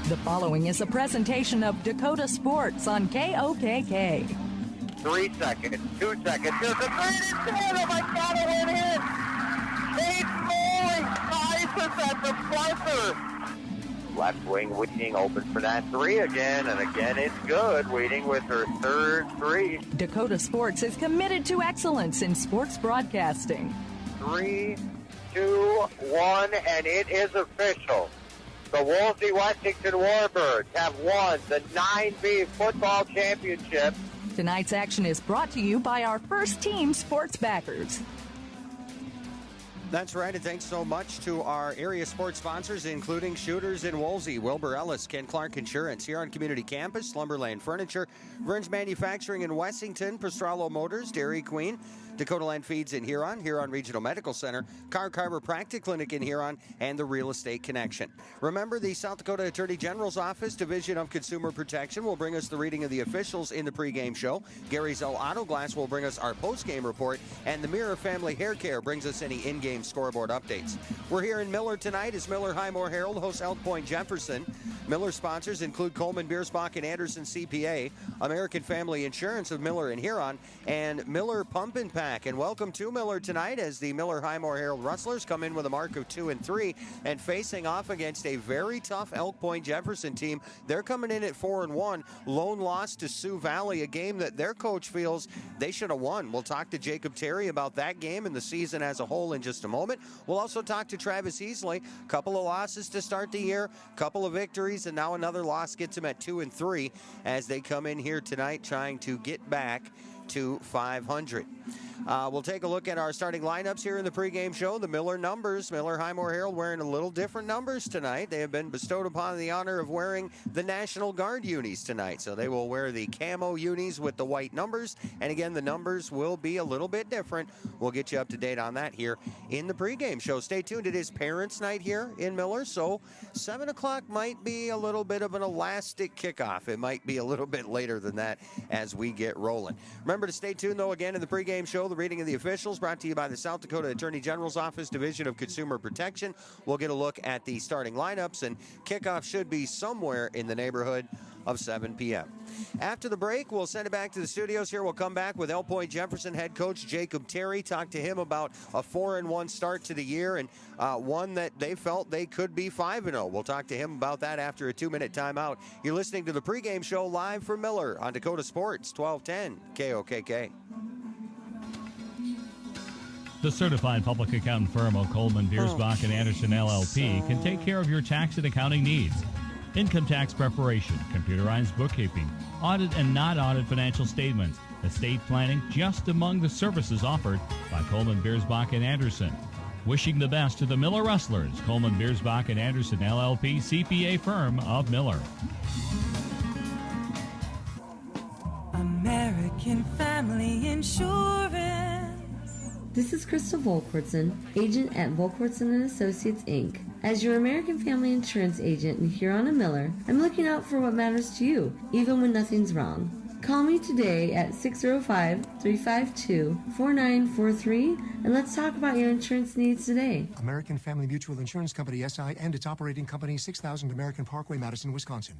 The following is a presentation of Dakota Sports on KOKK. 3 seconds, 2 seconds. There's a three in front. Oh my God, it went in. Nate Foley ties us at the buzzer. Left wing Wheating open for that three again, and again it's good. Wheating with her third three. Dakota Sports is committed to excellence in sports broadcasting. 3, 2, 1, and it is official. The Wolsey-Washington Warbirds have won the 9B football championship. Tonight's action is brought to you by our First Team sports backers. That's right, and thanks so much to our area sports sponsors, including Shooters in Wolsey, Wilbur Ellis, Ken Clark Insurance, Huron Community Campus, Lumberland Furniture, Vern's Manufacturing in Wessington, Pastrallo Motors, Dairy Queen, Dakota Land Feeds in Huron, Huron Regional Medical Center, Car Chiropractic Clinic in Huron, and the Real Estate Connection. Remember, the South Dakota Attorney General's Office, Division of Consumer Protection, will bring us the reading of the officials in the pregame show. Gary Zell Auto Glass will bring us our postgame report, and the Mirror Family Hair Care brings us any in-game scoreboard updates. We're here in Miller tonight as Miller Highmore Herald hosts Elk Point-Jefferson. Miller sponsors include Coleman, Biersbach, and Anderson CPA, American Family Insurance of Miller and Huron, and Miller Pump and Pack. And welcome to Miller tonight as the Miller Highmore Herald Rustlers come in with a mark of 2-3 and facing off against a very tough Elk Point-Jefferson team. They're coming in at 4-1. Lone loss to Sioux Valley, a game that their coach feels they should have won. We'll talk to Jacob Terry about that game and the season as a whole in just a moment. We'll also talk to Travis Heasley. Couple of losses to start the year, couple of victories, and now another loss gets him at 2-3 as they come in here tonight trying to get back to 500. We'll take a look at our starting lineups here in the pregame show. The Miller numbers, Miller Highmore Herald wearing a little different numbers tonight. They have been bestowed upon the honor of wearing the National Guard unis tonight. So they will wear the camo unis with the white numbers. And again, the numbers will be a little bit different. We'll get you up to date on that here in the pregame show. Stay tuned. It is Parents' Night here in Miller. So 7 o'clock might be a little bit of an elastic kickoff. It might be a little bit later than that as we get rolling. Remember to stay tuned, though, again in the pregame show. The reading of the officials brought to you by the South Dakota Attorney General's Office, Division of Consumer Protection. We'll get a look at the starting lineups, and kickoff should be somewhere in the neighborhood of 7 p.m. After the break, we'll send it back to the studios here. We'll come back with Elk Point-Jefferson head coach Jacob Terry, talk to him about a 4-1 start to the year and one that they felt they could be 5-0. We'll talk to him about that after a 2-minute timeout. You're listening to the pregame show live from Miller on Dakota Sports, 1210 KOKK. The certified public accountant firm of Coleman, Biersbach, and Anderson LLP can take care of your tax and accounting needs. Income tax preparation, computerized bookkeeping, audit and not audit financial statements, estate planning, just among the services offered by Coleman, Biersbach, and Anderson. Wishing the best to the Miller Rustlers, Coleman, Biersbach, and Anderson LLP CPA firm of Miller. American Family Insurance. This is Crystal Volkwartson, agent at Volkwartson & Associates, Inc. As your American Family Insurance agent in Huron and Miller, I'm looking out for what matters to you, even when nothing's wrong. Call me today at 605-352-4943, and let's talk about your insurance needs today. American Family Mutual Insurance Company, SI, and its operating company, 6000 American Parkway, Madison, Wisconsin.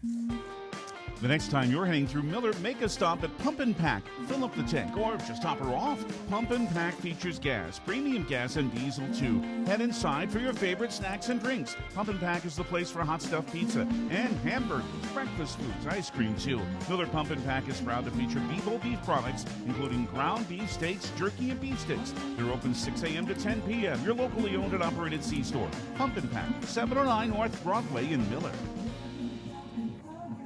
The next time you're heading through Miller, make a stop at Pump and Pack. Fill up the tank or just top her off. Pump and Pack features gas, premium gas, and diesel too. Head inside for your favorite snacks and drinks. Pump and Pack is the place for hot stuffed pizza and hamburgers, breakfast foods, ice cream too. Miller Pump and Pack is proud to feature Bevo beef products, including ground beef steaks, jerky, and beef sticks. They're open 6 a.m. to 10 p.m. Your locally owned and operated C-store. Pump and Pack, 709 North Broadway in Miller.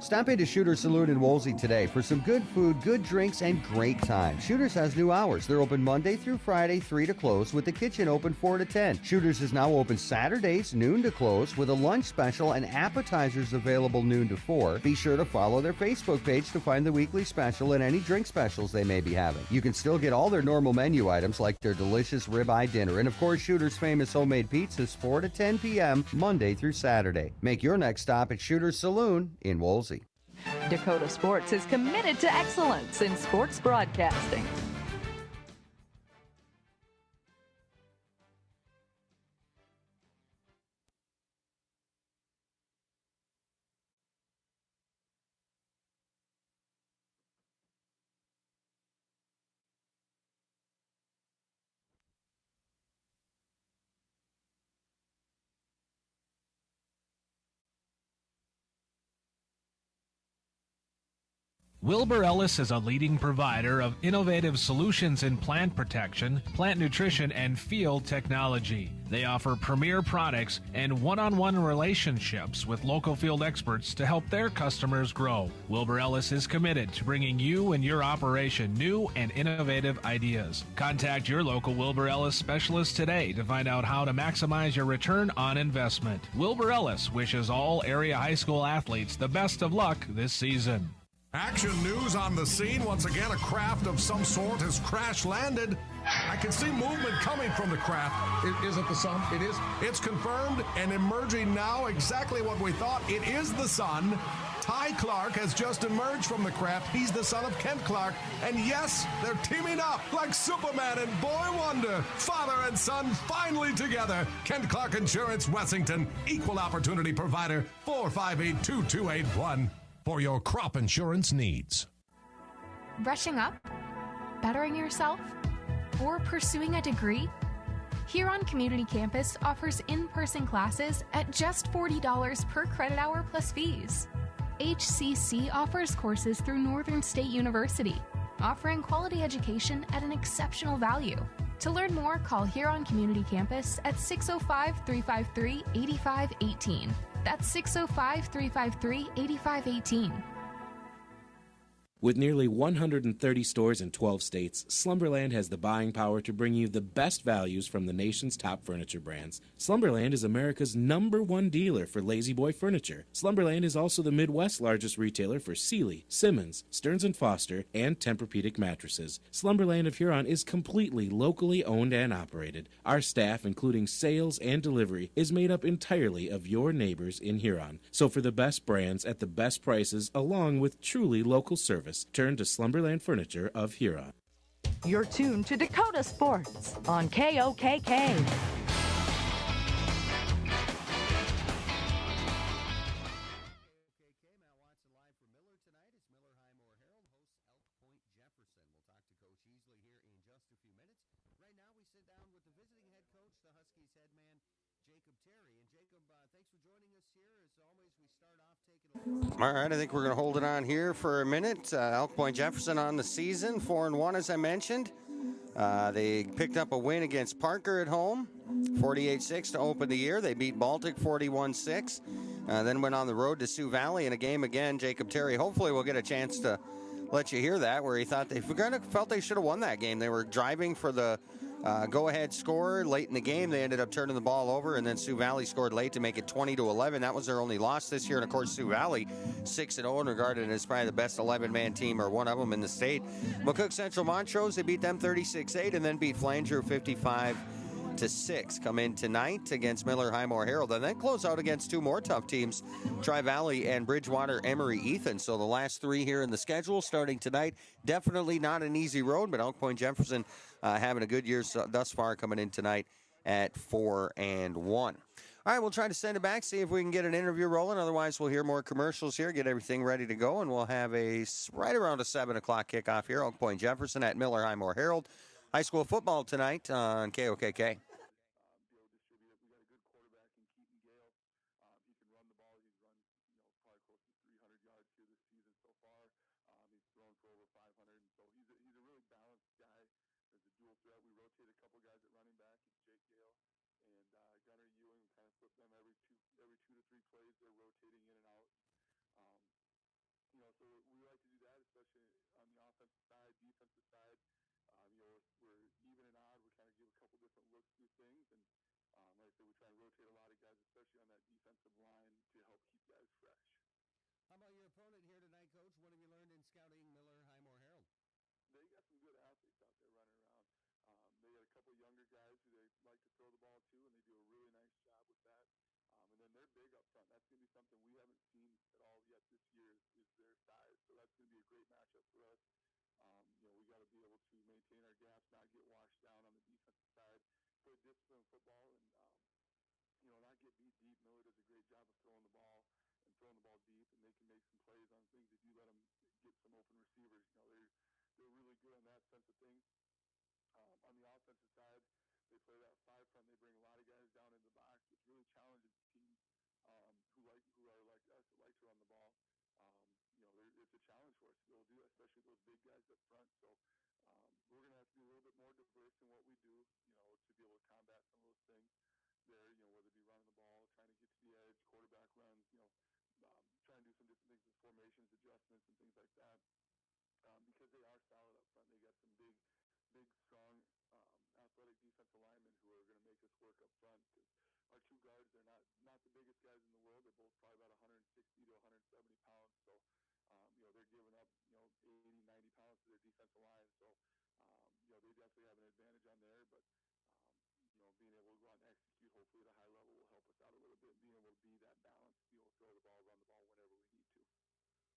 Stop into Shooter's Saloon in Wolsey today for some good food, good drinks, and great time. Shooter's has new hours. They're open Monday through Friday, 3 to close, with the kitchen open 4 to 10. Shooter's is now open Saturdays, noon to close, with a lunch special and appetizers available noon to 4. Be sure to follow their Facebook page to find the weekly special and any drink specials they may be having. You can still get all their normal menu items like their delicious ribeye dinner, and of course Shooter's famous homemade pizzas 4 to 10 p.m. Monday through Saturday. Make your next stop at Shooter's Saloon in Wolsey. Dakota Sports is committed to excellence in sports broadcasting. Wilbur Ellis is a leading provider of innovative solutions in plant protection, plant nutrition, and field technology. They offer premier products and one-on-one relationships with local field experts to help their customers grow. Wilbur Ellis is committed to bringing you and your operation new and innovative ideas. Contact your local Wilbur Ellis specialist today to find out how to maximize your return on investment. Wilbur Ellis wishes all area high school athletes the best of luck this season. Action news on the scene. Once again, a craft of some sort has crash landed. I can see movement coming from the craft. Is it the sun? It is. It's confirmed and emerging now exactly what we thought. It is the sun. Ty Clark has just emerged from the craft. He's the son of Kent Clark. And yes, they're teaming up like Superman and Boy Wonder. Father and son finally together. Kent Clark Insurance, Wessington. Equal opportunity provider. 458-2281. For your crop insurance needs. Brushing up? Bettering yourself? Or pursuing a degree? Huron Community Campus offers in-person classes at just $40 per credit hour plus fees. HCC offers courses through Northern State University, offering quality education at an exceptional value. To learn more, call Huron Community Campus at 605-353-8518. That's 605-353-8518. With nearly 130 stores in 12 states, Slumberland has the buying power to bring you the best values from the nation's top furniture brands. Slumberland is America's #1 dealer for Lazy Boy furniture. Slumberland is also the Midwest's largest retailer for Sealy, Simmons, Stearns & Foster, and Tempur-Pedic mattresses. Slumberland of Huron is completely locally owned and operated. Our staff, including sales and delivery, is made up entirely of your neighbors in Huron. So for the best brands at the best prices, along with truly local service, turn to Slumberland Furniture of Huron. You're tuned to Dakota Sports on KOKK. All right, I think we're going to hold it on here for a minute. Elk Point-Jefferson on the season, 4-1 as I mentioned. They picked up a win against Parker at home, 48-6 to open the year. They beat Baltic 41-6, then went on the road to Sioux Valley in a game again. Jacob Terry, hopefully we'll get a chance to let you hear that, where he thought they felt they should have won that game. They were driving for the go-ahead score late in the game. They ended up turning the ball over, and then Sioux Valley scored late to make it 20-11. That was their only loss this year. And, of course, Sioux Valley, 6-0, and regarded as probably the best 11-man team, or one of them in the state. McCook Central Montrose, they beat them 36-8, and then beat Flanger 55-6. Come in tonight against Miller Highmore Herald, and then close out against two more tough teams, Tri-Valley and Bridgewater Emery Ethan. So the last three here in the schedule starting tonight. Definitely not an easy road, but Elk Point-Jefferson having a good year thus far, coming in tonight at 4-1. All right, we'll try to send it back, see if we can get an interview rolling. Otherwise, we'll hear more commercials here, get everything ready to go, and we'll have right around a 7 o'clock kickoff here, Elk Point-Jefferson at Miller Highmore Herald. High school football tonight on KOKK. How about your opponent here tonight, Coach? What have you learned in scouting Miller Highmore Herald? They got some good athletes out there running around. They got a couple younger guys who they like to throw the ball to, and they do a really nice job with that. And then they're big up front. That's going to be something we haven't seen at all yet this year is their size. So that's going to be a great matchup for us. We got to be able to maintain our gaps, not get washed down on the defensive side, play disciplined football, and not get beat deep. Miller does a great job of throwing the ball deep, and they can make some plays on things if you let them get some open receivers. They're really good on that sense of things. On the offensive side, they play that 5 front. They bring a lot of guys down into the box, which really challenges teams who are like us, that like to run the ball. It's a challenge for us to be able to do that, especially those big guys up front. So we're going to have to be a little bit more diverse in what we do, to be able to combat some of those things there, whether it be running the ball, trying to get to the edge, quarterback runs, trying to do some different things with formations, adjustments, and things like that. Because they are solid up front. They got some big, strong, athletic defensive linemen who are going to make us work up front. Because our two guards, they're not the biggest guys in the world. They're both probably about 160 to 170 pounds. So, they're giving up, 80, 90 pounds to their defensive line. So, they definitely have an advantage on there. But, being able to go out and execute, hopefully at a high level, will help us out a little bit. Being able to be that balance, be able to throw the ball, run the ball whenever we need to.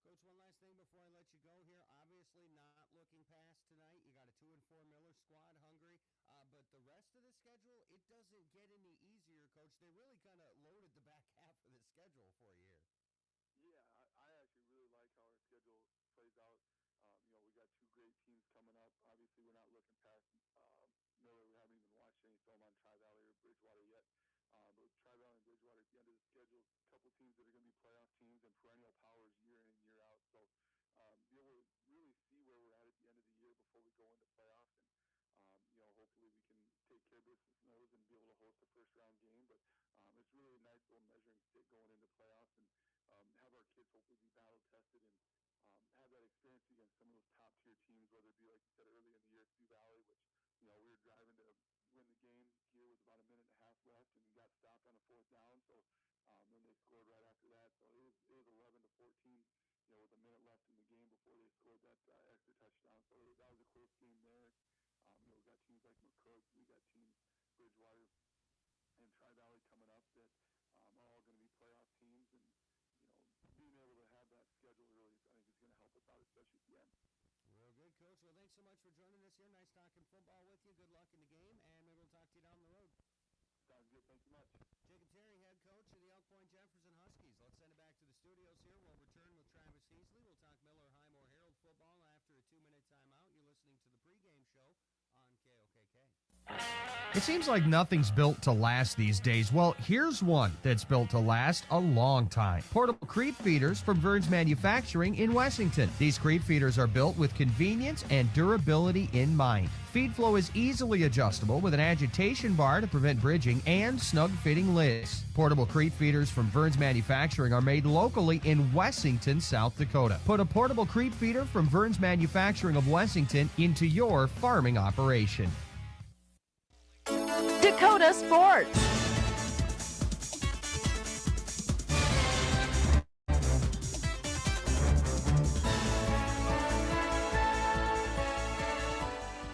Coach, one last thing before I let you go here. Obviously, not looking past tonight. You got a 2-4 Miller squad, hungry. But the rest of the schedule, it doesn't get any easier, Coach. They really kind of loaded the back half of the schedule for you here. Yeah, I actually really like how our schedule plays out. We got two great teams coming up. Obviously, we're not looking past Miller. We haven't even watched any film on Tri-Valley or Bridgewater yet. But Tri-Valley and Bridgewater at the end of the schedule, a couple teams that are going to be playoff teams and perennial powers year in and year out. So be able to really see where we're at the end of the year before we go into playoffs. And, hopefully we can take care of business in those and be able to host a first-round game. But it's really a nice little measuring stick going into playoffs and have our kids hopefully be battle-tested and have that experience against some of those top-tier teams, whether it be, like you said, early in the year, Sioux Valley, which, we were driving to win the game here with about a minute and a half left and got stopped on a 4th down. So then they scored right after that. So it was 11-14, with a minute left in the game before they scored that extra touchdown. So that was a close game there. We got teams like McCook, we got teams Bridgewater and Tri-Valley coming up that are all going to be playoff teams. And, being able to have that schedule really, I think, is going to help us out, especially at the end. Real good, Coach. Well, thanks so much for joining us here. Nice talking football with you. Good luck in the game, and maybe we'll talk to you down the road. Sounds good. Thank you much. Jacob Terry, head coach of the Elk Point-Jefferson Huskies. Let's send it back to the studios here. We'll return with Travis Heasley. We'll talk Miller Highmore Herald football after a 2-minute timeout. You're listening to the pregame show on KOKK. It seems like nothing's built to last these days. Well, here's one that's built to last a long time. Portable creep feeders from Vern's Manufacturing in Wessington. These creep feeders are built with convenience and durability in mind. Feed flow is easily adjustable with an agitation bar to prevent bridging and snug-fitting lids. Portable creep feeders from Vern's Manufacturing are made locally in Wessington, South Dakota. Put a portable creep feeder from Vern's Manufacturing of Wessington into your farming operation. Dakota Sports.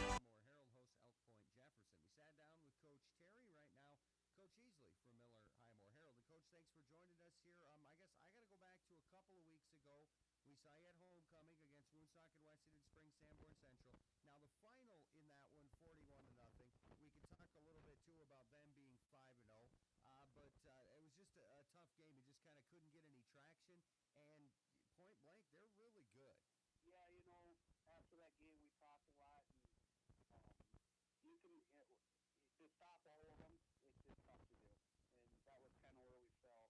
Herald hosts Elk Point-Jefferson. We sat down with Coach Terry right now, Coach Heasley from Miller Highmore Herald. And Coach, thanks for joining us here. I guess I got to go back to a couple of weeks ago. We saw you at homecoming against Woonsocket Wessington Springs Sanborn Central. Now the final in that one, 41-0. We could talk a little bit too about them being 5-0, but it was just a tough game. You just kind of couldn't get any traction, and point blank, they're really good. Yeah, after that game we talked a lot, and you can to stop all of them, it's just tough to do, and that was kind of where we felt.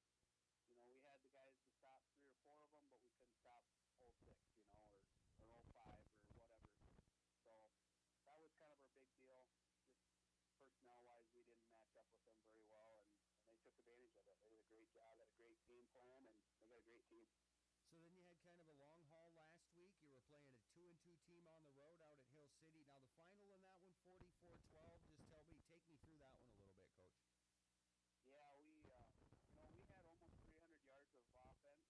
We had the guys to stop 3 or 4 of them, but we couldn't stop 06, or 05 or whatever. So that was kind of our big deal. Just personnel-wise, we didn't match up with them very well, and they took advantage of it. They did a great job, had a great game plan, and they got a great team. So then you had kind of a long haul last week. You were playing a 2-2 team on the road out at Hill City. Now the final in that one, 44-12. Just take me through that one a little bit, Coach. Yeah, we had almost 300 yards of offense.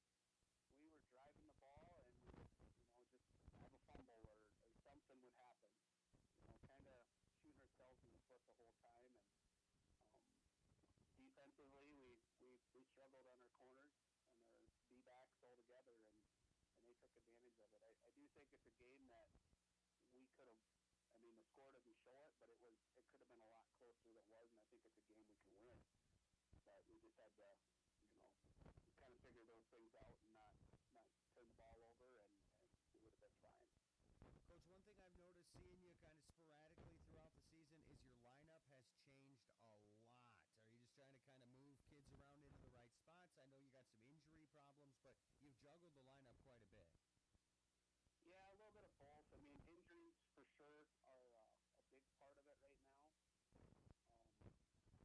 We were driving the ball, and we would, just have a fumble or something would happen. Kind of shooting ourselves in the foot the whole time. And defensively, we struggled on our corners and our D-backs all together, and they took advantage of it. I do think it's a game that we could have. The score doesn't show it, but it could have been a lot closer than it was, and I think it's a game we can win. But we just had to, kind of figure those things out and not turn the ball over, and we would have been fine. Coach, one thing I've noticed seeing you kind of sporadically throughout the season is your lineup has changed a lot. Are you just trying to kind of move kids around into the right spots? I know you got some injury problems, but you've juggled the lineup quite a bit. both. I mean, injuries for sure are a big part of it right now.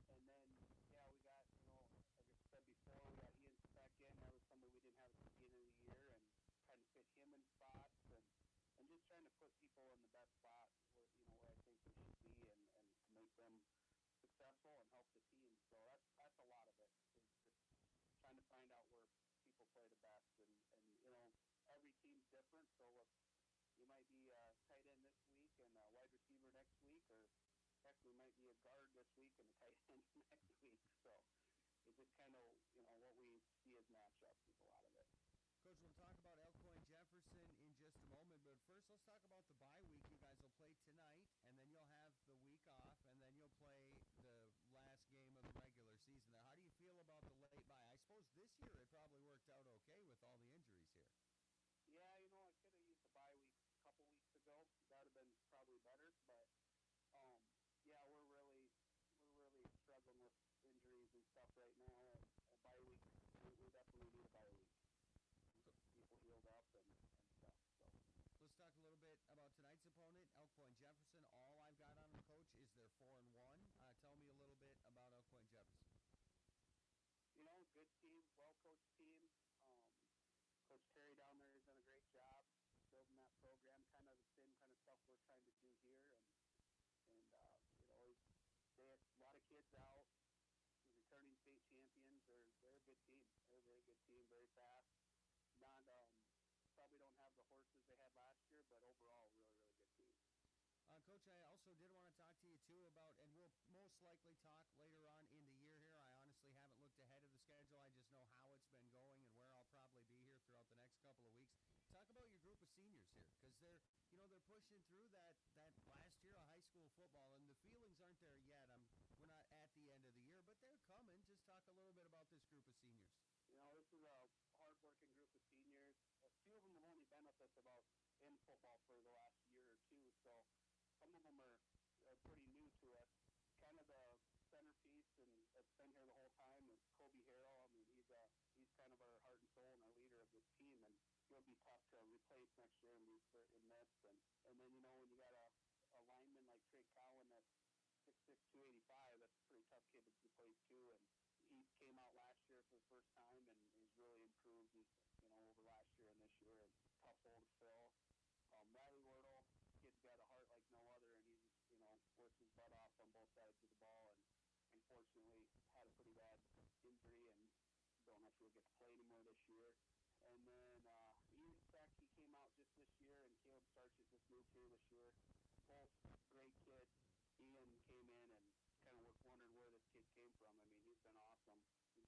And then, yeah, we got, like I said before, we got Ian Speck in. That was somebody we didn't have at the beginning of the year, and trying to fit him in spots, and just trying to put people in the best spot where I think they should be, and to make them successful and help the team. So that's a lot of it. Is just trying to find out where people play the best, and every team's different. So if you might be a tight end this week and a wide receiver next week, or heck, we might be a guard this week and a tight end next week. So it's just kind of what we see as matchups is a lot of it. Coach, we'll talk about Elk Point-Jefferson in just a moment, but first let's talk about the bye week. You guys will play tonight, and then you'll have the week off, and then you'll play the last game of the regular season there. How do you feel about the late bye? I suppose this year it probably worked out okay with all the injuries here. Yeah, I could have used the bye week a couple weeks ago. That would have been probably better, but yeah, we're really struggling with injuries and stuff right now. And a bye week, we definitely need a bye week. People healed up and stuff. So let's talk a little bit about tonight's opponent, Elk Point-Jefferson. All I've got on them, Coach, is they're 4-1. Tell me a little bit about Elk Point-Jefferson. Good team, well-coached team. Coach Terry down there has done a great job building that program, kind of the same kind of stuff we're trying to do here, and they have a lot of kids out, returning state champions. They're a good team. They're a very good team, very fast. Not probably don't have the horses they had last year, but overall, really, really good team. Coach, I also did want to talk to you, too, about, and we'll most likely talk later on in the year here. I honestly haven't looked ahead of the schedule. I just know how it's been going and where I'll probably be here throughout the next couple of weeks. Talk about your group of seniors here, because they're pushing through that last year of high school football, and the feelings aren't there yet. We're not at the end of the year, but they're coming. Just talk a little bit about this group of seniors. This is a hard-working group of seniors. A few of them have only been with us about in football for the last year or two, so some of them are pretty new to us. Kind of the centerpiece, and that's been here the whole time, is Kobe Harrell. I mean, he's kind of our heart and soul and our leader of this team, and he'll be tough to replace next year in this. And then, when you got a lineman like Trey Cowan that's 6'6", 285, that's a pretty tough kid to replace too. And he came out last year for the first time, and he's really improved, over last year and this year. And tough hole to fill. Riley Wordle, kid's got a heart like no other, and he's works his butt off on both sides of the ball, and unfortunately had a pretty bad injury and don't know if he'll get to play anymore this year. And then Ian Speck, he came out just this year, and Caleb Starches just moved here this year. Both great kids. Ian came in and kind of wondered where this kid came from. I mean, he's been awesome.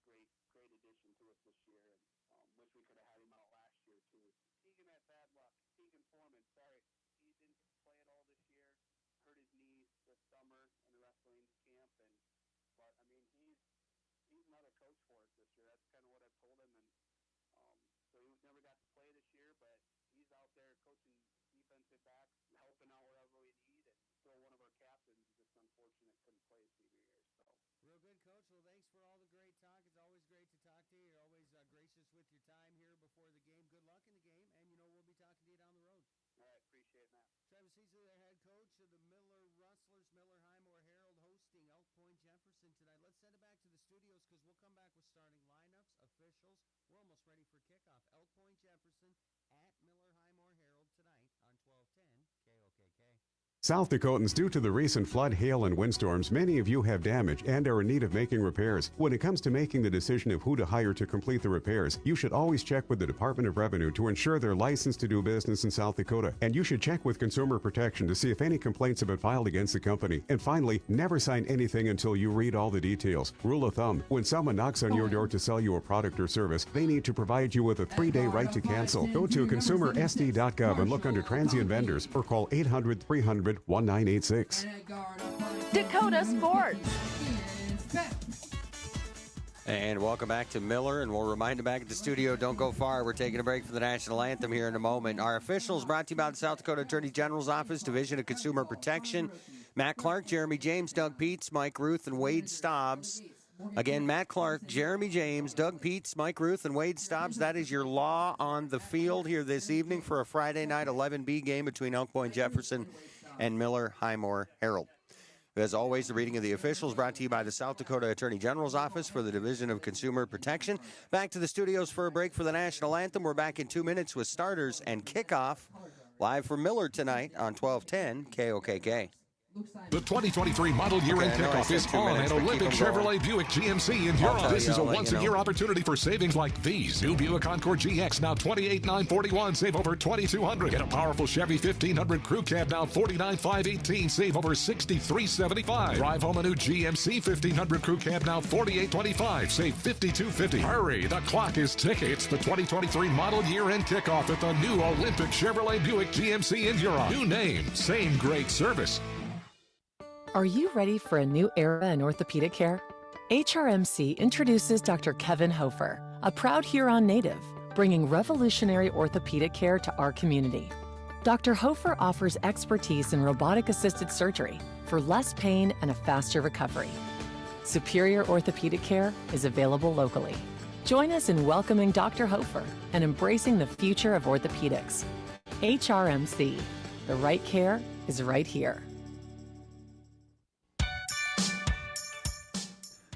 He's a great addition to us this year, and wish we could have had him out last year too. Tegan had bad luck. Tegan Foreman, sorry, he didn't play at all this year. Hurt his knee this summer in a wrestling camp, but I mean, he's another coach for us this year. That's kind of what I've told him, and so he never got to play this year, but he's out there coaching defensive backs, helping out wherever we need, and still one of our captains. Just unfortunate couldn't play his senior year. So real good, Coach. Well, thanks for all the great talk. It's always great to talk to you. You're always gracious with your time here before the game. Good luck in the game, and we'll be talking to you down the road. All right, appreciate that. Travis Easley, the head coach of the Miller Rustlers, Miller Highmore Herald, hosting Elk Point-Jefferson tonight. Let's send it back to the studios because we'll come back with starting lineups, officials. We're almost ready for kickoff. Elk Point-Jefferson at Miller Highmore Herald tonight on 1210 KOKK. South Dakotans, due to the recent flood, hail, and windstorms, many of you have damage and are in need of making repairs. When it comes to making the decision of who to hire to complete the repairs, you should always check with the Department of Revenue to ensure they're licensed to do business in South Dakota. And you should check with Consumer Protection to see if any complaints have been filed against the company. And finally, never sign anything until you read all the details. Rule of thumb, when someone knocks on your door to sell you a product or service, they need to provide you with a 3-day right to cancel. Go to consumersd.gov and look under transient vendors or call 800-300-1986. Dakota Sports. And welcome back to Miller, and we'll remind you back at the studio, don't go far. We're taking a break for the national anthem here in a moment. Our officials brought to you by the South Dakota Attorney General's Office, Division of Consumer Protection. Matt Clark, Jeremy James, Doug Peets, Mike Ruth, and Wade Stobbs. Again, Matt Clark, Jeremy James, Doug Peets, Mike Ruth, and Wade Stobbs. That is your law on the field here this evening for a Friday night 11B game between Elk Point-Jefferson and Miller Highmore Herald. As always, the reading of the officials brought to you by the South Dakota Attorney General's Office for the Division of Consumer Protection. Back to the studios for a break for the National Anthem. We're back in 2 minutes with starters and kickoff live from Miller tonight on 1210 KOKK. The 2023 model year-end kickoff is on at Olympic Chevrolet Buick GMC in Huron. This is a once-a-year opportunity for savings like these. New Buick Encore GX now $28,941, save over $2,200. Get a powerful Chevy 1500 Crew Cab now $49,518, save over $6375. Drive home a new GMC 1500 Crew Cab now $48,25, save $5250. Hurry, the clock is ticking. It's the 2023 model year-end kickoff at the new Olympic Chevrolet Buick GMC in Huron. New name, same great service. Are you ready for a new era in orthopedic care? HRMC introduces Dr. Kevin Hofer, a proud Huron native, bringing revolutionary orthopedic care to our community. Dr. Hofer offers expertise in robotic-assisted surgery for less pain and a faster recovery. Superior orthopedic care is available locally. Join us in welcoming Dr. Hofer and embracing the future of orthopedics. HRMC, the right care is right here.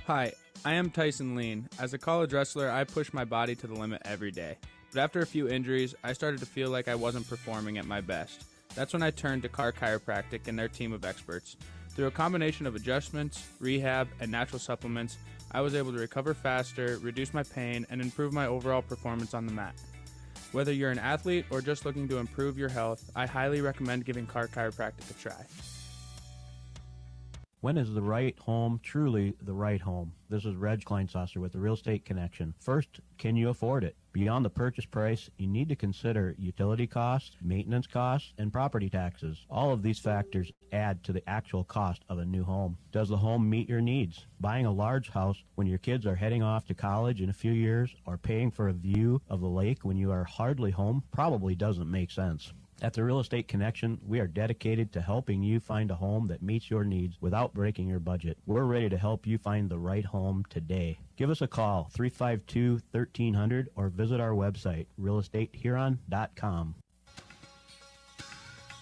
Hi, I am Tyson Lean. As a college wrestler, I push my body to the limit every day. But after a few injuries, I started to feel like I wasn't performing at my best. That's when I turned to Carr Chiropractic and their team of experts. Through a combination of adjustments, rehab, and natural supplements, I was able to recover faster, reduce my pain, and improve my overall performance on the mat. Whether you're an athlete or just looking to improve your health, I highly recommend giving Carr Chiropractic a try. When is the right home truly the right home? This is Reg Kleinsasser with the Real Estate Connection. First, can you afford it? Beyond the purchase price, you need to consider utility costs, maintenance costs, and property taxes. All of these factors add to the actual cost of a new home. Does the home meet your needs? Buying a large house when your kids are heading off to college in a few years or paying for a view of the lake when you are hardly home probably doesn't make sense. At the Real Estate Connection, we are dedicated to helping you find a home that meets your needs without breaking your budget. We're ready to help you find the right home today. Give us a call, 352-1300, or visit our website, realestatehuron.com.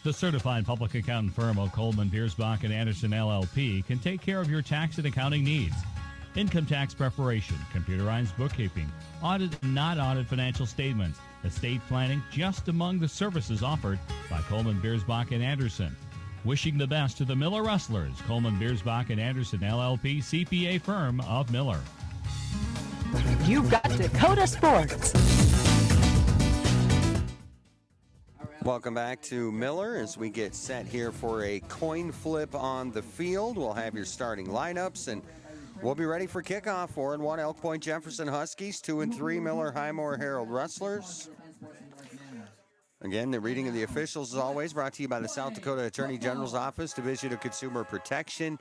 The certified public accountant firm of Coleman, Biersbach, and Anderson LLP can take care of your tax and accounting needs. Income tax preparation, computerized bookkeeping, audit and not audit financial statements, estate planning, just among the services offered by Coleman, Biersbach, and Anderson. Wishing the best to the Miller Rustlers, Coleman, Biersbach, and Anderson LLP CPA firm of Miller. You've got Dakota Sports. Welcome back to Miller as we get set here for a coin flip on the field. We'll have your starting lineups, and we'll be ready for kickoff. 4-1 Elk Point-Jefferson Huskies, 2-3 Miller Highmore Herald Rustlers. Again, the reading of the officials, as always, brought to you by the South Dakota Attorney General's Office, Division of Consumer Protection.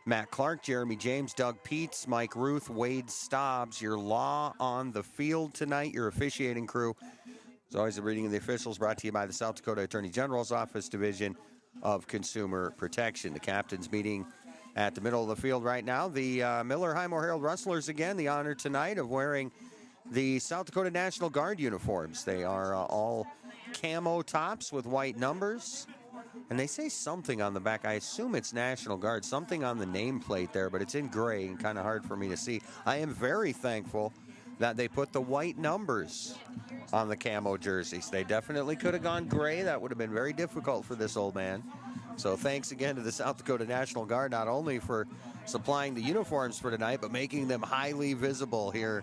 Matt Clark, Jeremy James, Doug Peets, Mike Ruth, Wade Stobbs. Your law on the field tonight, your officiating crew. As always, the reading of the officials brought to you by the South Dakota Attorney General's Office, Division of Consumer Protection. The captains meeting at the middle of the field right now. The Miller Highmore Herald Rustlers, again, the honor tonight of wearing the South Dakota National Guard uniforms. They are all camo tops with white numbers. And they say something on the back. I assume it's National Guard, something on the nameplate there, but it's in gray and kind of hard for me to see. I am very thankful that they put the white numbers on the camo jerseys. They definitely could have gone gray. That would have been very difficult for this old man. So thanks again to the South Dakota National Guard, not only for supplying the uniforms for tonight, but making them highly visible here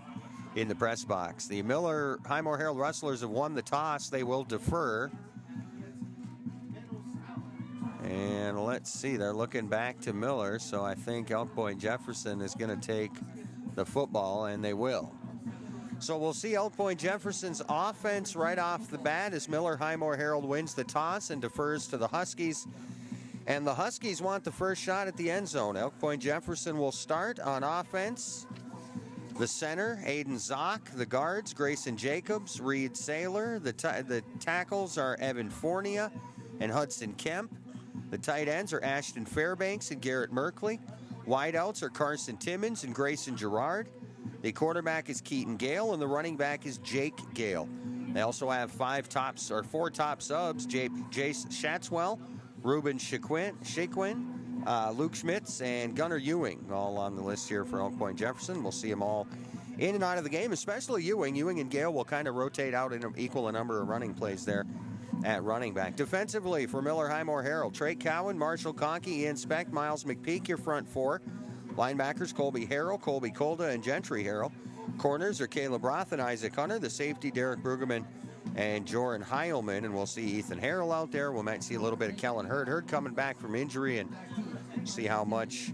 in the press box. The Miller Highmore Herald Rustlers have won the toss. They will defer. And let's see, they're looking back to Miller, so I think Elk Point-Jefferson is going to take the football, and they will. So we'll see Elk Point-Jefferson's offense right off the bat as Miller Highmore Herald wins the toss and defers to the Huskies. And the Huskies want the first shot at the end zone. Elk Point-Jefferson will start on offense. The center, Aiden Zock. The guards, Grayson Jacobs, Reed Saylor. The tackles are Evan Fornia and Hudson Kemp. The tight ends are Ashton Fairbanks and Garrett Merkley. Wideouts are Carson Timmons and Grayson Gerard. The quarterback is Keaton Gale, and the running back is Jake Gale. They also have four top subs: Jace Shatswell, Ruben Shaquin, Luke Schmitz, and Gunnar Ewing, all on the list here for Elk Point Jefferson. We'll see them all in and out of the game, especially Ewing. Ewing and Gale will kind of rotate out and equal a number of running plays there at running back. Defensively for Miller Highmore Herald, Trey Cowan, Marshall Conkey, Ian Speck, Miles McPeak, your front four. Linebackers, Colby Harrell, Colby Kolda, and Gentry Harrell. Corners are Caleb Roth and Isaac Hunter. The safety, Derek Brueggemann and Joran Heilman. And we'll see Ethan Harrell out there. We might see a little bit of Kellen Hurd. Hurd coming back from injury, and see how much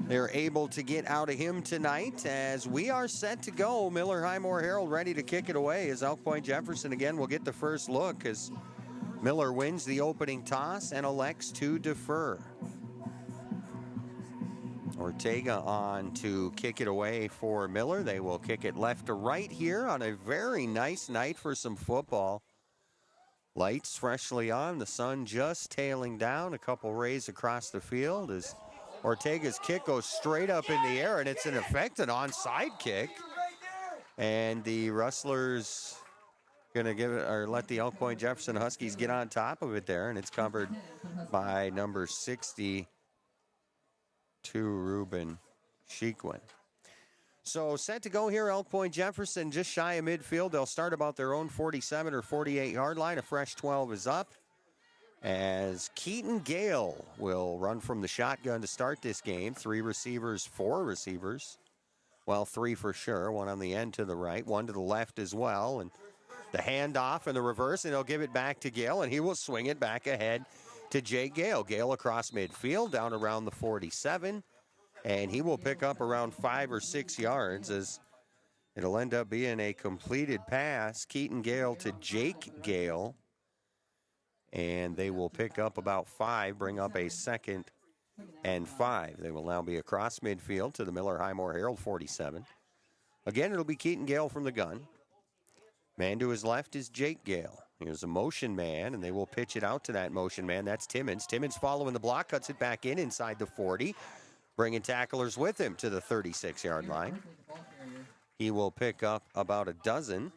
they're able to get out of him tonight as we are set to go. Miller Highmore Herald ready to kick it away as Elk Point Jefferson again will get the first look as Miller wins the opening toss and elects to defer. Ortega on to kick it away for Miller. They will kick it left to right here on a very nice night for some football. Lights freshly on, the sun just tailing down, a couple rays across the field as Ortega's kick goes straight up in the air, and it's in effect an onside kick. And the Rustlers gonna give it, or let the Elk Point Jefferson Huskies get on top of it there, and it's covered by number 60. To Ruben Shequin. So set to go here, Elk Point Jefferson just shy of midfield. They'll start about their own 47 or 48-yard line. A fresh 12 is up as Keaton Gale will run from the shotgun to start this game. Four receivers. Well, three for sure. One on the end to the right, one to the left as well. And the handoff and the reverse, and he'll give it back to Gale, and he will swing it back ahead to Jake Gale. Gale across midfield, down around the 47, and he will pick up around 5 or 6 yards as it'll end up being a completed pass. Keaton Gale to Jake Gale, and they will pick up about 5, bring up a 2nd and 5. They will now be across midfield to the Miller Highmore Herald 47. Again, it'll be Keaton Gale from the gun. Man to his left is Jake Gale. Here's a motion man, and they will pitch it out to that motion man. That's Timmons. Timmons following the block, cuts it back in inside the 40, bringing tacklers with him to the 36-yard line. He will pick up about a dozen.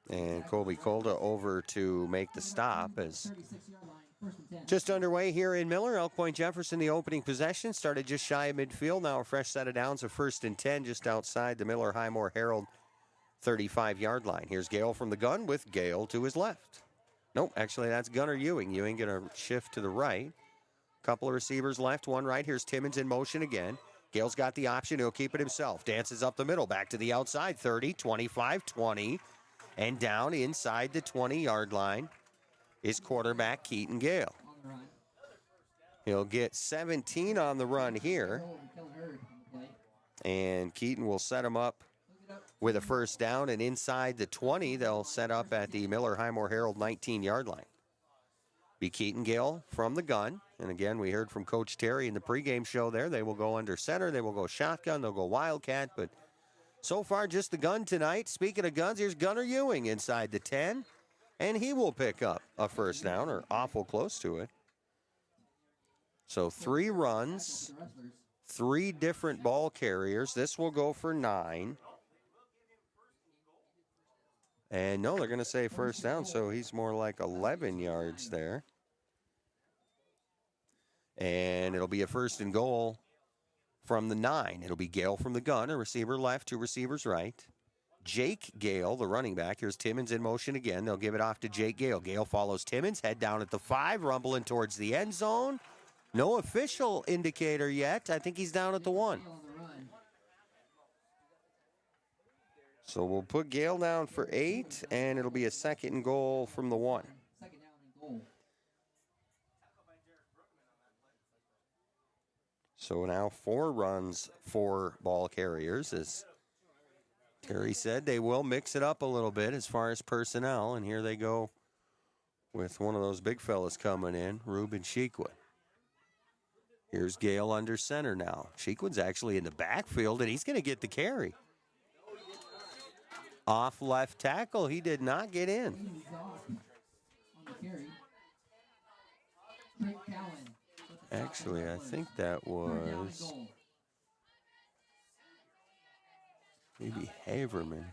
And Colby Kolda over to make the stop as just underway here in Miller. Elk Point Jefferson, the opening possession, started just shy of midfield. Now a fresh set of downs, a 1st and 10 just outside the Miller Highmore Herald 35-yard line. Here's Gale from the gun with Gale to his left. Nope, actually that's Gunnar Ewing. Ewing going to shift to the right. Couple of receivers left, one right. Here's Timmons in motion again. Gale's got the option. He'll keep it himself. Dances up the middle, back to the outside. 30, 25, 20. And down inside the 20-yard line is quarterback Keaton Gale. He'll get 17 on the run here. And Keaton will set him up with a first down, and inside the 20, they'll set up at the Miller Highmore Herald 19-yard line. Be Keaton Gale from the gun. And again, we heard from Coach Terry in the pregame show there. They will go under center. They will go shotgun. They'll go wildcat. But so far, just the gun tonight. Speaking of guns, here's Gunnar Ewing inside the 10. And he will pick up a first down, or awful close to it. So 3 runs, 3 different ball carriers. This will go for 9. And no, they're going to say first down, so he's more like 11 yards there. And it'll be a 1st and goal from the 9. It'll be Gale from the gun, a receiver left, 2 receivers right. Jake Gale, the running back. Here's Timmons in motion again. They'll give it off to Jake Gale. Gale follows Timmons, head down at the 5, rumbling towards the end zone. No official indicator yet. I think he's down at the 1. So we'll put Gale down for 8, and it'll be a 2nd and goal from the 1. So now 4 runs, 4 ball carriers. As Terry said, they will mix it up a little bit as far as personnel, and here they go with one of those big fellas coming in, Ruben Shequin. Here's Gale under center now. Shequin's actually in the backfield, and he's going to get the carry. Off left tackle, he did not get in. Actually, I think that was maybe Haverman.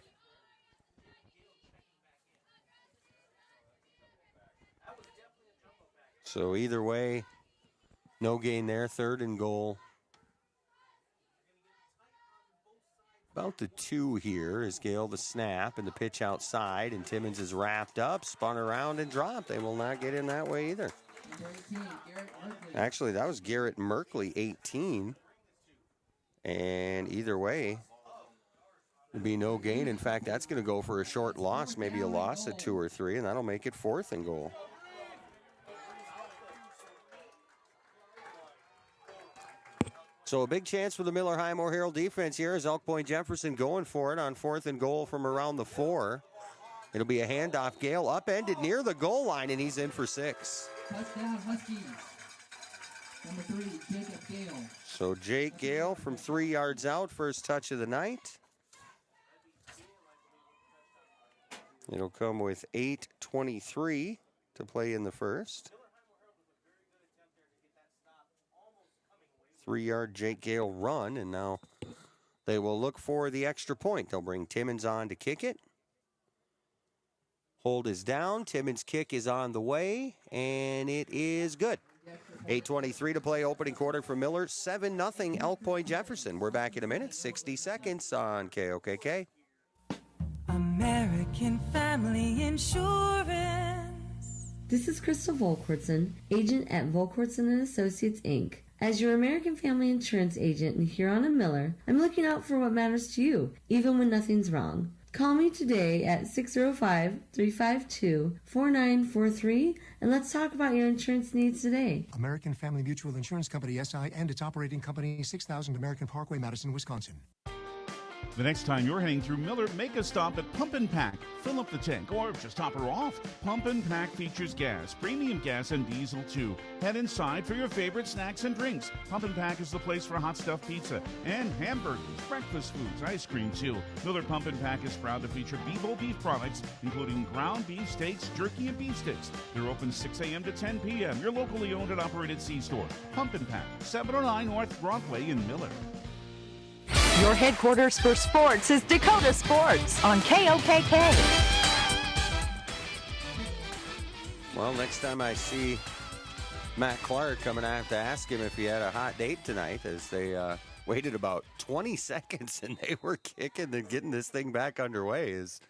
So either way, no gain there. 3rd and goal. About the 2 here is Gale the snap and the pitch outside, and Timmons is wrapped up, spun around, and dropped. They will not get in that way either. Actually, that was Garrett Merkley, 18. And either way, there'd be no gain. In fact, that's going to go for a short loss, maybe a loss of 2 or 3, and that'll make it 4th and goal. So a big chance for the Miller Highmore Herald defense here as Elk Point-Jefferson going for it on 4th and goal from around the 4. It'll be a handoff. Gale upended near the goal line, and he's in for 6. Touchdown Huskies. Number 3, Jacob Gale. So Jake Gale from 3 yards out, first touch of the night. It'll come with 8:23 to play in the first. 3-yard Jake Gale run, and now they will look for the extra point. They'll bring Timmons on to kick it. Hold is down. Timmons' kick is on the way, and it is good. 8:23 to play, opening quarter for Miller. 7-0 Elk Point-Jefferson. We're back in a minute. 60 seconds on KOKK. American Family Insurance. This is Crystal Volkwartson, agent at Volkwartson & Associates, Inc. As your American Family Insurance agent in Huron and Miller, I'm looking out for what matters to you, even when nothing's wrong. Call me today at 605-352-4943, and let's talk about your insurance needs today. American Family Mutual Insurance Company, SI, and its operating company, 6000 American Parkway, Madison, Wisconsin. The next time you're heading through Miller, make a stop at Pump and Pack. Fill up the tank or just top her off. Pump and Pack features gas, premium gas, and diesel too. Head inside for your favorite snacks and drinks. Pump and Pack is the place for hot stuffed pizza and hamburgers, breakfast foods, ice cream too. Miller Pump and Pack is proud to feature Bebo beef products, including ground beef steaks, jerky, and beef sticks. They're open 6 a.m. to 10 p.m. Your locally owned and operated C-store. Pump and Pack, 709 North Broadway in Miller. Your headquarters for sports is Dakota Sports on KOKK. Well, next time I see Matt Clark, I'm going to have to ask him if he had a hot date tonight, as they waited about 20 seconds and they were kicking and getting this thing back underway. Is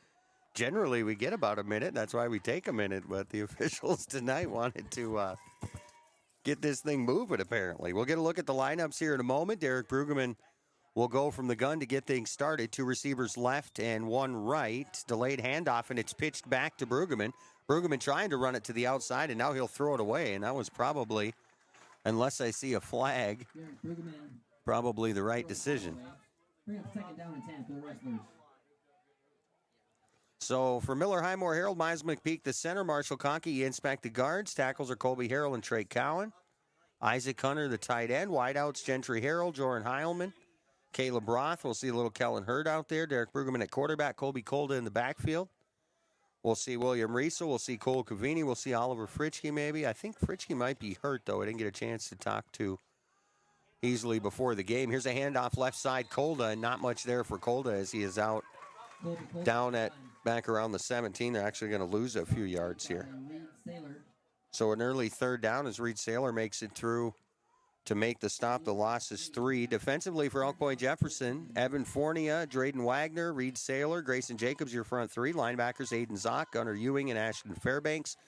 generally we get about a minute. That's why we take a minute, but the officials tonight wanted to get this thing moving, apparently. We'll get a look at the lineups here in a moment. Derek Brueggemann will go from the gun to get things started. 2 receivers left and 1 right. Delayed handoff, and it's pitched back to Brueggemann. Brueggemann trying to run it to the outside, and now he'll throw it away. And that was probably, unless I see a flag, probably the right decision. Bring up 2nd down and 10 for the wrestlers. So for Miller Highmore Herald, Miles McPeak, the center. Marshall Conkey, inspect the guards. Tackles are Colby Harrell and Trey Cowan. Isaac Hunter, the tight end. Wideouts, Gentry Harrell, Joran Heilman. Caleb Roth. We'll see a little Kellen Hurd out there. Derek Brueggemann at quarterback. Colby Kolda in the backfield. We'll see William Riesel. We'll see Cole Cavini. We'll see Oliver Fritschke maybe. I think Fritschke might be hurt, though. I didn't get a chance to talk to easily before the game. Here's a handoff left side. Kolda, and not much there for Kolda as he is out down at back around the 17. They're actually going to lose a few yards here. So an early 3rd down as Reed Saylor makes it through to make the stop. The loss is 3. Defensively for Elk Point-Jefferson, Evan Fornia, Drayden Wagner, Reed Saylor, Grayson Jacobs, your front 3. Linebackers, Aiden Zock, Gunnar Ewing, and Ashton Fairbanks.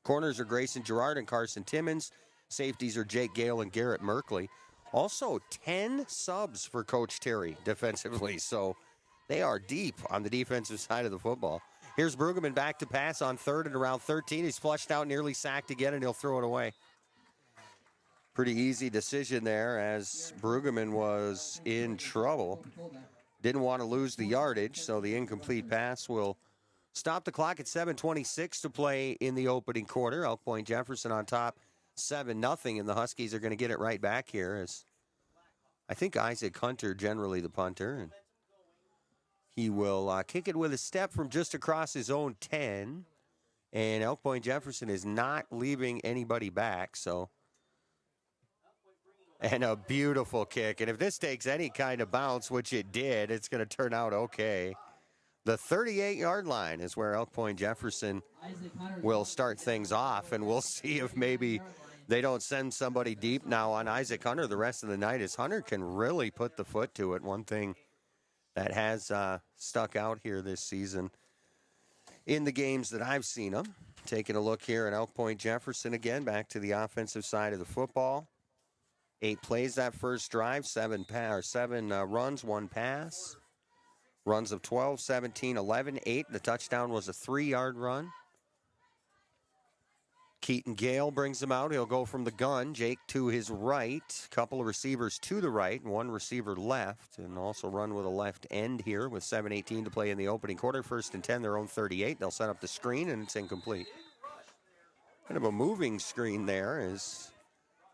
Corners are Grayson Gerard and Carson Timmons. Safeties are Jake Gale and Garrett Merkley. Also, 10 subs for Coach Terry defensively, so they are deep on the defensive side of the football. Here's Brueggemann back to pass on 3rd and around 13. He's flushed out, nearly sacked again, and he'll throw it away. Pretty easy decision there as Brueggemann was in trouble. Didn't want to lose the yardage, so the incomplete pass will stop the clock at 7:26 to play in the opening quarter. Elk Point-Jefferson on top 7-0, and the Huskies are going to get it right back here as I think Isaac Hunter, generally the punter, and he will kick it with a step from just across his own 10, and Elk Point-Jefferson is not leaving anybody back, so And a beautiful kick. And if this takes any kind of bounce, which it did, it's going to turn out okay. The 38-yard line is where Elk Point-Jefferson will start things off, and we'll see if maybe they don't send somebody deep now on Isaac Hunter the rest of the night, as Hunter can really put the foot to it. One thing that has stuck out here this season in the games that I've seen him. Taking a look here at Elk Point-Jefferson again, back to the offensive side of the football. 8 plays that first drive, 7 runs, 1 pass. Runs of 12, 17, 11, 8. The touchdown was a 3-yard run. Keaton Gale brings him out. He'll go from the gun. Jake to his right. Couple of receivers to the right and 1 receiver left. And also run with a left end here with 7:18 to play in the opening quarter. 1st and 10, their own 38. They'll set up the screen, and it's incomplete. Kind of a moving screen there. Is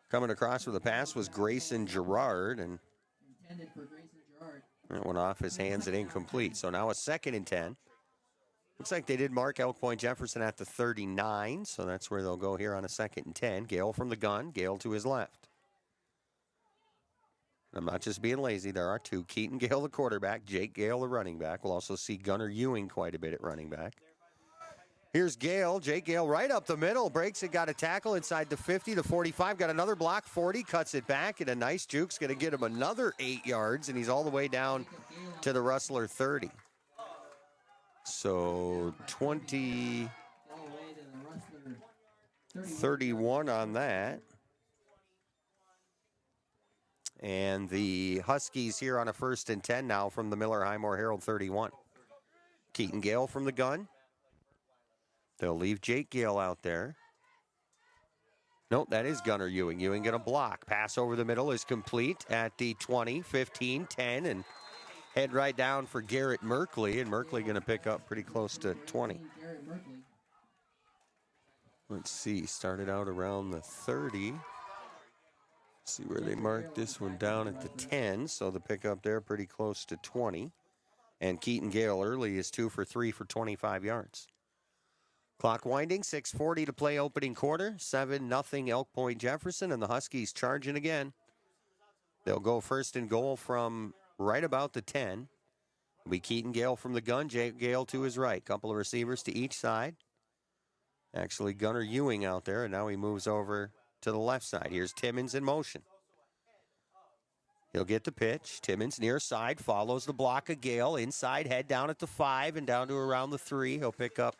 coming across with a pass was Grayson Gerard, and that went off his hands and incomplete. So now a 2nd and 10. Looks like they did mark Elk Point-Jefferson at the 39, so that's where they'll go here on a 2nd and 10. Gale from the gun, Gale to his left. I'm not just being lazy. There are 2. Keaton Gale, the quarterback. Jake Gale, the running back. We'll also see Gunnar Ewing quite a bit at running back. Here's Gale. Jake Gale right up the middle. Breaks it, got a tackle inside the 50, the 45. Got another block, 40. Cuts it back, and a nice juke's going to get him another 8 yards, and he's all the way down to the Rustler 30. So 20, 31 on that. And the Huskies here on a 1st and 10 now from the Miller Highmore Herald 31. Keaton Gale from the gun. They'll leave Jake Gale out there. Nope, that is Gunnar Ewing. Ewing going to block. Pass over the middle is complete at the 20, 15, 10, and head right down for Garrett Merkley, and Merkley going to pick up pretty close to 20. Let's see, started out around the 30. See where they marked this one down at the 10, so the pickup there pretty close to 20. And Keaton Gale early is 2 for 3 for 25 yards. Clock winding, 6:40 to play opening quarter. 7-0 Elk Point-Jefferson, and the Huskies charging again. They'll go 1st and goal from right about the 10. It'll be Keaton Gale from the gun, Jake Gale to his right. Couple of receivers to each side. Actually, Gunnar Ewing out there, and now he moves over to the left side. Here's Timmons in motion. He'll get the pitch. Timmons near side, follows the block of Gale. Inside, head down at the 5 and down to around the 3. He'll pick up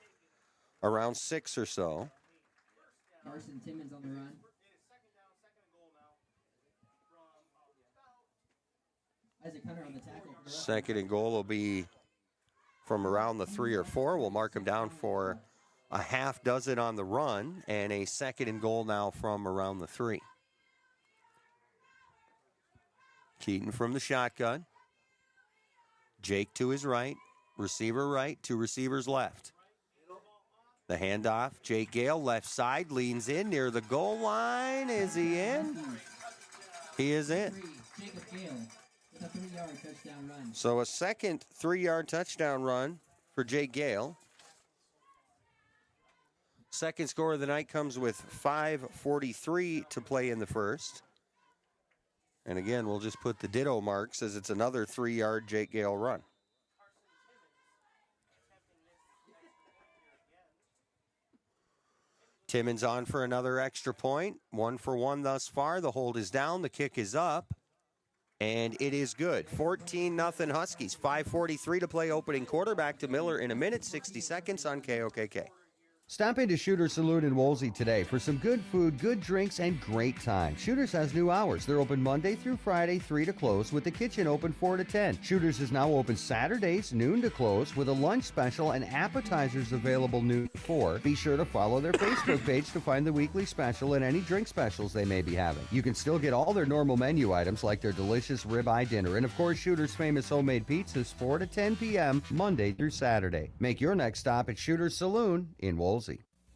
around 6 or so. Carson Timmons on the run. Isaac Hunter on the tackle. 2nd and goal will be from around the 3 or 4. We'll mark him down for a half dozen on the run, and a 2nd and goal now from around the 3. Keaton from the shotgun. Jake to his right. Receiver right, 2 receivers left. The handoff, Jake Gale, left side, leans in near the goal line. Is he in? He is in. Jacob Gale with a 3-yard touchdown run. So a second 3-yard touchdown run for Jake Gale. Second score of the night comes with 5:43 to play in the first. And again, we'll just put the ditto marks as it's another 3-yard Jake Gale run. Timmons on for another extra point. 1 for 1 thus far. The hold is down. The kick is up. And it is good. 14-0 Huskies. 5:43 to play opening quarter. Back to Miller in a minute, 60 seconds on KOKK. Stop into Shooter's Saloon in Woolsey today for some good food, good drinks, and great time. Shooter's has new hours. They're open Monday through Friday, 3 to close, with the kitchen open 4 to 10. Shooter's is now open Saturdays, noon to close, with a lunch special and appetizers available noon to 4. Be sure to follow their Facebook page to find the weekly special and any drink specials they may be having. You can still get all their normal menu items like their delicious ribeye dinner, and of course, Shooter's famous homemade pizzas 4 to 10 p.m. Monday through Saturday. Make your next stop at Shooter's Saloon in Woolsey.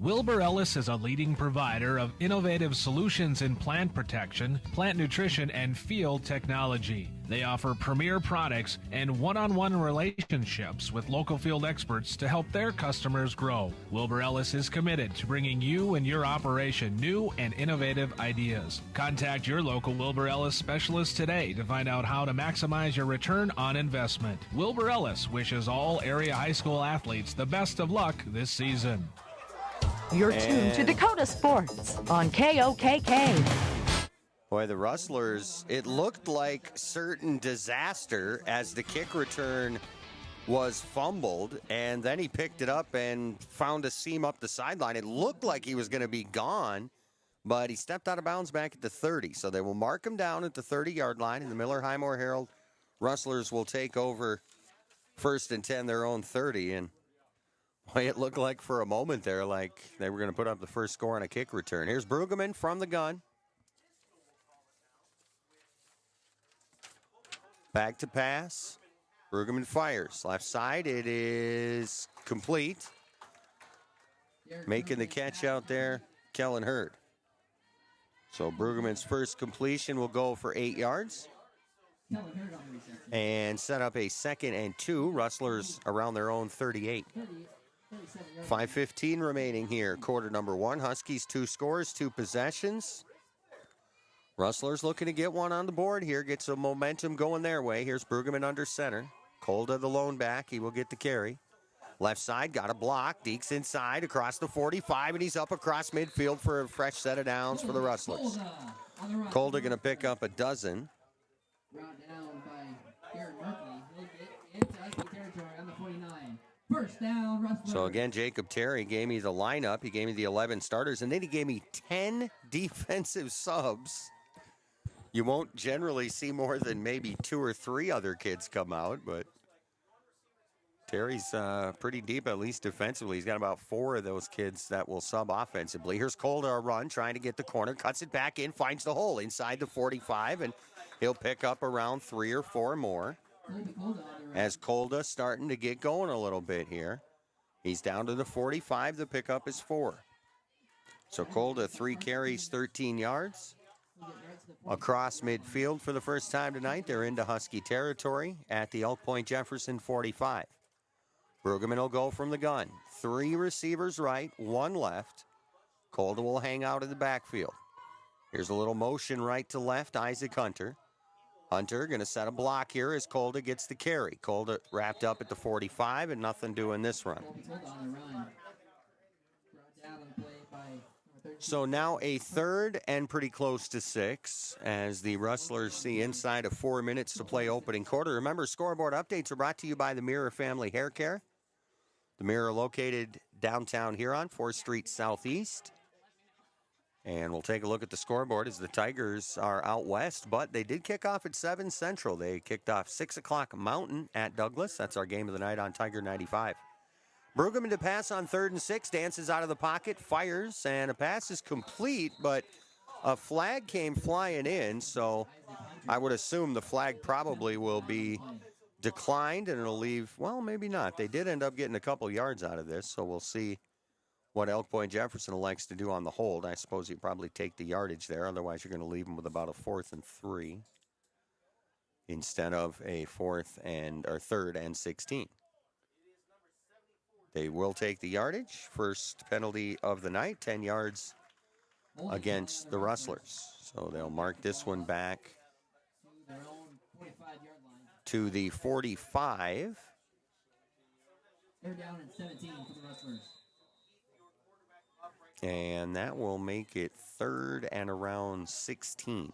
Wilbur Ellis is a leading provider of innovative solutions in plant protection, plant nutrition, and field technology. They offer premier products and one-on-one relationships with local field experts to help their customers grow. Wilbur Ellis is committed to bringing you and your operation new and innovative ideas. Contact your local Wilbur Ellis specialist today to find out how to maximize your return on investment. Wilbur Ellis wishes all area high school athletes the best of luck this season. You're tuned to Dakota Sports on KOKK. Boy, the Rustlers, it looked like certain disaster as the kick return was fumbled, and then he picked it up and found a seam up the sideline. It looked like he was going to be gone, but he stepped out of bounds back at the 30. So they will mark him down at the 30-yard line, and the Miller Highmore Herald Rustlers will take over 1st and 10, their own 30. And boy, it looked like for a moment there like they were going to put up the first score on a kick return. Here's Brueggemann from the gun. Back to pass. Brueggemann fires. Left side, it is complete. Making the catch out there, Kellen Hurd. So Brueggemann's first completion will go for 8 yards. And set up a 2nd and 2. Rustlers around their own 38. 5:15 remaining here, quarter number 1. Huskies 2 scores, 2 possessions. Rustlers looking to get one on the board here, get some momentum going their way. Here's Brueggemann under center. Kolda, the lone back, he will get the carry. Left side, got a block. Deeks inside, across the 45, and he's up across midfield for a fresh set of downs for the Rustlers. Kolda going to pick up a dozen. Brought down by Aaron Merkley. He'll get into Husky territory on the 49. First down, Rustlers. So again, Jacob Terry gave me the lineup. He gave me the 11 starters, and then he gave me 10 defensive subs. You won't generally see more than maybe 2 or 3 other kids come out, but Terry's pretty deep, at least defensively. He's got about 4 of those kids that will sub offensively. Here's Kolda, a run, trying to get the corner, cuts it back in, finds the hole inside the 45, and he'll pick up around 3 or 4 more. As Kolda starting to get going a little bit here. He's down to the 45. The pickup is 4. So Kolda, 3 carries, 13 yards. Across midfield for the first time tonight. They're into Husky territory at the Elk Point-Jefferson 45. Brueggemann will go from the gun. 3 receivers right, 1 left. Kolda will hang out in the backfield. Here's a little motion right to left, Isaac Hunter. Hunter going to set a block here as Kolda gets the carry. Kolda wrapped up at the 45 and nothing doing this run. So now a 3rd and pretty close to 6 as the Rustlers see inside of 4 minutes to play opening quarter. Remember, scoreboard updates are brought to you by the Mirror Family Hair Care. The Mirror located downtown Huron, 4th Street Southeast. And we'll take a look at the scoreboard as the Tigers are out west, but they did kick off at 7 Central. They kicked off 6 o'clock Mountain at Douglas. That's our game of the night on Tiger 95. Brueggemann to pass on 3rd and 6, dances out of the pocket, fires, and a pass is complete, but a flag came flying in, so I would assume the flag probably will be declined, and it'll leave, well, maybe not. They did end up getting a couple yards out of this, so we'll see what Elk Point-Jefferson likes to do on the hold. I suppose you probably take the yardage there, otherwise you're going to leave them with about a 4th and 3 instead of a 3rd and 16. They will take the yardage. First penalty of the night, 10 yards against the Rustlers. So they'll mark this one back to the 45. They're down at 17 for the Rustlers. And that will make it 3rd and around 16.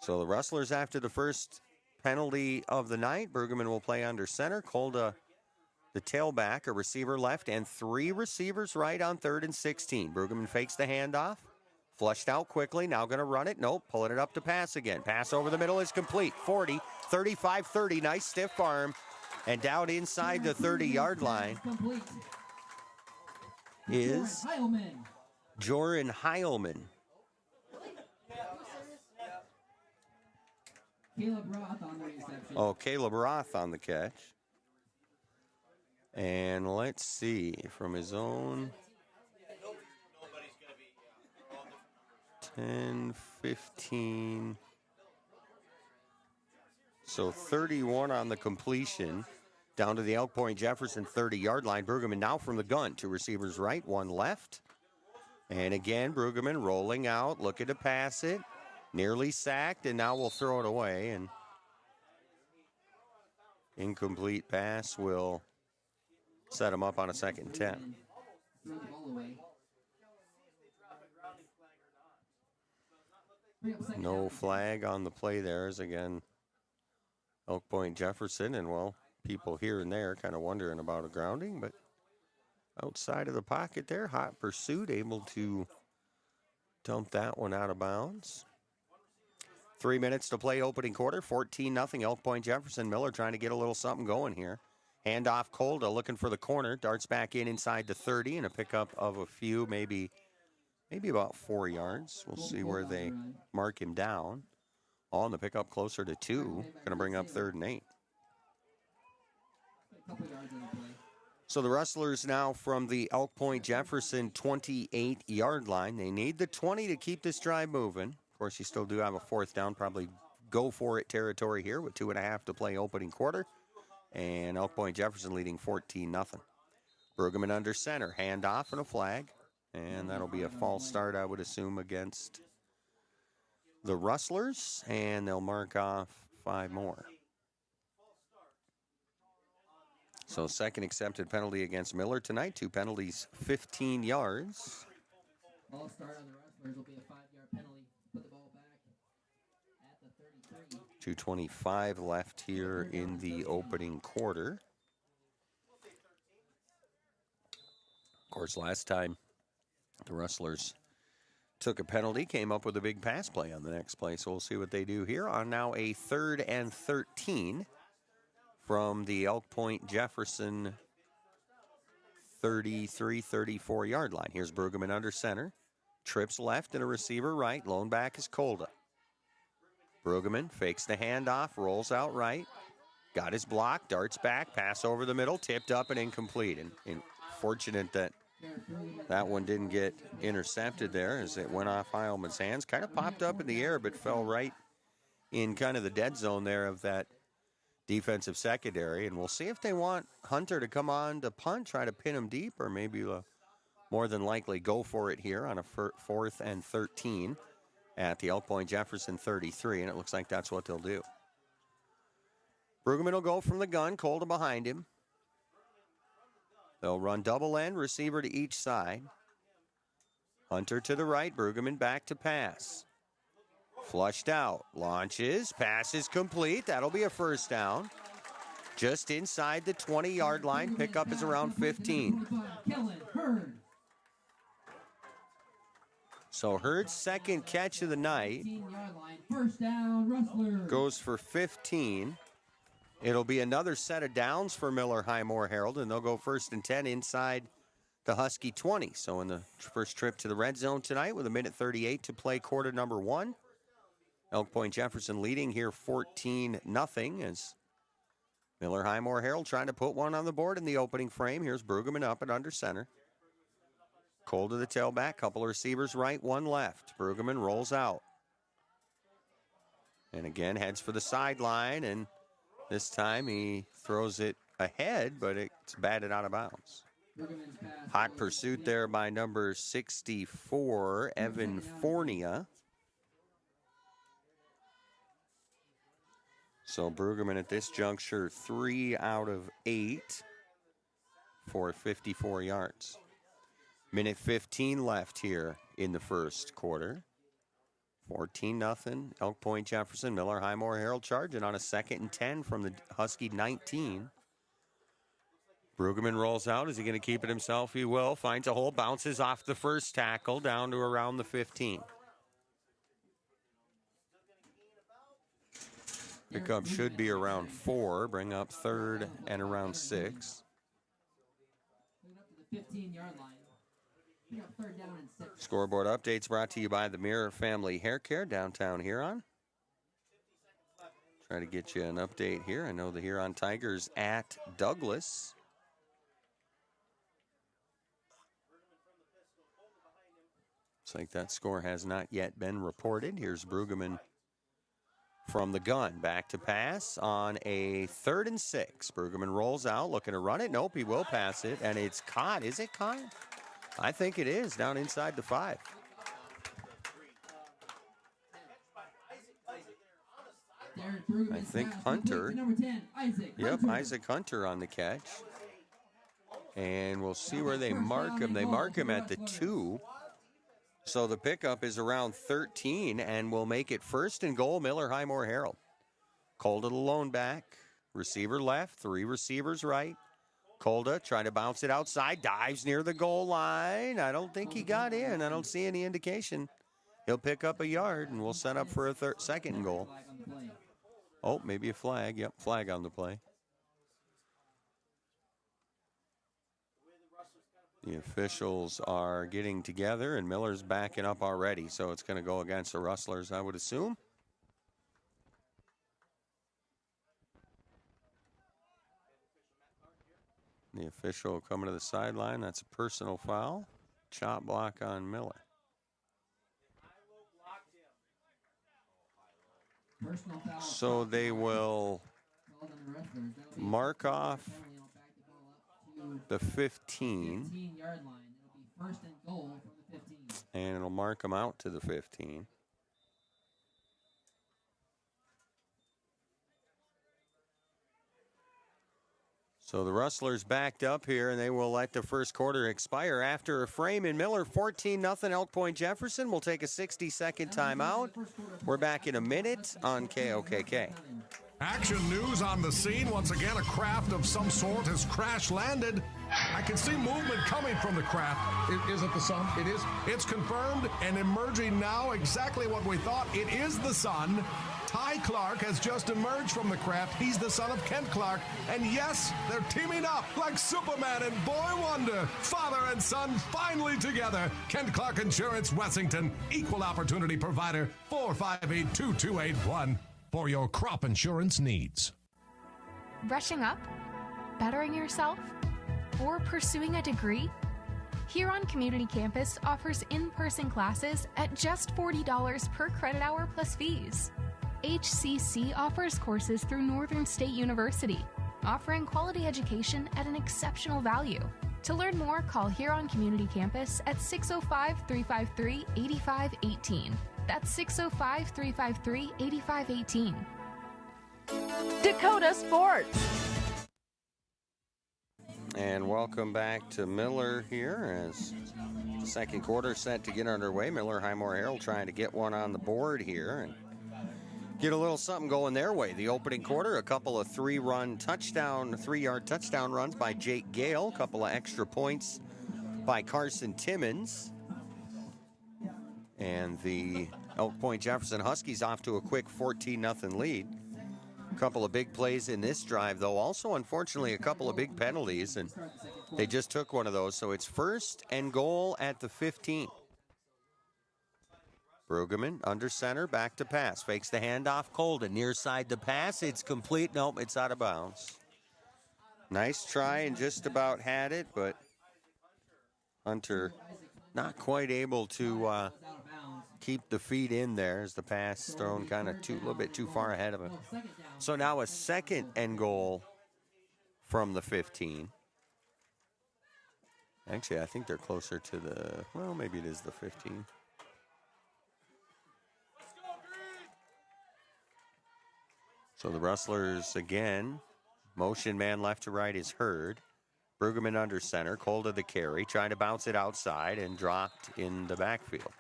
So the Rustlers after the first penalty of the night. Brueggemann will play under center. Kolda, the tailback, a receiver left, and 3 receivers right on 3rd and 16. Brueggemann fakes the handoff. Flushed out quickly. Now going to run it. Nope. Pulling it up to pass again. Pass over the middle is complete. 40, 35, 30. Nice stiff arm. And down inside the 30-yard line is Joran Heilman. Caleb Roth on the reception. Oh, Caleb Roth on the catch. And let's see, from his own 10, 15. So 31 on the completion. Down to the Elk Point-Jefferson 30-yard line. Brueggemann now from the gun. Two receivers right, one left. And again, Brueggemann rolling out, looking to pass it. Nearly sacked, and now we'll throw it away. And incomplete pass will set him up on a 2nd and 10. Throw the ball away. No flag on the play there as again Elk Point-Jefferson, and well, people here and there kind of wondering about a grounding, but outside of the pocket there, hot pursuit, able to dump that one out of bounds. 3 minutes to play opening quarter, 14-0 Elk Point-Jefferson. Miller trying to get a little something going here. Handoff Kolda looking for the corner, darts back in inside the 30, and a pickup of a few, maybe about 4 yards. We'll see where they mark him down. On the pickup closer to 2, going to bring up 3rd and 8. So the Rustlers now from the Elk Point-Jefferson 28-yard line. They need the 20 to keep this drive moving. Of course, you still do have a 4th down, probably go for it territory here with 2.5 to play opening quarter. And Elk Point-Jefferson leading 14-0. Brueggemann under center, handoff and a flag. And that'll be a false start, I would assume, against the Rustlers. And they'll mark off 5 more. So 2nd accepted penalty against Miller tonight. 2 penalties, 15 yards. Ball start on the Rustlers will be a 5-yard penalty. Put the ball back at the 33. 2:25 left here in the opening quarter. Of course, last time the Rustlers took a penalty, came up with a big pass play on the next play. So we'll see what they do here on now a 3rd and 13 from the Elk Point-Jefferson 33, 34-yard line. Here's Brueggemann under center. Trips left and a receiver right. Lone back is Kolda. Brueggemann fakes the handoff, rolls out right. Got his block, darts back, pass over the middle, tipped up and incomplete. And fortunate that that one didn't get intercepted there as it went off Heilman's hands. Kind of popped up in the air, but fell right in kind of the dead zone there of that defensive secondary. And we'll see if they want Hunter to come on to punt, try to pin him deep, or maybe more than likely go for it here on a 4th and 13 at the Elk Point-Jefferson 33. And it looks like that's what they'll do. Brueggemann will go from the gun, Kolda behind him. They'll run double end, receiver to each side. Hunter to the right, Brueggemann back to pass. Flushed out, launches, pass is complete. That'll be a 1st down. Just inside the 20-yard line, pickup is around 15. So Hurd's 2nd catch of the night 1st down, Rustlers. goes for 15. It'll be another set of downs for Miller, Highmore, Herald, and they'll go 1st and 10 inside the Husky 20. So in the first trip to the red zone tonight with 1:38 to play quarter number 1. Elk Point-Jefferson leading here 14-0 as Miller, Highmore, Herald trying to put one on the board in the opening frame. Here's Brueggemann up and under center. Kolda to the tailback, couple of receivers right, one left. Brueggemann rolls out. And again heads for the sideline, and this time he throws it ahead, but it's batted out of bounds. Hot pursuit there by number 64, Evan Fornia. So Brueggemann at this juncture, 3 out of 8 for 54 yards. 1:15 left here in the first quarter. 14-0. Elk Point-Jefferson. Miller, Highmore, Herald charging on a 2nd and 10 from the Husky 19. Brueggemann rolls out. Is he going to keep it himself? He will. Finds a hole. Bounces off the first tackle down to around the 15. Pickup should be around 4. Bring up 3rd and around 6. 15-yard line. We got 3rd down and 6. Scoreboard updates brought to you by the Mirror Family Hair Care, downtown Huron. Try to get you an update here. I know the Huron Tigers at Douglas Looks like that score has not yet been reported. Here's Brueggemann from the gun. Back to pass on a 3rd and 6. Brueggemann rolls out, looking to run it. Nope, he will pass it, and it's caught. Is it caught? I think it is, down inside the 5. I think Hunter. Yep, Isaac Hunter on the catch. And we'll see where they mark him. They mark him at the 2. So the pickup is around 13, and we'll make it 1st and goal, Miller Highmore Herald. Colda the lone back. Receiver left, 3 receivers right. Colda trying to bounce it outside, dives near the goal line. I don't think he got in. I don't see any indication. He'll pick up a yard, and we'll set up for a 2nd and goal. Oh, maybe a flag. Yep, flag on the play. The officials are getting together, and Miller's backing up already, so it's going to go against the Rustlers, I would assume. The official coming to the sideline. That's a personal foul. Chop block on Miller. So they will mark off the 15. And it'll mark them out to the 15. So the Rustlers backed up here, and they will let the first quarter expire after a frame in Miller. 14-0 Elk Point-Jefferson. We'll take a 60-second timeout. We're back in a minute on KOKK. Action news on the scene. Once again, a craft of some sort has crash landed. I can see movement coming from the craft. Is it the sun? It is. It's confirmed and emerging now exactly what we thought. It is the sun. Ty Clark has just emerged from the craft. He's the son of Kent Clark. And yes, they're teaming up like Superman and Boy Wonder. Father and son finally together. Kent Clark Insurance, Wessington. Equal opportunity provider. 458-2281 for your crop insurance needs. Brushing up? Bettering yourself? Or pursuing a degree? Huron Community Campus offers in-person classes at just $40 per credit hour plus fees. HCC offers courses through Northern State University, offering quality education at an exceptional value. To learn more, call Huron Community Campus at 605-353-8518. That's 605-353-8518. Dakota Sports. And welcome back to Miller here as the second quarter set to get underway. Miller Highmore Herald trying to get one on the board here and get a little something going their way. The opening quarter, a couple of 3-yard touchdown runs by Jake Gale, a couple of extra points by Carson Timmons. And the Elk Point-Jefferson Huskies off to a quick 14-0 lead. A couple of big plays in this drive, though. Also, unfortunately, a couple of big penalties, and they just took one of those. So it's 1st and goal at the 15. Brueggemann under center, back to pass. Fakes the handoff. Colden near side the pass. It's complete. Nope, it's out of bounds. Nice try and just about had it, but Hunter not quite able to keep the feet in there as the pass thrown kind of a little bit too far ahead of him. So now a 2nd and goal from the 15. Actually, I think they're closer to maybe it is the 15. So the Rustlers again, motion man left to right is Hurd. Brueggemann under center, Colda the carry, trying to bounce it outside and dropped in the backfield.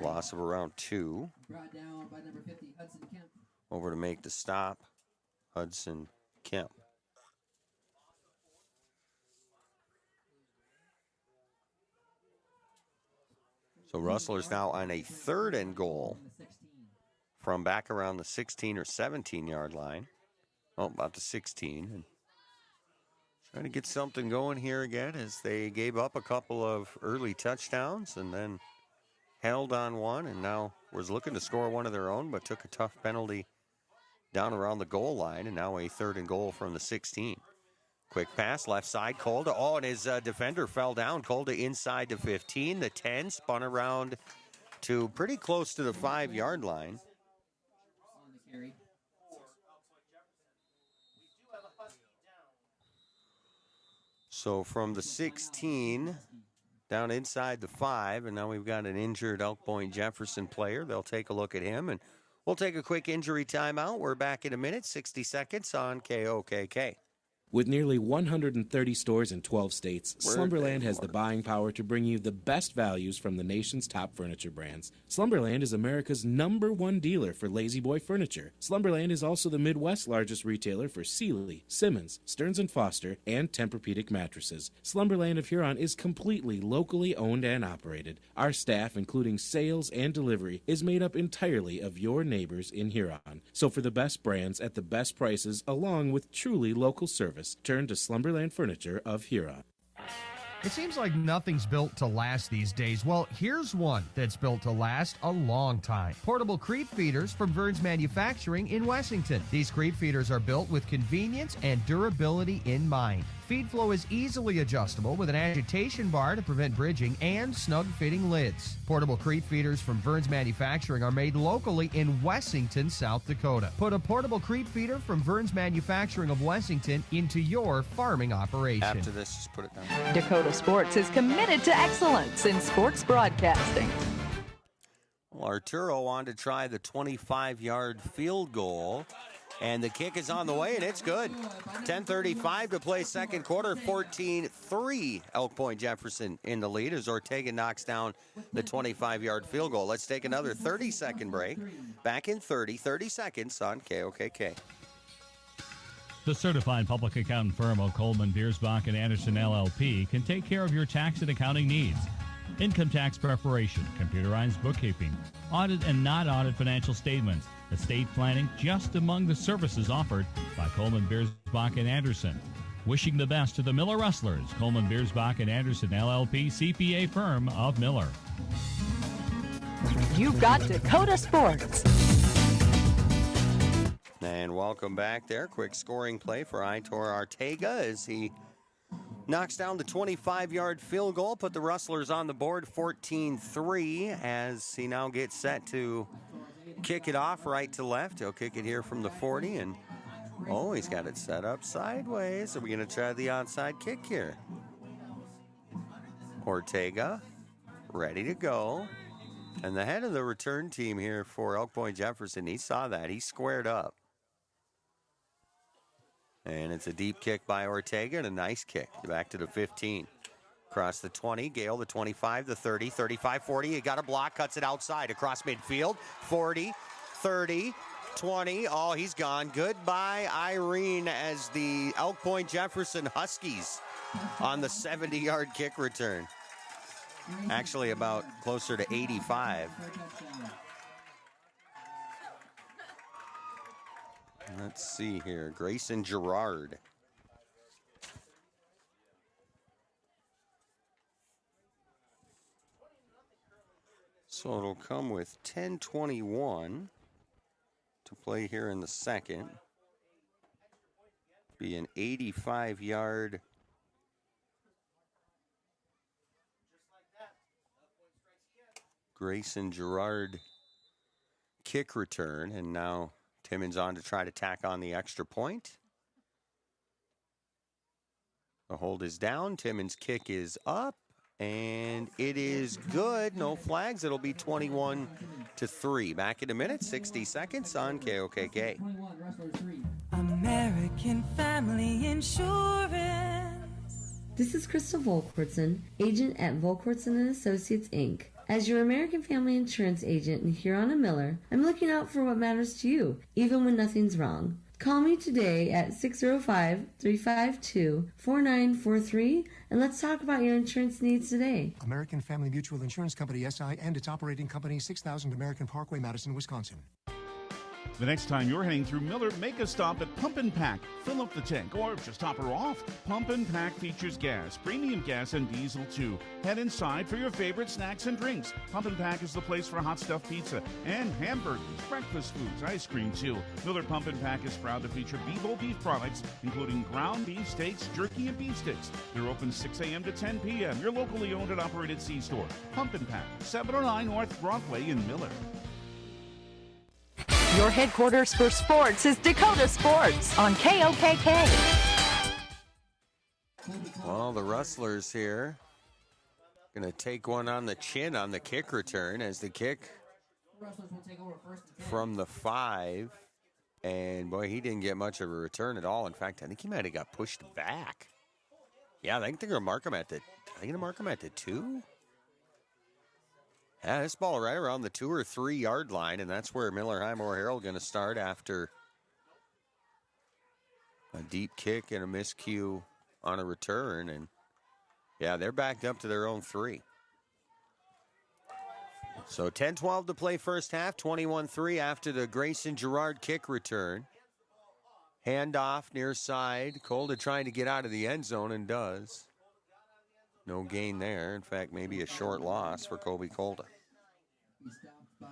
Loss of around 2. Brought down by number 50, Hudson Kemp. Over to make the stop, Hudson Kemp. So Rustlers now on a 3rd and goal from back around the 16 or 17-yard line. Oh, about the 16. And trying to get something going here again as they gave up a couple of early touchdowns and then held on one and now was looking to score one of their own, but took a tough penalty down around the goal line, and now a 3rd and goal from the 16. Quick pass, left side, Kolda. Oh, and his defender fell down. Kolda inside to 15. The 10 spun around to pretty close to the 5-yard line. On the carry. So from the 16 down inside the 5, and now we've got an injured Elk Point-Jefferson player. They'll take a look at him, and we'll take a quick injury timeout. We're back in a minute, 60 seconds on KOKK. With nearly 130 stores in 12 states, Slumberland has the buying power to bring you the best values from the nation's top furniture brands. Slumberland is America's #1 dealer for Lazy Boy furniture. Slumberland is also the Midwest's largest retailer for Sealy, Simmons, Stearns & Foster, and Tempur-Pedic mattresses. Slumberland of Huron is completely locally owned and operated. Our staff, including sales and delivery, is made up entirely of your neighbors in Huron. So for the best brands at the best prices, along with truly local service, turn to Slumberland Furniture of Huron. It seems like nothing's built to last these days. Well, here's one that's built to last a long time. Portable creep feeders from Vern's Manufacturing in Wessington. These creep feeders are built with convenience and durability in mind. Feed flow is easily adjustable with an agitation bar to prevent bridging and snug-fitting lids. Portable creep feeders from Vern's Manufacturing are made locally in Wessington, South Dakota. Put a portable creep feeder from Vern's Manufacturing of Wessington into your farming operation. After this, just put it down. Dakota Sports is committed to excellence in sports broadcasting. Well, Arturo wanted to try the 25-yard field goal. And the kick is on the way, and it's good. 10:35 to play second quarter, 14-3. Elk Point-Jefferson in the lead as Ortega knocks down the 25-yard field goal. Let's take another 30-second break. Back in 30 seconds on KOKK. The certified public accountant firm of Coleman, Biersbach, and Anderson LLP can take care of your tax and accounting needs. Income tax preparation, computerized bookkeeping, audit and not audit financial statements, estate planning, just among the services offered by Coleman, Biersbach, and Anderson. Wishing the best to the Miller Rustlers, Coleman, Biersbach, and Anderson LLP CPA firm of Miller. You've got Dakota Sports. And welcome back there. Quick scoring play for Aitor Ortega as he knocks down the 25-yard field goal, put the Rustlers on the board 14-3 as he now gets set to kick it off right to left. He'll kick it here from the 40, and oh, he's got it set up sideways. So we're going to try the onside kick here. Ortega ready to go. And the head of the return team here for Elk Point-Jefferson, he saw that. He squared up. And it's a deep kick by Ortega and a nice kick back to the 15. Across the 20, Gale, the 25, the 30, 35, 40. He got a block, cuts it outside across midfield. 40, 30, 20. Oh, he's gone. Goodbye, Irene, as the Elk Point-Jefferson Huskies on the 70-yard kick return. Actually about closer to 85. Let's see here. Grayson Gerard. So it'll come with 10:21 to play here in the second. Be an 85-yard Grayson Gerard kick return, and now Timmons on to try to tack on the extra point. The hold is down. Timmons' kick is up, and it is good. No flags. It'll be 21-3. Back in a minute, 60 seconds on KOKK. American Family Insurance. This is Crystal Volkwartson, agent at Volkwartson & Associates, Inc. As your American Family Insurance agent in Huron and Miller, I'm looking out for what matters to you, even when nothing's wrong. Call me today at 605-352-4943, and let's talk about your insurance needs today. American Family Mutual Insurance Company, SI, and its operating company, 6000 American Parkway, Madison, Wisconsin. The next time you're heading through Miller, make a stop at Pump and Pack. Fill up the tank or just top her off. Pump and Pack features gas, premium gas, and diesel too. Head inside for your favorite snacks and drinks. Pump and Pack is the place for hot stuffed pizza and hamburgers, breakfast foods, ice cream too. Miller Pump and Pack is proud to feature Bebo beef products, including ground beef steaks, jerky, and beef sticks. They're open 6 a.m. to 10 p.m. Your locally owned and operated C-store. Pump and Pack, 709 North Broadway in Miller. Your headquarters for sports is Dakota Sports on KOKK. Well, the Rustlers here going to take one on the chin on the kick return as the kick from the 5. And, boy, he didn't get much of a return at all. In fact, I think he might have got pushed back. Yeah, I think they're going to mark him at the 2. Yeah, this ball right around the 2 or 3 yard line, and that's where Miller Highmore Herald going to start after a deep kick and a miscue on a return. And, yeah, they're backed up to their own 3. So 10-12 to play first half, 21-3 after the Grayson Gerard kick return. Handoff near side. Colda trying to get out of the end zone and does. No gain there. In fact, maybe a short loss for Kobe Colda. He's stopped by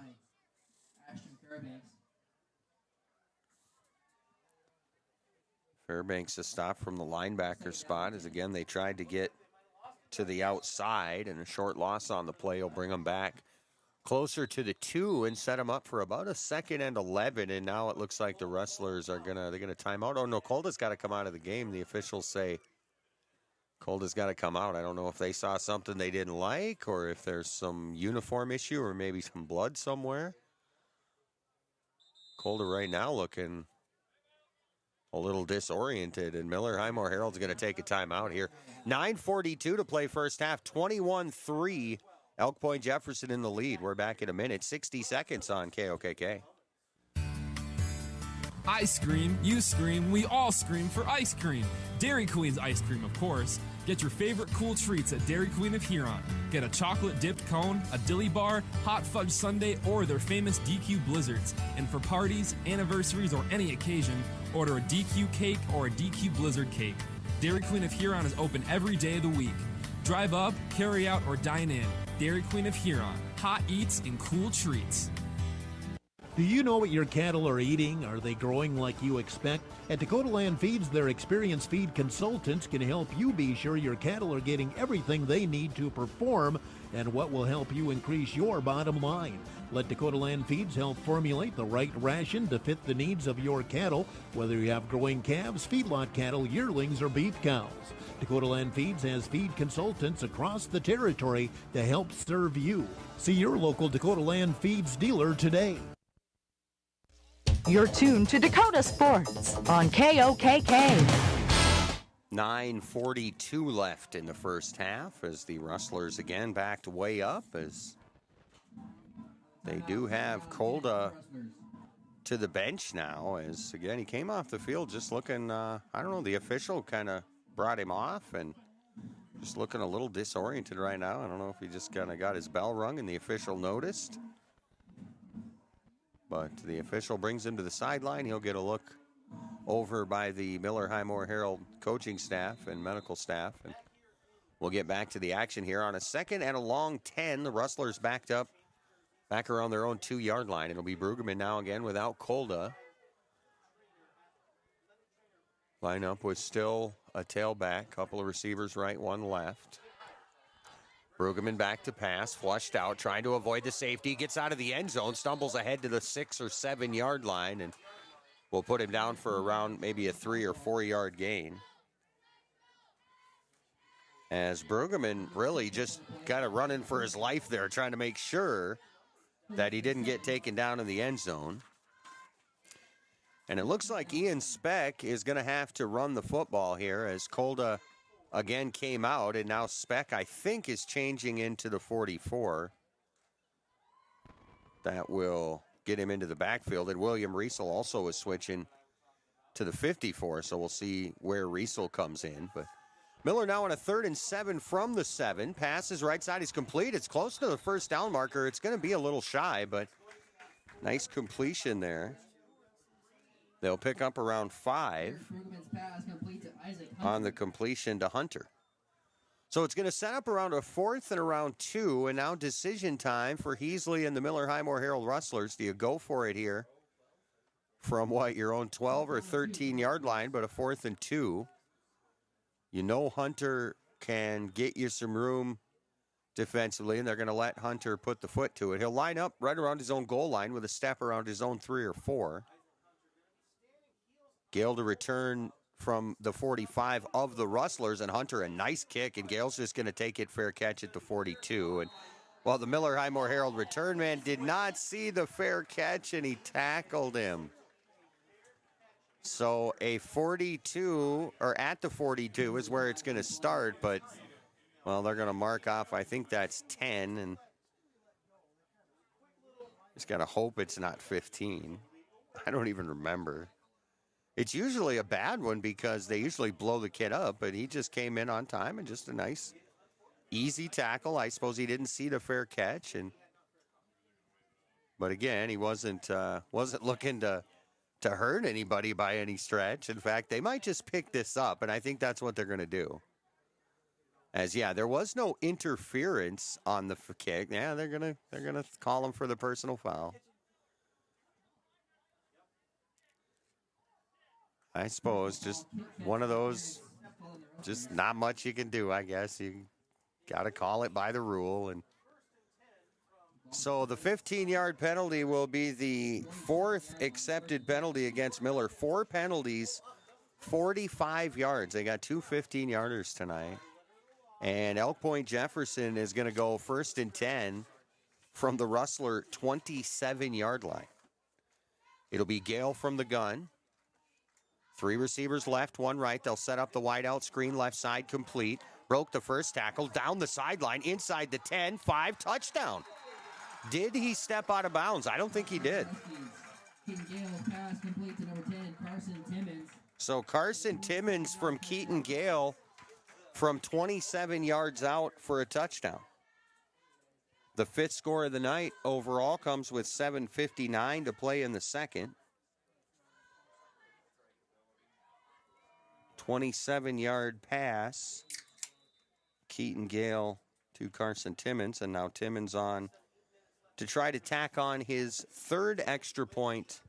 Ashton Fairbanks. Fairbanks a stop from the linebacker spot as, again, they tried to get to the outside, and a short loss on the play will bring them back closer to the 2 and set them up for about a 2nd and 11. And now it looks like the Rustlers are they're gonna time out. Oh no, Colda's got to come out of the game. The officials say Colda's got to come out. I don't know if they saw something they didn't like or if there's some uniform issue or maybe some blood somewhere. Colda right now looking a little disoriented, and Miller Highmore Herald's going to take a timeout here. 9:42 to play first half, 21-3. Elk Point-Jefferson in the lead. We're back in a minute. 60 seconds on KOKK. I scream, you scream, we all scream for ice cream. Dairy Queen's ice cream, of course. Get your favorite cool treats at Dairy Queen of Huron. Get a chocolate-dipped cone, a dilly bar, hot fudge sundae, or their famous DQ blizzards. And for parties, anniversaries, or any occasion, order a DQ cake or a DQ blizzard cake. Dairy Queen of Huron is open every day of the week. Drive up, carry out, or dine in. Dairy Queen of Huron. Hot eats and cool treats. Do you know what your cattle are eating? Are they growing like you expect? At Dakota Land Feeds, their experienced feed consultants can help you be sure your cattle are getting everything they need to perform and what will help you increase your bottom line. Let Dakota Land Feeds help formulate the right ration to fit the needs of your cattle, whether you have growing calves, feedlot cattle, yearlings, or beef cows. Dakota Land Feeds has feed consultants across the territory to help serve you. See your local Dakota Land Feeds dealer today. You're tuned to Dakota Sports on KOKK. 9:42 left in the first half as the Rustlers again backed way up as they do have Colda to the bench now as, again, he came off the field just looking, I don't know, the official kind of brought him off and just looking a little disoriented right now. I don't know if he just kind of got his bell rung and the official noticed. But the official brings him to the sideline. He'll get a look over by the Miller Highmore Herald coaching staff and medical staff. And we'll get back to the action here on a 2nd and a long 10. The Rustlers backed up back around their own 2-yard line. It'll be Brueggemann now again without Colda. Lineup was still a tailback. Couple of receivers right, one left. Brueggemann back to pass, flushed out, trying to avoid the safety. Gets out of the end zone, stumbles ahead to the 6 or 7 yard line, and we'll put him down for around maybe a 3 or 4 yard gain. As Brueggemann really just kind of running for his life there, trying to make sure that he didn't get taken down in the end zone. And it looks like Ian Speck is going to have to run the football here as Colda again came out, and now Speck, I think, is changing into the 44. That will get him into the backfield, and William Riesel also is switching to the 54, so we'll see where Riesel comes in. But Miller now on a 3rd and 7 from the 7. Passes right side is complete. It's close to the first down marker. It's going to be a little shy, but nice completion there They'll pick up around 5 Brueggemann's pass complete to Isaac on Hunter. the completion to Hunter. So it's going to set up around a 4th and around 2, and now decision time for Heasley and the Miller Highmore Herald Rustlers. Do you go for it here from your own 12 or 13-yard line, but a 4th and 2? You know Hunter can get you some room defensively, and they're going to let Hunter put the foot to it. He'll line up right around his own goal line with a step around his own 3 or 4. Gale to return from the 45 of the Rustlers, and Hunter a nice kick, and Gale's just going to take it fair catch at the 42. And well, the Miller Highmore Herald return man did not see the fair catch, and he tackled him. So a 42, or at the 42 is where it's going to start, but well, they're going to mark off, I think that's 10, and just got to hope it's not 15. I don't even remember. It's usually a bad one because they usually blow the kid up, but he just came in on time and just a nice, easy tackle. I suppose he didn't see the fair catch, but again, he wasn't looking to hurt anybody by any stretch. In fact, they might just pick this up, and I think that's what they're going to do. There was no interference on the kick. Yeah, they're gonna call him for the personal foul. I suppose just one of those, just not much you can do, I guess. You got to call it by the rule. And so the 15-yard penalty will be the 4th accepted penalty against Miller. 4 penalties, 45 yards. They got 2 15-yarders tonight. And Elk Point-Jefferson is going to go 1st and 10 from the Rustler 27-yard line. It'll be Gale from the gun. 3 receivers left, 1 right. They'll set up the wide out screen, left side complete. Broke the first tackle, down the sideline, inside the 10, 5, touchdown. Did he step out of bounds? I don't think he did. Keaton Gale pass complete to number 10, Carson Timmons. So Carson Timmons from Keaton Gale from 27 yards out for a touchdown. The 5th score of the night overall comes with 7:59 to play in the second. 27-yard pass. Keaton Gale to Carson Timmons, and now Timmons on to try to tack on his 3rd extra point,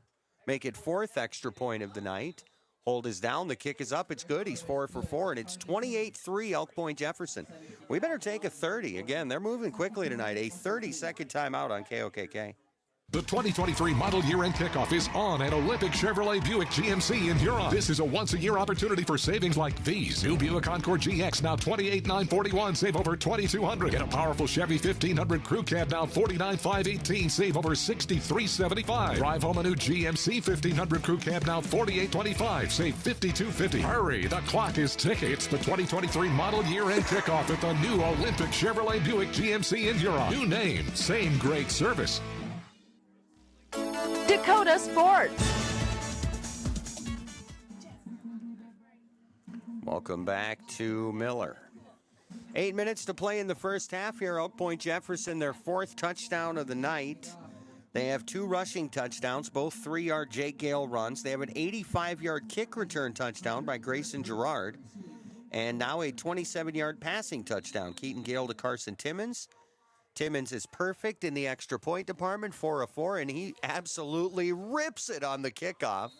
make it 4th extra point of the night. Hold is down, the kick is up, it's good, he's 4 for 4, and it's 28-3 Elk Point-Jefferson. We better take a 30. Again, they're moving quickly tonight. A 30-second timeout on KOKK. The 2023 model year-end kickoff is on at Olympic Chevrolet Buick GMC in Huron. This is a once-a-year opportunity for savings like these. New Buick Encore GX now $28,941, save over $2,200. Get a powerful Chevy 1500 Crew Cab now $49,518, save over $6375. Drive home a new GMC 1500 Crew Cab now $48,25, save $5250. Hurry, the clock is ticking. It's the 2023 model year-end kickoff at the new Olympic Chevrolet Buick GMC in Huron. New name, same great service. Dakota Sports. Welcome back to Miller. 8 minutes to play in the first half here. Elk Point-Jefferson, their 4th touchdown of the night. They have 2 rushing touchdowns, both 3-yard Jake Gale runs. They have an 85-yard kick return touchdown by Grayson Gerard. And now a 27-yard passing touchdown. Keaton Gale to Carson Timmons. Timmons is perfect in the extra point department, 4 of 4, and he absolutely rips it on the kickoff.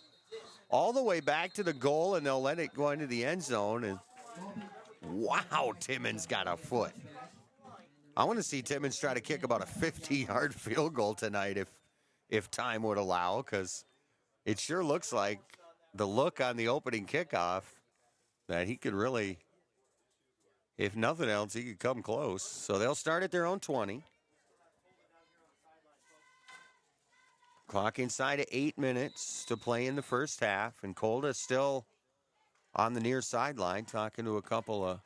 All the way back to the goal, and they'll let it go into the end zone. And wow, Timmons got a foot. I want to see Timmons try to kick about a 50-yard field goal tonight if time would allow, because it sure looks like the look on the opening kickoff that he could really, if nothing else, he could come close. So they'll start at their own 20. Clock inside of 8 minutes to play in the first half. And Kolda still on the near sideline talking to a couple of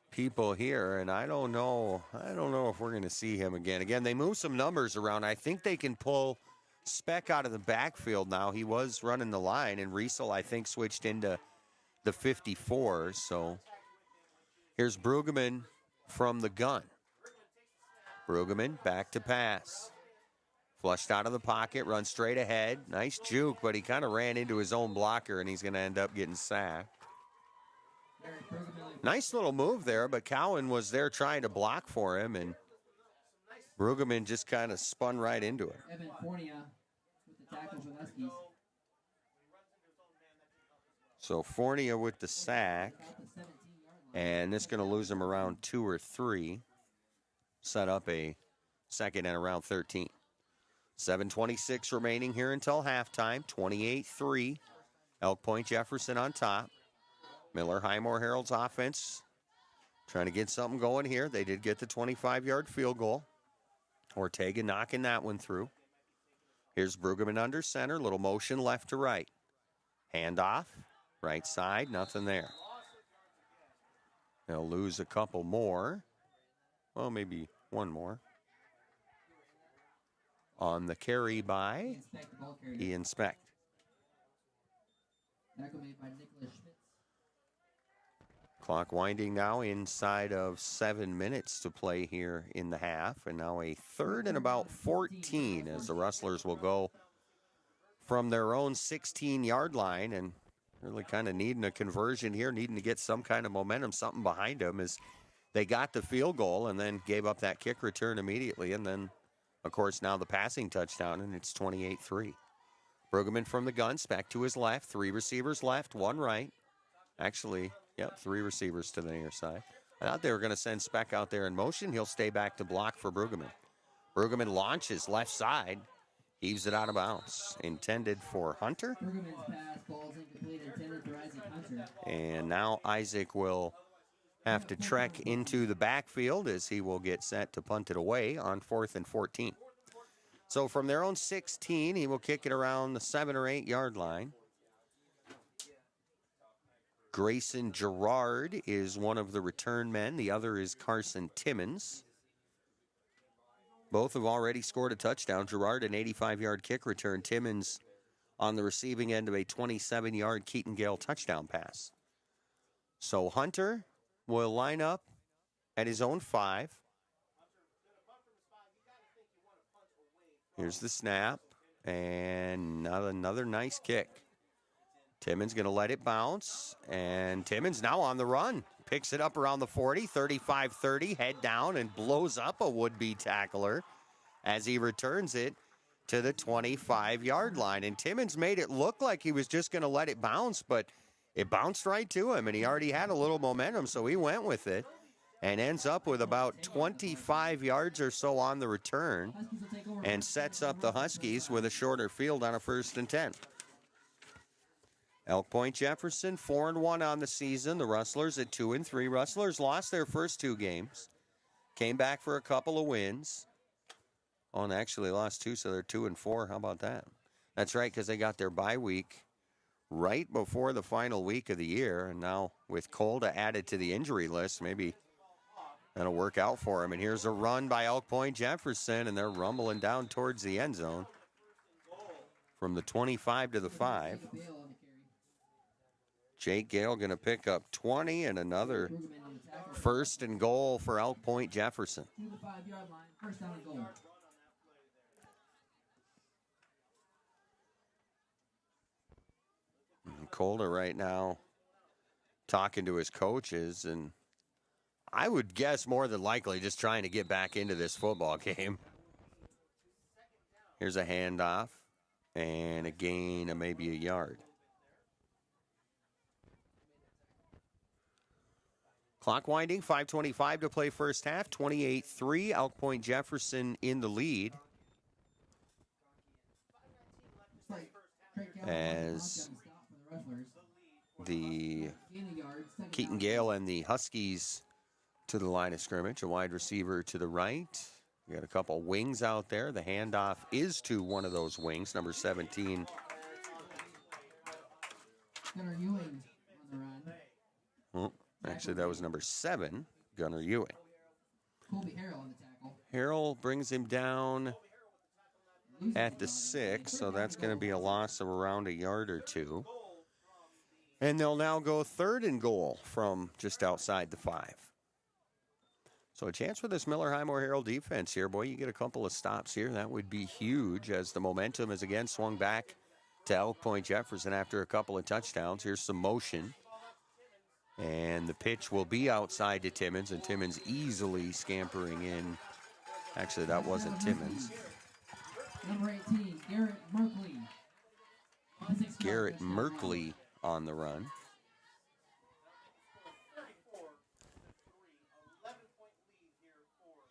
people here. And I don't know if we're going to see him again. Again, they move some numbers around. I think they can pull Speck out of the backfield now. He was running the line, and Riesel, I think, switched into the 54. So here's Brueggemann from the gun. Brueggemann back to pass. Flushed out of the pocket, runs straight ahead. Nice juke, but he kind of ran into his own blocker, and he's going to end up getting sacked. Nice little move there, but Cowan was there trying to block for him, and Brueggemann just kind of spun right into it. Evan Fornia with the tackle for the Huskies. So Fornia with the sack, and this is going to lose him around 2 or 3. Set up a second and around 13. 7:26 remaining here until halftime. 28-3. Elk Point Jefferson on top. Miller Highmore Herald's offense trying to get something going here. They did get the 25-yard field goal. Ortega knocking that one through. Here's Brueggemann under center. Little motion left to right. Handoff. Right side. Nothing there. They'll lose a couple more. Well, maybe one more. On the carry by Ian Specht. Tackle made by Nicholas Schmitz. Clock winding now inside of 7 minutes to play here in the half. And now a third and about 14 as the Rustlers will go from their own 16-yard line and really kind of needing a conversion here, needing to get some kind of momentum, something behind them as they got the field goal and then gave up that kick return immediately. And then, of course, now the passing touchdown, and it's 28-3. Brueggemann from the gun, Specht to his left, 3 receivers left, 1 right. Actually, yep, 3 receivers to the near side. I thought they were going to send Specht out there in motion. He'll stay back to block for Brueggemann. Brueggemann launches left side, heaves it out of bounds. Intended for Hunter. Brueggemann's pass, ball's incomplete, intended for Isaac Hunter. And now Isaac will have to trek into the backfield as he will get set to punt it away on 4th and 14. So from their own 16, he will kick it around the 7 or 8 yard line. Grayson Gerard is one of the return men. The other is Carson Timmons. Both have already scored a touchdown. Gerard, an 85-yard kick return. Timmons on the receiving end of a 27-yard Keaton Gale touchdown pass. So Hunter will line up at his own 5. Here's the snap, and another nice kick. Timmons going to let it bounce, and Timmons now on the run. Picks it up around the 40, 35-30, head down, and blows up a would-be tackler as he returns it to the 25-yard line. And Timmons made it look like he was just going to let it bounce, but it bounced right to him, and he already had a little momentum, so he went with it and ends up with about 25 yards or so on the return and sets up the Huskies with a shorter field on a 1st and 10. Elk Point Jefferson 4-1 on the season. The Rustlers at 2-3. Rustlers lost their first 2 games. Came back for a couple of wins. Oh, and actually lost 2, so they're 2-4. How about that? That's right, because they got their bye week right before the final week of the year. And now with Colda added to the injury list, maybe that'll work out for him. And here's a run by Elk Point Jefferson, and they're rumbling down towards the end zone from the 25 to the 5. Jake Gale going to pick up 20 and another 1st and goal for Elk Point Jefferson. To the 5-yard line, 1st down and goal. Colda right now talking to his coaches, and I would guess more than likely just trying to get back into this football game. Here's a handoff and a gain of maybe a yard. Clock winding, 5:25 to play first half, 28-3. Elk Point Jefferson in the lead. As the Keaton Gale and the Huskies to the line of scrimmage, a wide receiver to the right. We got a couple wings out there. The handoff is to one of those wings, number 17. Gunnar Ewing on the run. Well, actually, that was number 7, Gunnar Ewing. Colby Harrell on the tackle. Harrell brings him down at the 6, so that's going to be a loss of around a yard or 2. And they'll now go 3rd and goal from just outside the 5. So a chance for this Miller Highmore Herald defense here. Boy, you get a couple of stops here. That would be huge as the momentum is again swung back to Elk Point Jefferson after a couple of touchdowns. Here's some motion. And the pitch will be outside to Timmons, and Timmons easily scampering in. Actually, that wasn't Timmons. Number 18, Garrett Merkley. Garrett Merkley on the run.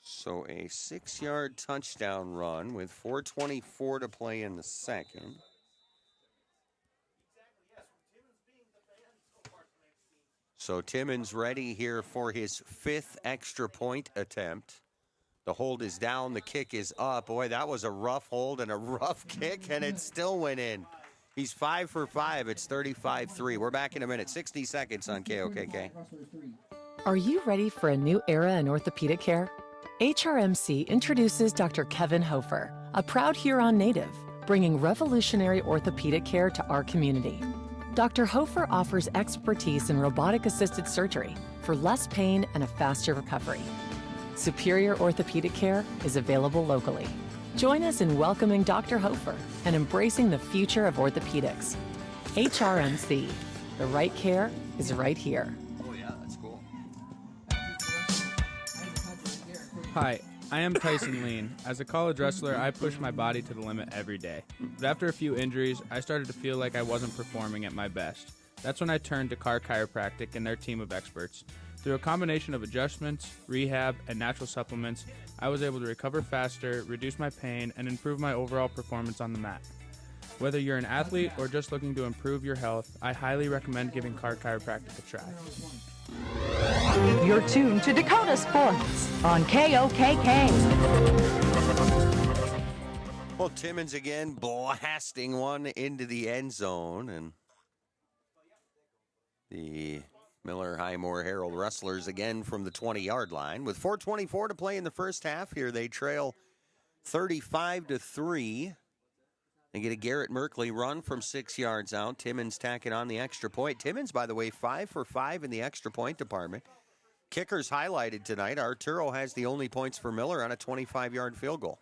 So a 6-yard touchdown run with 4:24 to play in the second. So Timmons ready here for his 5th extra point attempt. The hold is down, the kick is up. Boy, that was a rough hold and a rough kick, and it still went in. He's 5 for 5. It's 35-3. We're back in a minute. 60 seconds on KOKK. Are you ready for a new era in orthopedic care? HRMC introduces Dr. Kevin Hofer, a proud Huron native, bringing revolutionary orthopedic care to our community. Dr. Hofer offers expertise in robotic-assisted surgery for less pain and a faster recovery. Superior orthopedic care is available locally. Join us in welcoming Dr. Hofer and embracing the future of orthopedics. HRMC, the right care is right here. Oh, yeah, that's cool. Hi, I am Tyson Lean. As a college wrestler, I push my body to the limit every day. But after a few injuries, I started to feel like I wasn't performing at my best. That's when I turned to Carr Chiropractic and their team of experts. Through a combination of adjustments, rehab, and natural supplements, I was able to recover faster, reduce my pain, and improve my overall performance on the mat. Whether you're an athlete or just looking to improve your health, I highly recommend giving Carr Chiropractic a try. You're tuned to Dakota Sports on KOKK. Well, Timmons again blasting one into the end zone, and the Miller Highmore Herald wrestlers again from the 20-yard line. With 4:24 to play in the first half here, they trail 35-3. They get a Garrett Merkley run from 6 yards out. Timmons tacking on the extra point. Timmons, by the way, 5 for 5 in the extra point department. Kickers highlighted tonight. Arturo has the only points for Miller on a 25-yard field goal.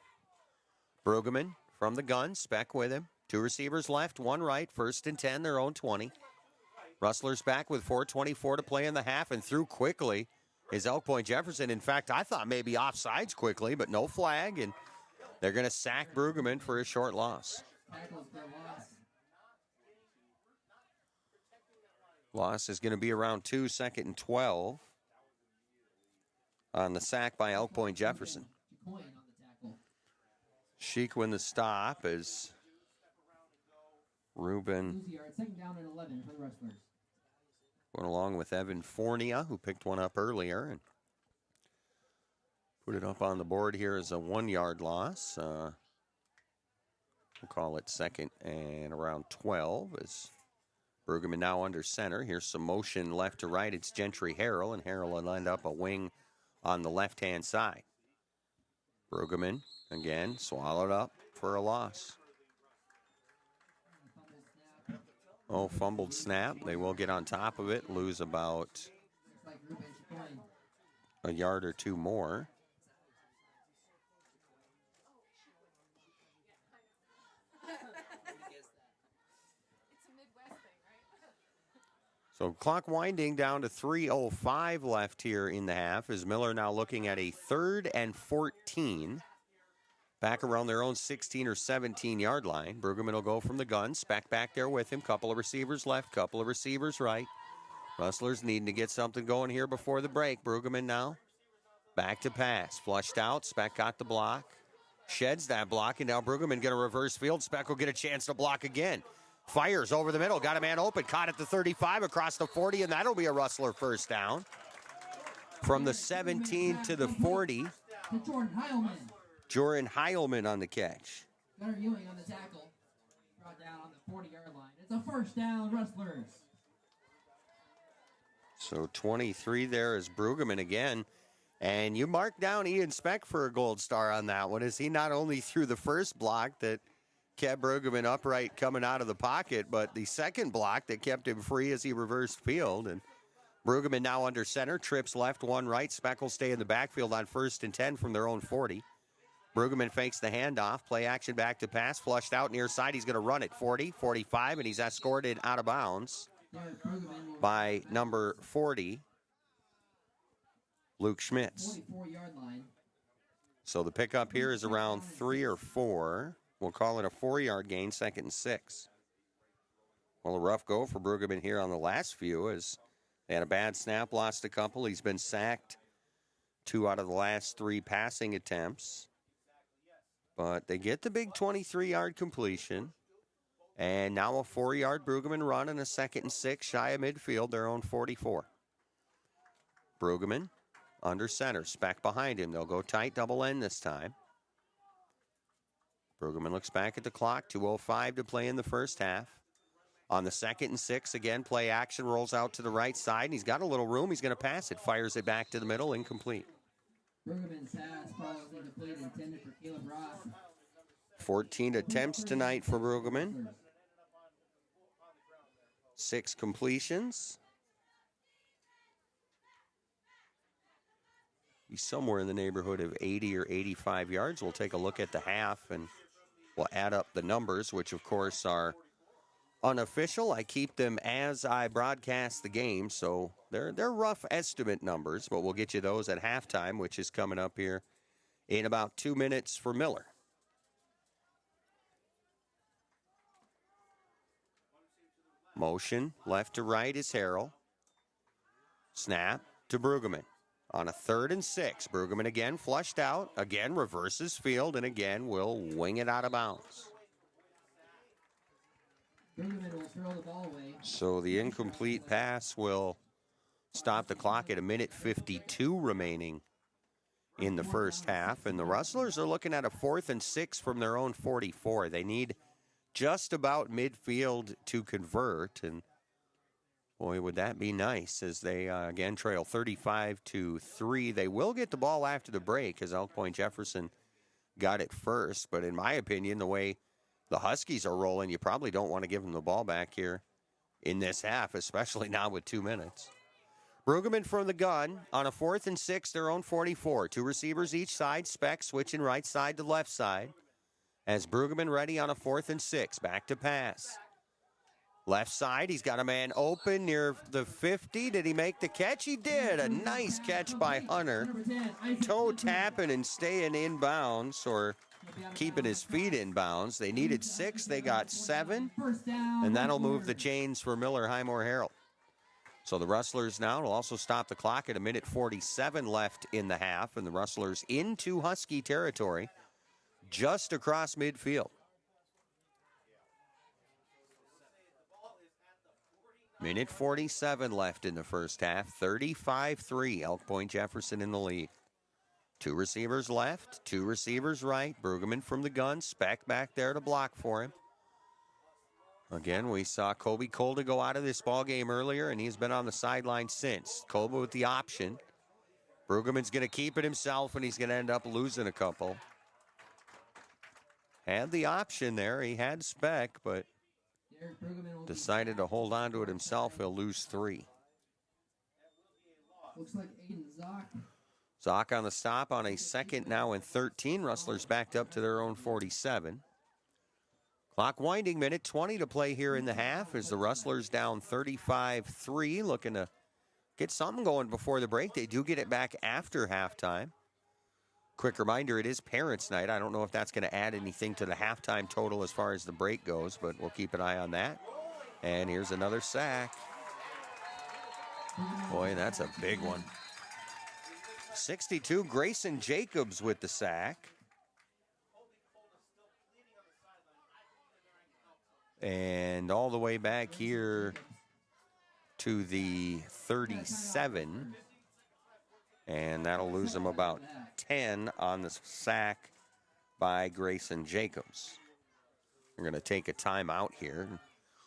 Brueggemann from the gun, Speck with him. 2 receivers left, 1 right, 1st and 10, their own 20. Rustlers back with 4:24 to play in the half, and through quickly is Elk Point Jefferson. In fact, I thought maybe offsides quickly, but no flag, and they're going to sack Brueggemann for a short loss. Loss is going to be around 2, 2nd and 12 on the sack by Elk Point Jefferson. Sheik win the stop as Ruben went along with Evan Fornia, who picked one up earlier and put it up on the board here as a 1-yard loss. We'll call it 2nd and around 12 as Brueggemann now under center. Here's some motion left to right. It's Gentry Harrell, and Harrell will end up a wing on the left-hand side. Brueggemann, again, swallowed up for a loss. Oh, fumbled snap. They will get on top of it, lose about a yard or 2 more. So clock winding down to 3:05 left here in the half as Miller now looking at a 3rd and 14. Back around their own 16 or 17-yard line. Brueggemann will go from the gun. Speck back there with him. Couple of receivers left, couple of receivers right. Rustlers needing to get something going here before the break. Brueggemann now back to pass. Flushed out. Speck got the block. Sheds that block, and now Brueggemann get a reverse field. Speck will get a chance to block again. Fires over the middle. Got a man open. Caught at the 35 across the 40, and that'll be a Rustler first down. From the 17 to the 40. Jordan Heilman on the catch. Gunnar Ewing on the tackle. Brought down on the 40-yard line. It's a first down, Rustlers. So 23 there is Brueggemann again. And you mark down Ian Speck for a gold star on that one, as he not only threw the first block that kept Brueggemann upright coming out of the pocket, but the second block that kept him free as he reversed field. And Brueggemann now under center, trips left, 1 right. Speck will stay in the backfield on 1st and 10 from their own 40. Brueggemann fakes the handoff, play action back to pass, flushed out near side. He's going to run it 40, 45, and he's escorted out of bounds by number 40, Luke Schmitz. 44-yard line. So the pickup here is around 3 or 4. We'll call it a 4-yard gain, 2nd and 6. Well, a rough go for Brueggemann here on the last few as they had a bad snap, lost a couple. He's been sacked 2 out of the last 3 passing attempts. But they get the big 23-yard completion. And now a 4-yard Brueggemann run and a 2nd and 6 shy of midfield, their own 44. Brueggemann under center, Speck behind him. They'll go tight double end this time. Brueggemann looks back at the clock, 2:05 to play in the first half. On the 2nd and 6, again, play action, rolls out to the right side, and he's got a little room. He's going to pass it, fires it back to the middle, incomplete. Brueggemann's pass follows incomplete, intended for Caleb Ross. 14 attempts tonight for Brueggemann. 6 completions. He's somewhere in the neighborhood of 80 or 85 yards. We'll take a look at the half, and we'll add up the numbers, which, of course, are unofficial. I keep them as I broadcast the game, so they're rough estimate numbers, but we'll get you those at halftime, which is coming up here in about 2 minutes for Miller. Motion left to right is Harrell. Snap to Brueggemann. On a 3rd and 6, Brueggemann again flushed out, again reverses field, and again will wing it out of bounds. Brueggemann will throw the ball away. So the incomplete pass will stop the clock at 1:52 remaining in the first half. And the Rustlers are looking at a 4th and 6 from their own 44. They need just about midfield to convert. And boy, would that be nice as they, again, trail 35-3. They will get the ball after the break as Point-Jefferson got it first. But in my opinion, the way the Huskies are rolling, you probably don't want to give them the ball back here in this half, especially now with 2 minutes. Brueggemann from the gun on a 4th and 6, their own 44. 2 receivers each side, Speck switching right side to left side. As Brueggemann ready on a 4th and 6, back to pass. Left side, he's got a man open near the 50. Did he make the catch? He did. A nice catch by Hunter. Toe tapping and staying in bounds, or keeping his feet in bounds. They needed 6. They got 7. And that'll move the chains for Miller, Highmore, Herald. So the Rustlers now will also stop the clock at 1:47 left in the half. And the Rustlers into Husky territory just across midfield. 1:47 left in the first half. 35-3. Elk Point-Jefferson in the lead. 2 receivers left, 2 receivers right. Brueggemann from the gun. Speck back there to block for him. Again, we saw Kobe Kolda go out of this ball game earlier, and he's been on the sideline since. Kolda with the option. Brueggemann's going to keep it himself, and he's going to end up losing a couple. Had the option there. He had Speck, but decided to hold on to it himself. He'll lose 3. Looks like Aiden Zock. Zock on the stop on a 2nd now and 13. Rustlers backed up to their own 47. Clock winding, 1:20 to play here in the half as the Rustlers down 35-3, looking to get something going before the break. They do get it back after halftime. Quick reminder, it is Parents' Night. I don't know if that's going to add anything to the halftime total as far as the break goes, but we'll keep an eye on that. And here's another sack. Boy, that's a big one. 62, Grayson Jacobs with the sack. And all the way back here to the 37. And that'll lose him about 10 on the sack by Grayson Jacobs. We're going to take a timeout here.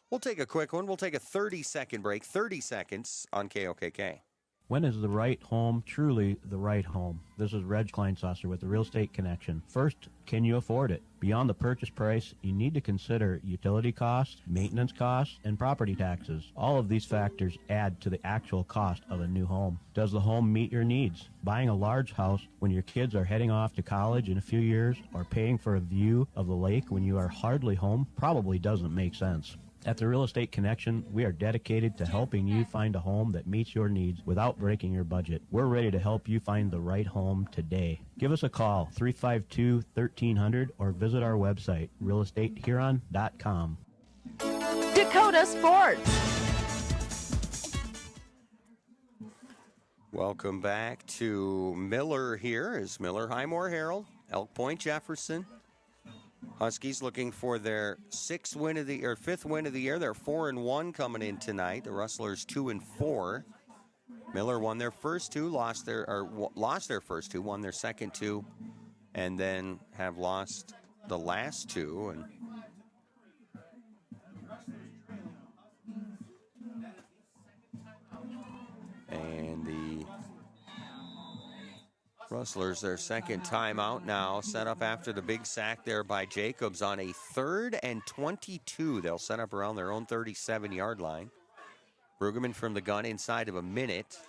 We'll take a quick one. We'll take a 30-second break, 30 seconds on KOKK. When is the right home truly the right home? This is Reg Kleinsasser with the Real Estate Connection. First, can you afford it? Beyond the purchase price, you need to consider utility costs, maintenance costs, and property taxes. All of these factors add to the actual cost of a new home. Does the home meet your needs? Buying a large house when your kids are heading off to college in a few years or paying for a view of the lake when you are hardly home probably doesn't make sense. At the Real Estate Connection, we are dedicated to helping you find a home that meets your needs without breaking your budget. We're ready to help you find the right home today. Give us a call, 352-1300, or visit our website, realestatehuron.com. Dakota Sports. Welcome back to Miller here. Is Miller Highmore Herald, Elk Point Jefferson. Huskies looking for their fifth win of the year. They're 4-1 coming in tonight. The Rustlers 2-4. Miller won their first two, lost their first two, won their second two, and then have lost the last two. And the Rustlers, their second timeout now, set up after the big sack there by Jacobs on a 3rd and 22. They'll set up around their own 37-yard line. Brueggemann from the gun inside of a minute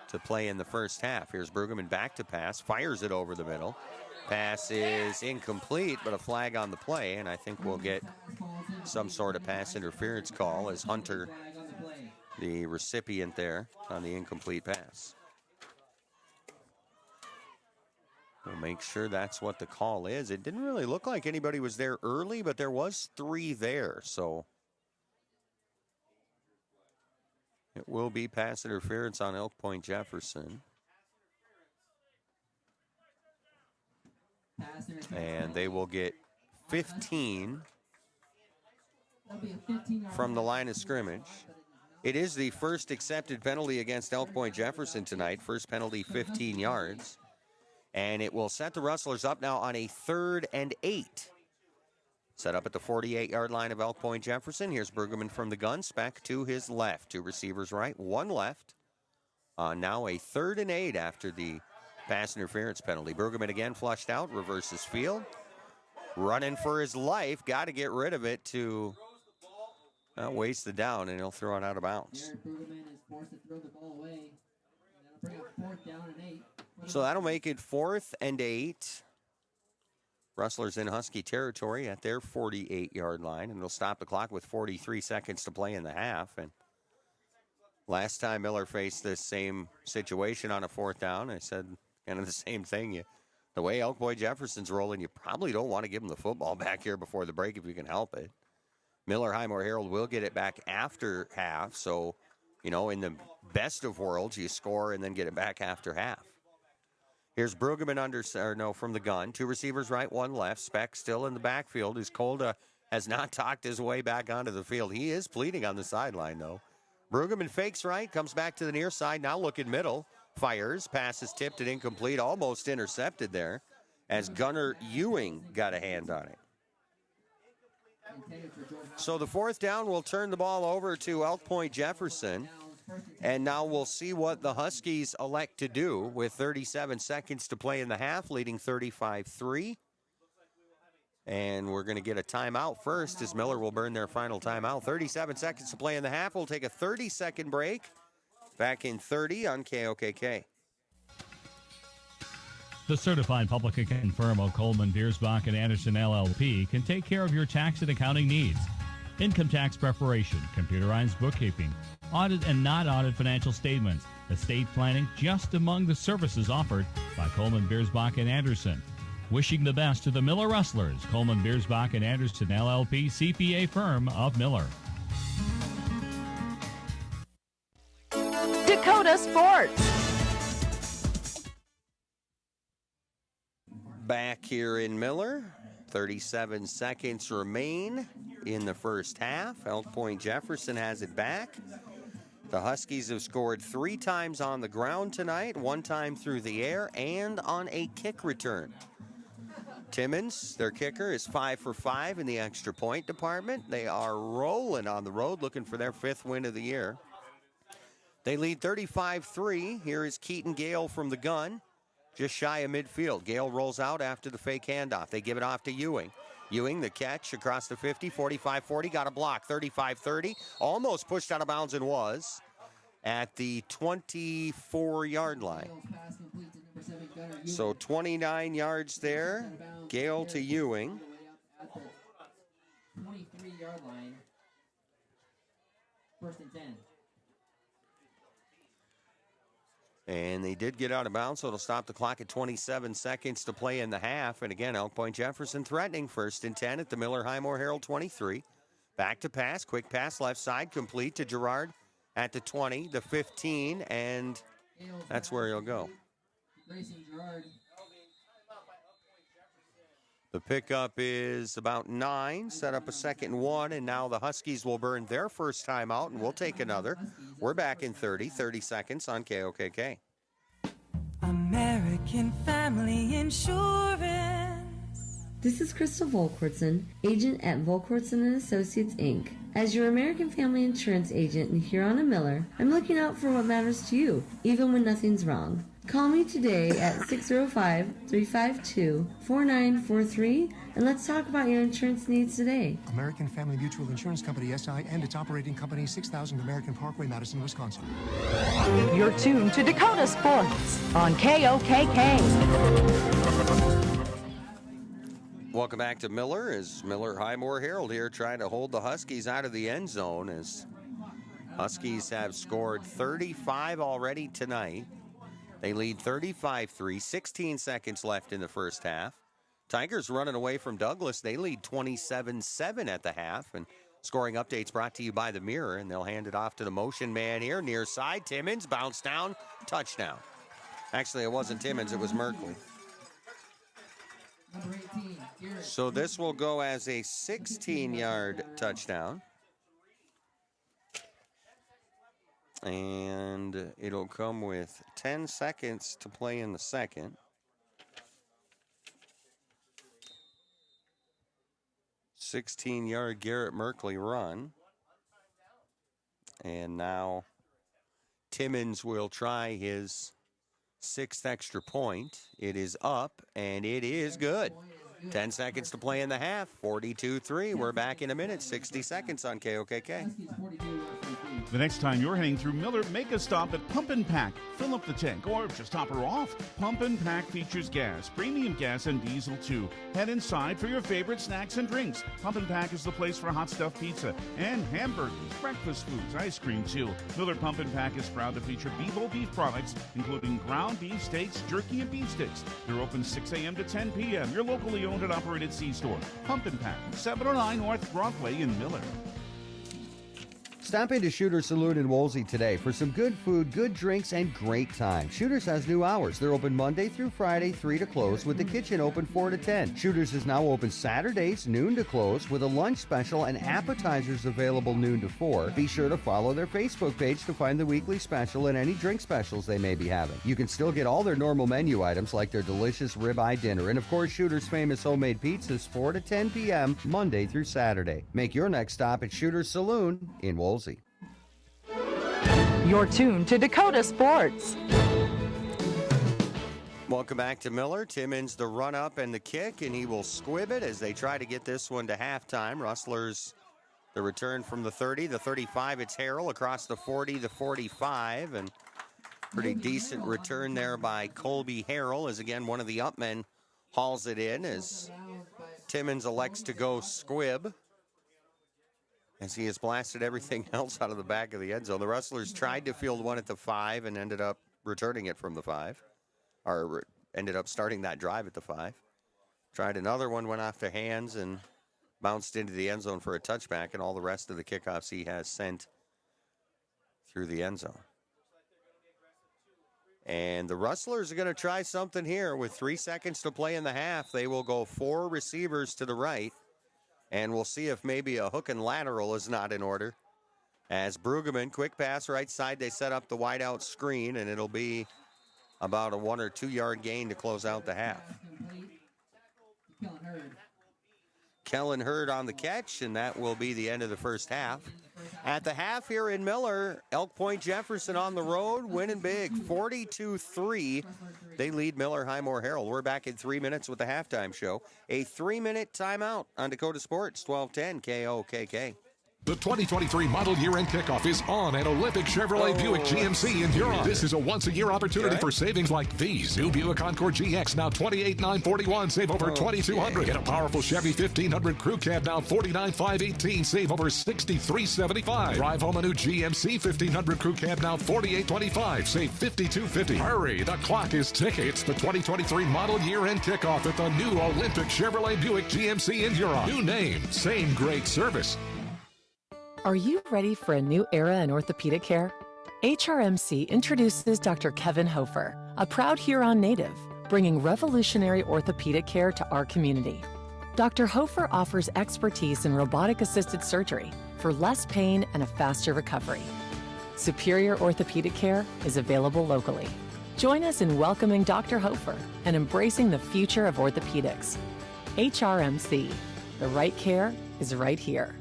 to play in the first half. Here's Brueggemann back to pass, fires it over the middle. Pass is incomplete, but a flag on the play, and I think we'll get some sort of pass interference call as Hunter, the recipient there, on the incomplete pass. We'll make sure that's what the call is. It didn't really look like anybody was there early, but there was 3 there, so it will be pass interference on Elk Point Jefferson. And they will get 15 from the line of scrimmage. It is the first accepted penalty against Elk Point Jefferson tonight. First penalty, 15 yards. And it will set the Rustlers up now on a 3rd and 8. Set up at the 48-yard line of Elk Point Jefferson. Here's Brueggemann from the gun. Speck to his left. 2 receivers right, 1 left. Now a 3rd and 8 after the pass interference penalty. Brueggemann again flushed out, reverses field. Running for his life. Got to get rid of it to waste the down, and he'll throw it out of bounds. Brueggemann is forced to throw the ball away. That'll bring up 4th down and 8. So that'll make it 4th and 8. Rustlers in Husky territory at their 48-yard line, and it'll stop the clock with 43 seconds to play in the half. And last time Miller faced this same situation on a 4th down, I said kind of the same thing. The way Elk Point Jefferson's rolling, you probably don't want to give him the football back here before the break if you can help it. Miller Highmore Herald will get it back after half, so, in the best of worlds, you score and then get it back after half. Here's Brueggemann from the gun. 2 receivers right, 1 left. Speck still in the backfield. Kolda has not talked his way back onto the field. He is pleading on the sideline, though. Brueggemann fakes right, comes back to the near side. Now looking middle. Fires. Pass is tipped and incomplete. Almost intercepted there as Gunnar Ewing got a hand on it. So the 4th down will turn the ball over to Elk Point Jefferson. And now we'll see what the Huskies elect to do with 37 seconds to play in the half, leading 35-3. And we're going to get a timeout first as Miller will burn their final timeout. 37 seconds to play in the half. We'll take a 30-second break. Back in 30 on KOKK. The certified public accounting firm of Coleman, Biersbach, and Anderson LLP can take care of your tax and accounting needs. Income tax preparation, computerized bookkeeping, audit and not audit financial statements, estate planning, just among the services offered by Coleman, Biersbach, and Anderson. Wishing the best to the Miller Rustlers, Coleman, Biersbach, and Anderson LLP CPA firm of Miller. Dakota Sports. Back here in Miller, 37 seconds remain in the first half. Elk Point Jefferson has it back. The Huskies have scored 3 times on the ground tonight, 1 time through the air, and on a kick return. Timmons, their kicker, is 5 for 5 in the extra point department. They are rolling on the road, looking for their 5th win of the year. They lead 35-3. Here is Keaton Gale from the gun, just shy of midfield. Gale rolls out after the fake handoff. They give it off to Ewing. Ewing, the catch across the 50, 45-40, got a block, 35-30. Almost pushed out of bounds and was at the 24-yard line. So 29 yards there. Gale to Ewing. 23-yard line. First and 10. And they did get out of bounds, so it'll stop the clock at 27 seconds to play in the half. And again, Elk Point Jefferson threatening 1st and 10 at the Miller Highmore Herald 23. Back to pass, quick pass left side, complete to Gerard at the 20, the 15, and that's where he'll go. The pickup is about 9, set up a 2nd and 1, and now the Huskies will burn their first time out, and we'll take another. We're back in 30 seconds on KOKK. American Family Insurance. This is Crystal Volkwartson, agent at Volkwartson & Associates, Inc. As your American Family Insurance agent in Huron and Miller, I'm looking out for what matters to you, even when nothing's wrong. Call me today at 605-352-4943, and let's talk about your insurance needs today. American Family Mutual Insurance Company, SI, and its operating company, 6000 American Parkway, Madison, Wisconsin. You're tuned to Dakota Sports on KOKK. Welcome back to Miller as Miller Highmore Herald here trying to hold the Huskies out of the end zone as Huskies have scored 35 already tonight. They lead 35-3, 16 seconds left in the first half. Tigers running away from Douglas. They lead 27-7 at the half. And scoring updates brought to you by the Mirror. And they'll hand it off to the motion man here, near side. Timmons, bounce down, touchdown. Actually, it wasn't Timmons, it was Merkley. So this will go as a 16-yard touchdown. And it'll come with 10 seconds to play in the second. "16-yard Garrett Merkley run. And now Timmons will try his 6th extra point. It is up, and it is good. 10 seconds to play in the half. 42-3. We're back in a minute. 60 seconds on KOKK. The next time you're heading through Miller, make a stop at Pump and Pack. Fill up the tank or just top her off. Pump and Pack features gas, premium gas, and diesel too. Head inside for your favorite snacks and drinks. Pump and Pack is the place for hot stuffed pizza and hamburgers, breakfast foods, ice cream too. Miller Pump and Pack is proud to feature Bevo beef products, including ground beef steaks, jerky, and beef sticks. They're open 6 a.m. to 10 p.m. Your locally owned and operated C-store. Pump and Pack, 709 North Broadway in Miller. Stop into Shooter's Saloon in Wolsey today for some good food, good drinks, and great time. Shooter's has new hours. They're open Monday through Friday, 3 to close, with the kitchen open 4 to 10. Shooter's is now open Saturdays, noon to close, with a lunch special and appetizers available noon to 4. Be sure to follow their Facebook page to find the weekly special and any drink specials they may be having. You can still get all their normal menu items like their delicious ribeye dinner, and of course Shooter's famous homemade pizzas 4 to 10 p.m. Monday through Saturday. Make your next stop at Shooter's Saloon in Wolsey. You're tuned to Dakota Sports. Welcome back to Miller. Timmons the run up and the kick, and he will squib it as they try to get this one to halftime. Rustlers the return from the 30, the 35. It's Harrell across the 40, the 45, and pretty decent return there by Colby Harrell as again one of the up men hauls it in as Timmons elects to go squib, as he has blasted everything else out of the back of the end zone. The Rustlers tried to field one at the 5 and ended up returning it from the 5, or ended up starting that drive at the 5. Tried another one, went off their hands and bounced into the end zone for a touchback, and all the rest of the kickoffs he has sent through the end zone. And the Rustlers are going to try something here with 3 seconds to play in the half. They will go 4 receivers to the right. And we'll see if maybe a hook and lateral is not in order. As Brueggemann, quick pass right side, they set up the wideout screen, and it'll be about a 1 or 2 yard gain to close out the half. Kellen Hurd on the catch, and that will be the end of the first half. At the half here in Miller, Elk Point-Jefferson on the road, winning big, 42-3. They lead Miller Highmore Herald. We're back in 3 minutes with the halftime show. A 3-minute timeout on Dakota Sports, 1210 KOKK. The 2023 model year-end kickoff is on at Olympic Chevrolet Buick GMC in Huron. This is a once-a-year opportunity for savings like these. New Buick Encore GX now $28,941, save over $2,200. Get a powerful Chevy 1500 Crew Cab now $49,518, save over $6375. Drive home a new GMC 1500 Crew Cab now $48,25, save $5250. Hurry, the clock is ticking. It's the 2023 model year-end kickoff at the new Olympic Chevrolet Buick GMC in Huron. New name, same great service. Are you ready for a new era in orthopedic care? HRMC introduces Dr. Kevin Hofer, a proud Huron native, bringing revolutionary orthopedic care to our community. Dr. Hofer offers expertise in robotic-assisted surgery for less pain and a faster recovery. Superior orthopedic care is available locally. Join us in welcoming Dr. Hofer and embracing the future of orthopedics. HRMC, the right care is right here.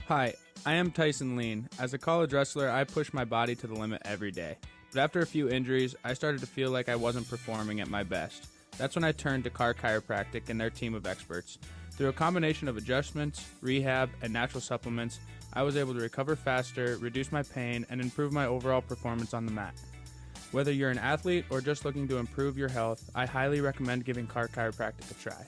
Hi, I am Tyson Lean. As a college wrestler, I push my body to the limit every day. But after a few injuries, I started to feel like I wasn't performing at my best. That's when I turned to Carr Chiropractic and their team of experts. Through a combination of adjustments, rehab, and natural supplements, I was able to recover faster, reduce my pain, and improve my overall performance on the mat. Whether you're an athlete or just looking to improve your health, I highly recommend giving Carr Chiropractic a try.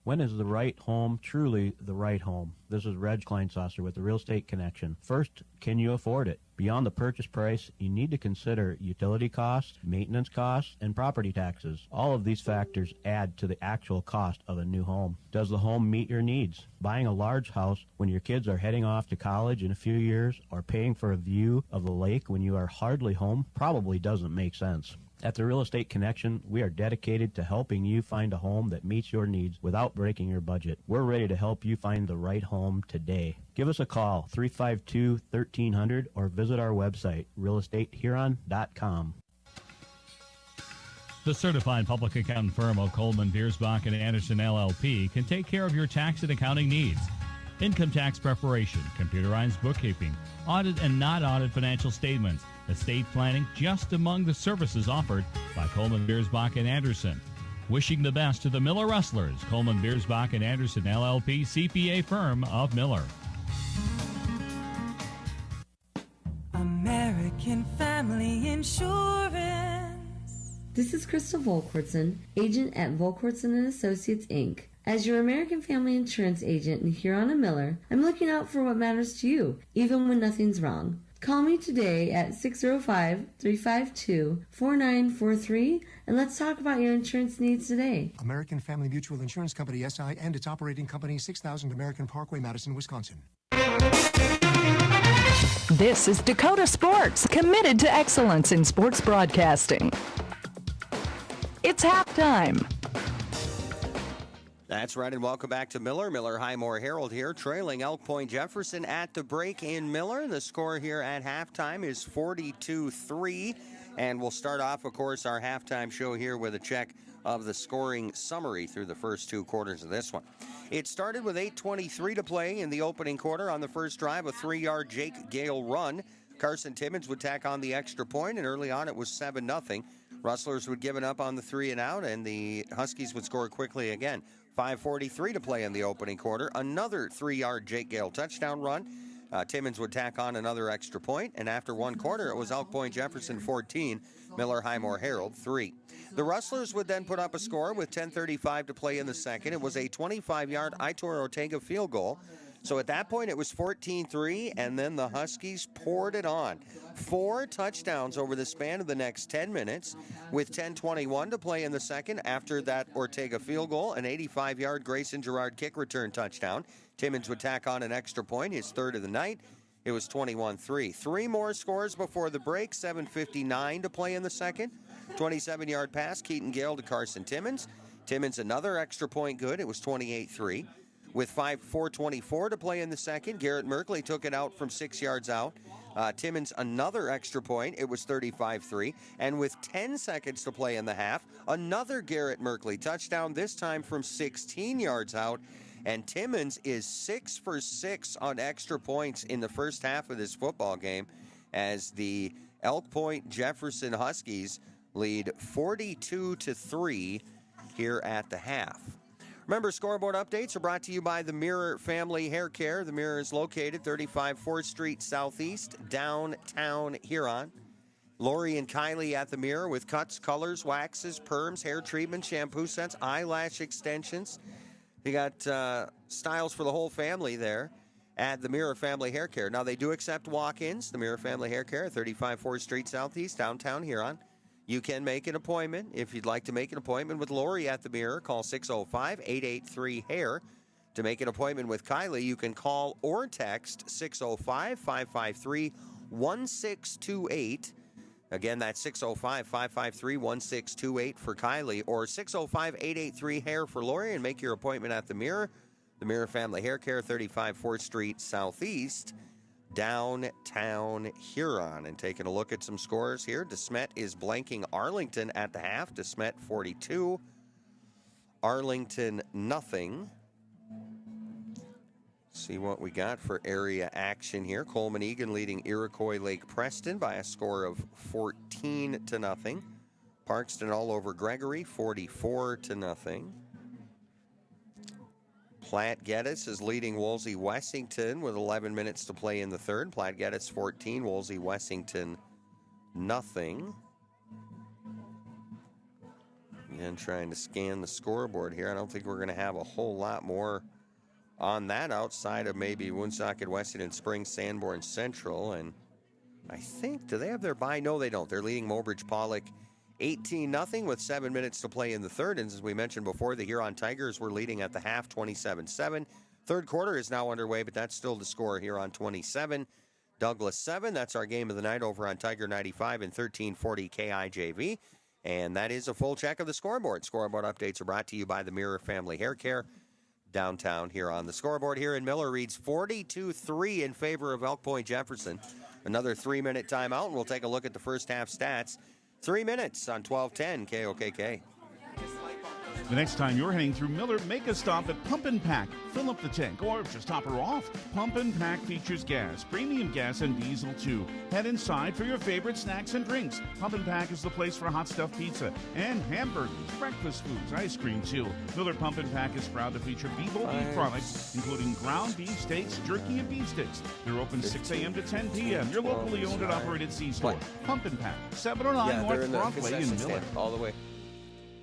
When is the right home truly the right home? This is Reg Kleinsasser with the Real Estate Connection. First, can you afford it? Beyond the purchase price, you need to consider utility costs, maintenance costs, and property taxes. All of these factors add to the actual cost of a new home. Does the home meet your needs? Buying a large house when your kids are heading off to college in a few years or paying for a view of the lake when you are hardly home probably doesn't make sense. At the Real Estate Connection, we are dedicated to helping you find a home that meets your needs without breaking your budget. We're ready to help you find the right home today. Give us a call, 352-1300, or visit our website, realestatehuron.com. The certified public accountant firm of Coleman, Biersbach, and Anderson LLP can take care of your tax and accounting needs. Income tax preparation, computerized bookkeeping, audit and not audit financial statements, estate planning, just among the services offered by Coleman, Biersbach, and Anderson. Wishing the best to the Miller Rustlers, Coleman, Biersbach, and Anderson LLP CPA firm of Miller. American Family Insurance. This is Crystal Volkwartson, agent at Volkwartson & Associates, Inc. As your American Family Insurance agent in Huron and Miller, I'm looking out for what matters to you, even when nothing's wrong. Call me today at 605-352-4943 and let's talk about your insurance needs today. American Family Mutual Insurance Company, SI, and its operating company, 6000 American Parkway, Madison, Wisconsin. This is Dakota Sports, committed to excellence in sports broadcasting. It's halftime. That's right, and welcome back to Miller. Miller Highmore Herald here, trailing Elk Point-Jefferson at the break in Miller. The score here at halftime is 42-3, and we'll start off, of course, our halftime show here with a check of the scoring summary through the first two quarters of this one. It started with 8:23 to play in the opening quarter. On the first drive, a 3-yard Jake Gale run. Carson Timmons would tack on the extra point, and early on it was 7-0. Rustlers would give it up on the 3-and-out, and the Huskies would score quickly again. 5:43 to play in the opening quarter. Another 3-yard Jake Gale touchdown run. Timmons would tack on another extra point, and after one quarter, it was Elk Point-Jefferson 14, Miller Highmore Herald 3. The Rustlers would then put up a score with 10:35 to play in the second. It was a 25-yard Aitor Ortega field goal. So at that point, it was 14-3, and then the Huskies poured it on. 4 touchdowns over the span of the next 10 minutes, with 10:21 to play in the second. After that Ortega field goal, an 85-yard Grayson Gerard kick return touchdown. Timmons would tack on an extra point, his third of the night. It was 21-3. 3 more scores before the break, 7:59 to play in the second. 27-yard pass, Keaton Gale to Carson Timmons. Timmons another extra point good. It was 28-3. With 4:24 to play in the second, Garrett Merkley took it out from 6 yards out. Timmins another extra point. It was 35-3. And with 10 seconds to play in the half, another Garrett Merkley touchdown, this time from 16 yards out. And Timmins is 6 for 6 on extra points in the first half of this football game as the Elk Point-Jefferson Huskies lead 42-3 here at the half. Remember, scoreboard updates are brought to you by the Mirror Family Hair Care. The Mirror is located 35 4th Street Southeast, downtown Huron. Lori and Kylie at the Mirror with cuts, colors, waxes, perms, hair treatment, shampoo sets, eyelash extensions. You got styles for the whole family there at the Mirror Family Hair Care. Now, they do accept walk-ins. The Mirror Family Hair Care, 35 4th Street Southeast, downtown Huron. You can make an appointment. If you'd like to make an appointment with Lori at the Mirror, call 605-883-HAIR. To make an appointment with Kylie, you can call or text 605-553-1628. Again, that's 605-553-1628 for Kylie, or 605-883-HAIR for Lori, and make your appointment at the Mirror. The Mirror Family Hair Care, 35 4th Street Southeast, downtown Huron. And taking a look at some scores here, DeSmet is blanking Arlington at the half. DeSmet 42, Arlington nothing. See what we got for area action here. Coleman Egan leading Iroquois Lake Preston by a score of 14-0. Parkston all over Gregory, 44-0. Platte Geddes is leading Wolsey Wessington with 11 minutes to play in the third. Platte Geddes 14, Wolsey Wessington nothing. Again, trying to scan the scoreboard here. I don't think we're going to have a whole lot more on that outside of maybe Woonsocket, Wessington Springs, Sanborn Central. And I think, do they have their bye? No, they don't. They're leading Mobridge Pollock 18-0 with 7 minutes to play in the third. And as we mentioned before, the Huron Tigers were leading at the half 27-7. Third quarter is now underway, but that's still the score here on 27. Douglas 7. That's our game of the night over on Tiger 95 and 1340 KIJV. And that is a full check of the scoreboard. Scoreboard updates are brought to you by the Mirror Family Hair Care downtown here on the scoreboard. Here in Miller reads 42-3 in favor of Elk Point-Jefferson. Another 3-minute timeout, and we'll take a look at the first half stats. 3 minutes on 12:10 KOKK. The next time you're heading through Miller, make a stop at Pump and Pack. Fill up the tank or just top her off. Pump and Pack features gas, premium gas, and diesel too. Head inside for your favorite snacks and drinks. Pump and Pack is the place for hot stuffed pizza and hamburgers, breakfast foods, ice cream too. Miller Pump and Pack is proud to feature beef products, including ground beef steaks, jerky, and beef sticks. They're open 6 a.m. to 10 p.m. Your locally owned and operated C-store. Pump and Pack, 709 North Broadway in Miller. All the way.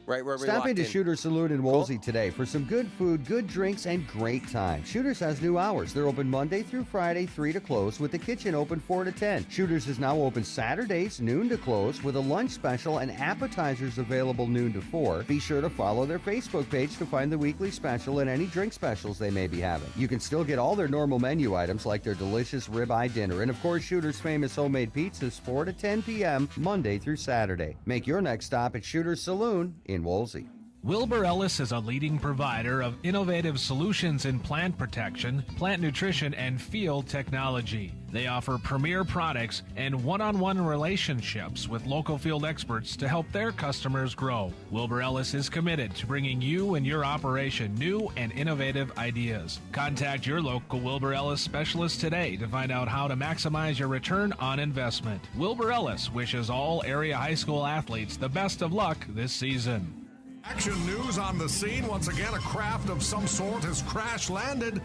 Right where we Stop into in. Shooter's Saloon in Wolsey today for some good food, good drinks, and great time. Shooter's has new hours. They're open Monday through Friday, 3 to close, with the kitchen open 4 to 10. Shooter's is now open Saturdays, noon to close, with a lunch special and appetizers available noon to 4. Be sure to follow their Facebook page to find the weekly special and any drink specials they may be having. You can still get all their normal menu items like their delicious ribeye dinner, and of course Shooter's famous homemade pizzas 4 to 10 p.m. Monday through Saturday. Make your next stop at Shooter's Saloon in Wolsey. Wilbur Ellis is a leading provider of innovative solutions in plant protection, plant nutrition, and field technology. They offer premier products and one-on-one relationships with local field experts to help their customers grow. Wilbur Ellis is committed to bringing you and your operation new and innovative ideas. Contact your local Wilbur Ellis specialist today to find out how to maximize your return on investment. Wilbur Ellis wishes all area high school athletes the best of luck this season. Action news on the scene. Once again, a craft of some sort has crash landed.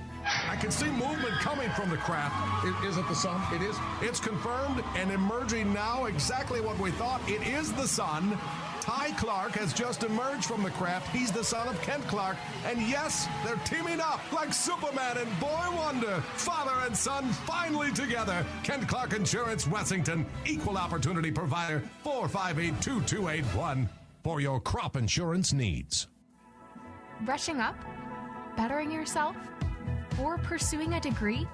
I can see movement coming from the craft. Is it the sun? It is. It's confirmed and emerging now exactly what we thought. It is the sun. Ty Clark has just emerged from the craft. He's the son of Kent Clark. And yes, they're teaming up like Superman and Boy Wonder. Father and son finally together. Kent Clark Insurance, Wessington. Equal opportunity provider. 458-2281. For your crop insurance needs. Brushing up? Bettering yourself? Or pursuing a degree?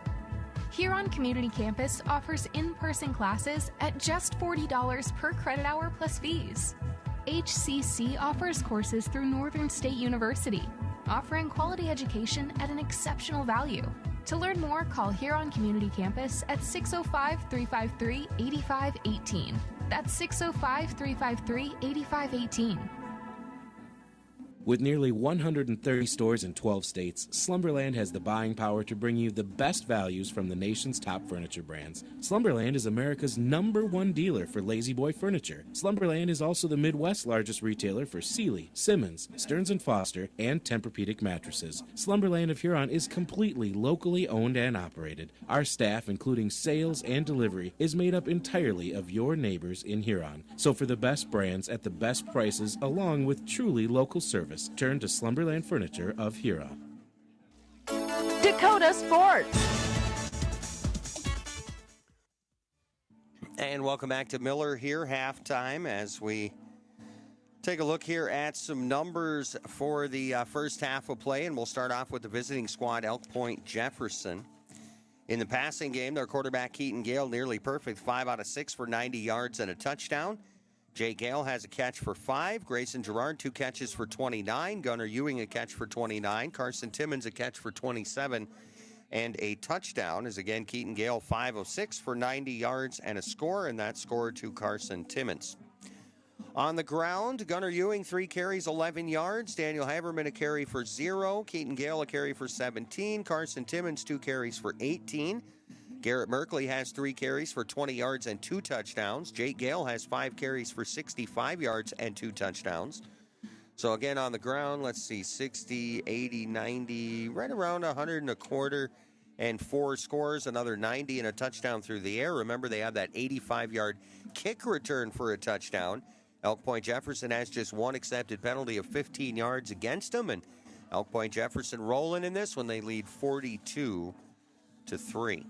Huron Community Campus offers in-person classes at just $40 per credit hour plus fees. HCC offers courses through Northern State University, offering quality education at an exceptional value. To learn more, call Huron Community Campus at 605-353-8518. That's 605-353-8518. With nearly 130 stores in 12 states, Slumberland has the buying power to bring you the best values from the nation's top furniture brands. Slumberland is America's #1 dealer for Lazy Boy furniture. Slumberland is also the Midwest's largest retailer for Sealy, Simmons, Stearns & Foster, and Tempur-Pedic mattresses. Slumberland of Huron is completely locally owned and operated. Our staff, including sales and delivery, is made up entirely of your neighbors in Huron. So for the best brands at the best prices, along with truly local service, turn to Slumberland Furniture of Huron. Dakota Sports. And welcome back to Miller here, halftime, as we take a look here at some numbers for the first half of play. And we'll start off with the visiting squad, Elk Point-Jefferson. In the passing game, their quarterback, Keaton Gale, nearly perfect, 5 out of 6 for 90 yards and a touchdown. Jake Gale has a catch for 5. Grayson Gerard, 2 catches for 29. Gunnar Ewing, a catch for 29. Carson Timmons, a catch for 27 and a touchdown. As again, Keaton Gale, 5 of 6 for 90 yards and a score, and that score to Carson Timmons. On the ground, Gunnar Ewing, 3 carries, 11 yards. Daniel Haberman, a carry for 0. Keaton Gale, a carry for 17. Carson Timmons, 2 carries for 18. Garrett Merkley has 3 carries for 20 yards and 2 touchdowns. Jake Gale has 5 carries for 65 yards and 2 touchdowns. So again, on the ground, let's see, 60, 80, 90, right around 100 and a quarter and 4 scores, another 90 and a touchdown through the air. Remember, they have that 85-yard kick return for a touchdown. Elk Point-Jefferson has just 1 accepted penalty of 15 yards against them, and Elk Point-Jefferson rolling in this when they lead 42-3.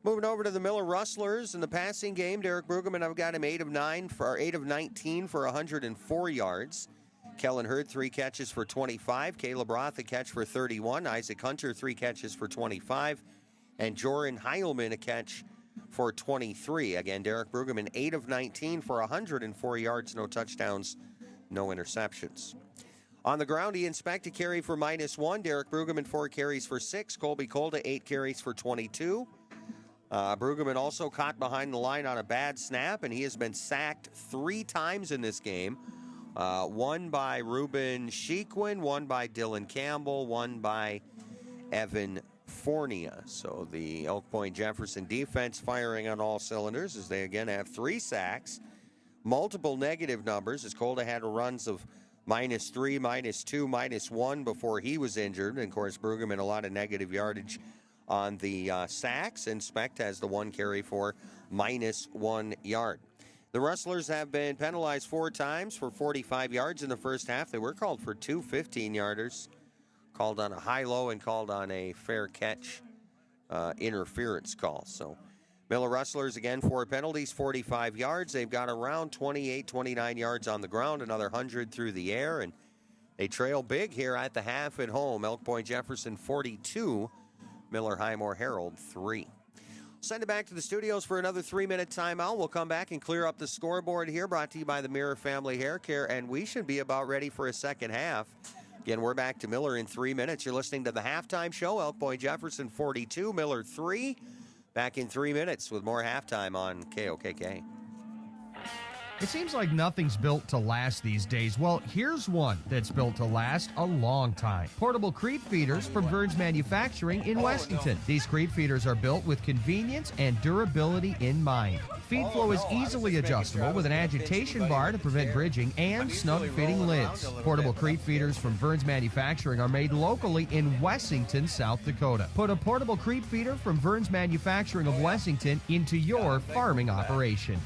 Moving over to the Miller Rustlers in the passing game, Derek Brueggemann, I've got him 8 of 19 for 104 yards. Kellen Hurd, 3 catches for 25. Caleb Roth, a catch for 31. Isaac Hunter, 3 catches for 25. And Joran Heilman, a catch for 23. Again, Derek Brueggemann, 8 of 19 for 104 yards, no touchdowns, no interceptions. On the ground, Ian Specht, a carry for -1. Derek Brueggemann, 4 carries for 6. Colby Kolda, 8 carries for 22. Brueggemann also caught behind the line on a bad snap, and he has been sacked 3 times in this game. 1 by Ruben Sheequin, 1 by Dylan Campbell, 1 by Evan Fournier. So the Elk Point-Jefferson defense firing on all cylinders as they again have 3 sacks. Multiple negative numbers as Kolda had runs of -3, -2, -1 before he was injured. And of course, Brueggemann, a lot of negative yardage on the sacks, and Specht has the 1 carry for -1 yard. The Rustlers have been penalized 4 times for 45 yards in the first half. They were called for 2 15-yarders, called on a high-low and called on a fair catch interference call. So Miller Rustlers, again, 4 penalties, 45 yards. They've got around 28, 29 yards on the ground, another 100 through the air, and they trail big here at the half at home. Elk Point-Jefferson 42, Miller Highmore Herald 3. Send it back to the studios for another 3-minute timeout. We'll come back and clear up the scoreboard here, brought to you by the Mirror Family Hair Care, and we should be about ready for a second half. Again, we're back to Miller in 3 minutes. You're listening to the halftime show, Elk Point-Jefferson 42, Miller 3. Back in 3 minutes with more halftime on KOKK. It seems like nothing's built to last these days. Well, here's one that's built to last a long time. Portable creep feeders from Burns Manufacturing in Westington. These creep feeders are built with convenience and durability in mind. Feed flow is easily adjustable with an agitation bar to prevent bridging and snug-fitting lids. Portable creep feeders from Burns Manufacturing are made locally in Wessington, South Dakota. Put a portable creep feeder from Burns Manufacturing of Wessington into your farming operation.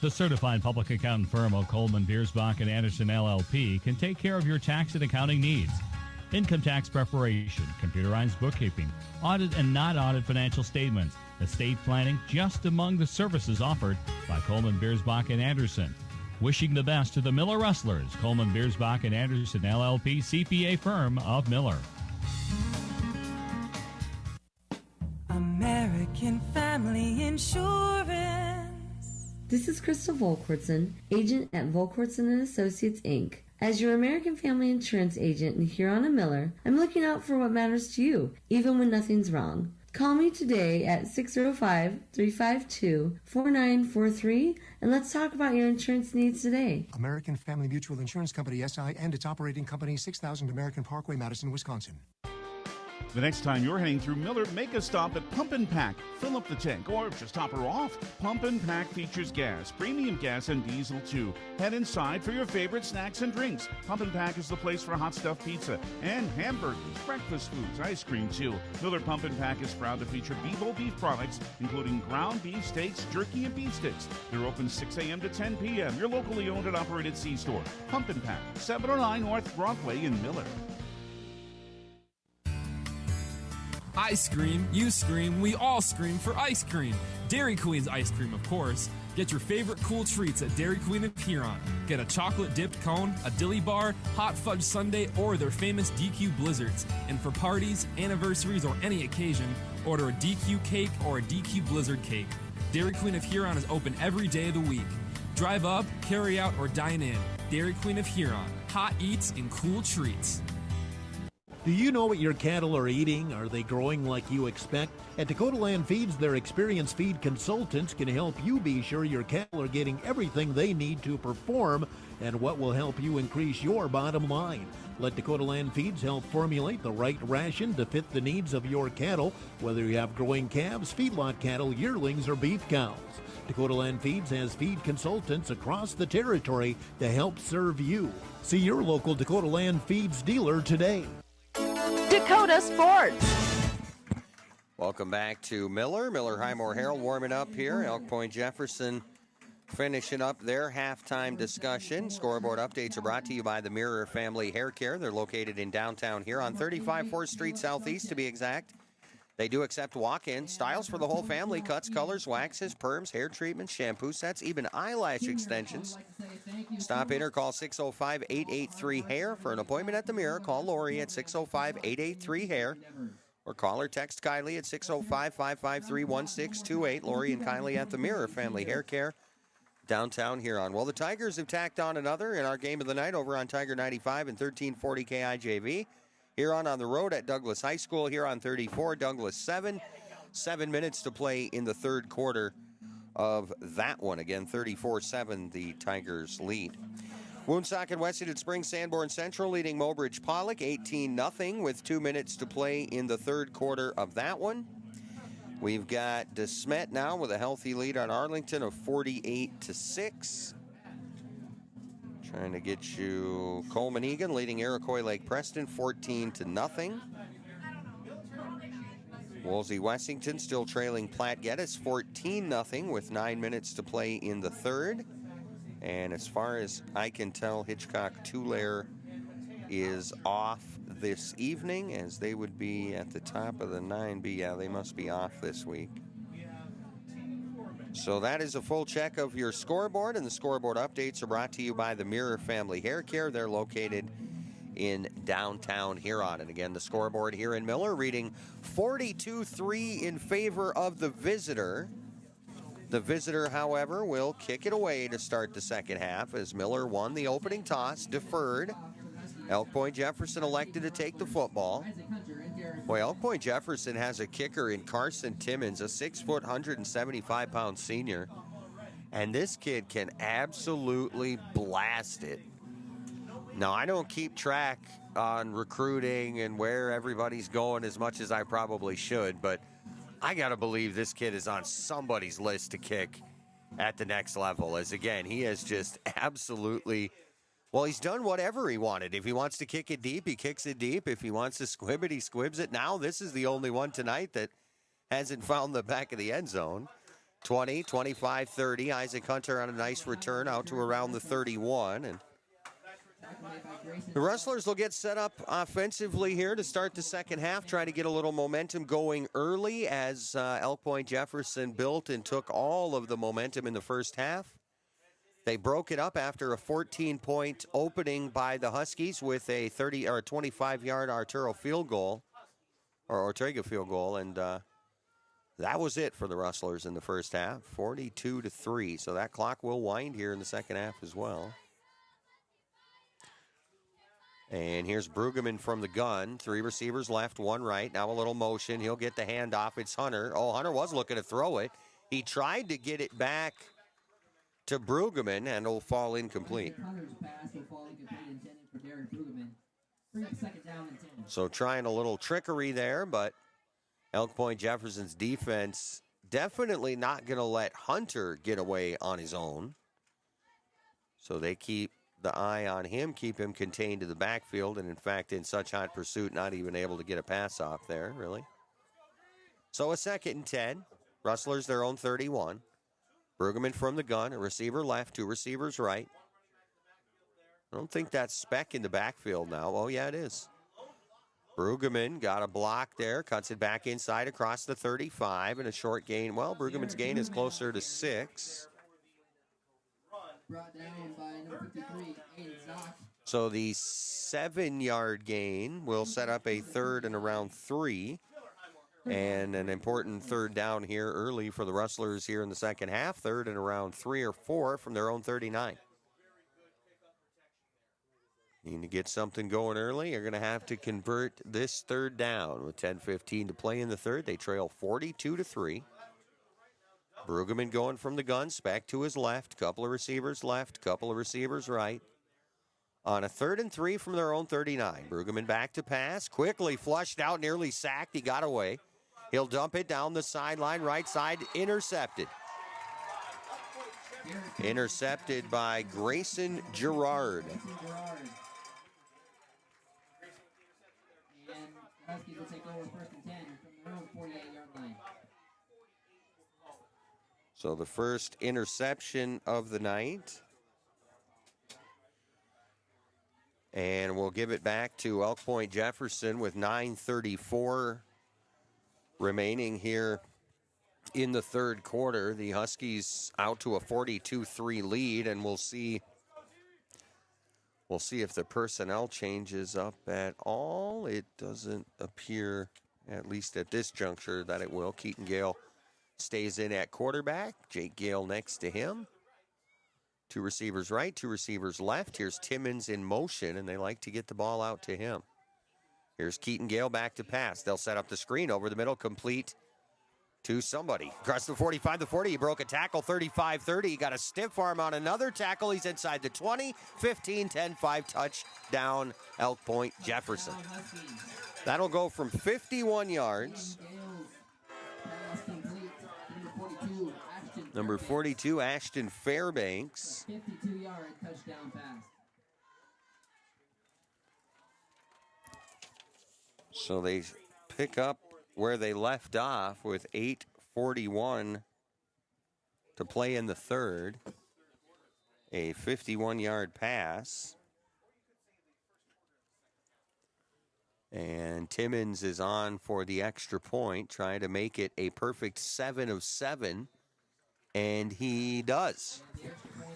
The certified public accountant firm of Coleman, Biersbach, and Anderson LLP can take care of your tax and accounting needs. Income tax preparation, computerized bookkeeping, audit and not audit financial statements, estate planning, just among the services offered by Coleman, Biersbach, and Anderson. Wishing the best to the Miller Rustlers, Coleman, Biersbach, and Anderson LLP CPA firm of Miller. American Family Insurance. This is Crystal Volkwartson, agent at Volkwartson & Associates, Inc. As your American Family Insurance agent in Huron and Miller, I'm looking out for what matters to you, even when nothing's wrong. Call me today at 605-352-4943 and let's talk about your insurance needs today. American Family Mutual Insurance Company, SI, and its operating company, 6000 American Parkway, Madison, Wisconsin. The next time you're heading through Miller, make a stop at Pump and Pack. Fill up the tank or just top her off. Pump and Pack features gas, premium gas, and diesel too. Head inside for your favorite snacks and drinks. Pump and Pack is the place for hot stuffed pizza and hamburgers, breakfast foods, ice cream too. Miller Pump and Pack is proud to feature Bevo beef products, including ground beef steaks, jerky, and beef sticks. They're open 6 a.m. to 10 p.m. Your locally owned and operated C-store. Pump and Pack, 709 North Broadway in Miller. I scream, you scream, we all scream for ice cream. Dairy Queen's ice cream, of course. Get your favorite cool treats at Dairy Queen of Huron. Get a chocolate-dipped cone, a dilly bar, hot fudge sundae, or their famous DQ blizzards. And for parties, anniversaries, or any occasion, order a DQ cake or a DQ blizzard cake. Dairy Queen of Huron is open every day of the week. Drive up, carry out, or dine in. Dairy Queen of Huron. Hot eats and cool treats. Do you know what your cattle are eating? Are they growing like you expect? At Dakota Land Feeds, their experienced feed consultants can help you be sure your cattle are getting everything they need to perform and what will help you increase your bottom line. Let Dakota Land Feeds help formulate the right ration to fit the needs of your cattle, whether you have growing calves, feedlot cattle, yearlings, or beef cows. Dakota Land Feeds has feed consultants across the territory to help serve you. See your local Dakota Land Feeds dealer today. Dakota Sports. Welcome back to Miller. Miller Highmore Herald warming up here. Elk Point-Jefferson finishing up their halftime discussion. Scoreboard updates are brought to you by the Mirror Family Hair Care. They're located in downtown here on 35 4th Street Southeast, to be exact. They do accept walk-ins, styles for the whole family, cuts, colors, waxes, perms, hair treatments, shampoo sets, even eyelash extensions. Stop in or call 605-883-HAIR for an appointment at the Mirror. Call Lori at 605-883-HAIR or call or text Kylie at 605-553-1628. Lori and Kylie at the Mirror Family Hair Care, downtown Huron. Well, the Tigers have tacked on another in our game of the night over on Tiger 95 and 1340 KIJV. Huron on the road at Douglas High School. Huron 34, Douglas 7. 7 minutes to play in the third quarter of that one. Again, 34-7, the Tigers lead. Woonsocket Weston Springs Sanborn Central leading Mobridge Pollock 18-0 with 2 minutes to play in the third quarter of that one. We've got DeSmet now with a healthy lead on Arlington of 48-6. Trying to get you Coleman Egan leading Iroquois Lake Preston 14-0. Wolsey Wessington still trailing Platte Geddes 14-0 with 9 minutes to play in the third. And as far as I can tell, Hitchcock Tulare is off this evening, as they would be at the top of the 9B. Yeah, they must be off this week. So that is a full check of your scoreboard, and the scoreboard updates are brought to you by the Mirror Family Hair Care. They're located in downtown Huron. And again, the scoreboard here in Miller reading 42-3 in favor of the visitor. The visitor, however, will kick it away to start the second half as Miller won the opening toss, deferred. Elk Point-Jefferson elected to take the football. Boy, Elk Point-Jefferson has a kicker in Carson Timmons, a 6-foot, 175-pound senior. And this kid can absolutely blast it. Now, I don't keep track on recruiting and where everybody's going as much as I probably should, but I got to believe this kid is on somebody's list to kick at the next level. As, again, he has just absolutely... Well, he's done whatever he wanted. If he wants to kick it deep, he kicks it deep. If he wants to squib it, he squibs it. Now, this is the only one tonight that hasn't found the back of the end zone. 20, 25, 30. Isaac Hunter on a nice return out to around the 31. And the Rustlers will get set up offensively here to start the second half, try to get a little momentum going early as Elk Point-Jefferson built and took all of the momentum in the first half. They broke it up after a 14-point opening by the Huskies with a 30 or 25-yard Arturo field goal, or Ortega field goal, and that was it for the Rustlers in the first half, 42-3. So that clock will wind here in the second half as well. And here's Brueggemann from the gun. 3 receivers left, 1 right. Now a little motion. He'll get the handoff. It's Hunter. Oh, Hunter was looking to throw it. He tried to get it back to Brueggemann, and it'll fall incomplete. Hunter's pass will fall incomplete, intended for Derek Brueggemann. Bring up second down and 10. So trying a little trickery there, but Elk Point Jefferson's defense definitely not going to let Hunter get away on his own. So they keep the eye on him, keep him contained to the backfield, and in fact, in such hot pursuit, not even able to get a pass off there, really. So a 2nd and 10. Rustlers their own 31. Brueggemann from the gun, a receiver left, 2 receivers right. I don't think that's Speck in the backfield now. Oh, yeah, it is. Brueggemann got a block there, cuts it back inside across the 35, and a short gain. Well, Brueggemann's gain is closer to 6. Brought down by number 53, Aiden Zock. So the 7-yard gain will set up a 3rd and around 3. And an important 3rd down here early for the Rustlers here in the second half. 3rd and around 3 or 4 from their own 39. Need to get something going early. You're going to have to convert this 3rd down with 10:15 to play in the 3rd. They trail 42-3. Brueggemann going from the gun, Speck to his left. Couple of receivers left, couple of receivers right. On a 3rd and 3 from their own 39. Brueggemann back to pass. Quickly flushed out, nearly sacked. He got away. He'll dump it down the sideline, right side, intercepted. Intercepted by Grayson Gerard. And Huskies will take over 1st and 10 from their own 48-yard line. So the first interception of the night. And we'll give it back to Elk Point Jefferson with 9:34 remaining here in the 3rd quarter. The Huskies out to a 42-3 lead, and we'll see if the personnel changes up at all. It doesn't appear, at least at this juncture, that it will. Keaton Gale stays in at quarterback. Jake Gale next to him. 2 receivers right, 2 receivers left. Here's Timmons in motion, and they like to get the ball out to him. Here's Keaton Gale back to pass. They'll set up the screen over the middle, complete to somebody. Across the 45, the 40, he broke a tackle, 35-30. He got a stiff arm on another tackle. He's inside the 20, 15, 10, 5, touchdown, Elk Point Jefferson. That'll go from 51 yards. Number 42, Ashton Fairbanks. 52-yard touchdown pass. So they pick up where they left off with 8:41 to play in the 3rd. A 51-yard pass. And Timmons is on for the extra point, trying to make it a perfect 7 of 7. And he does.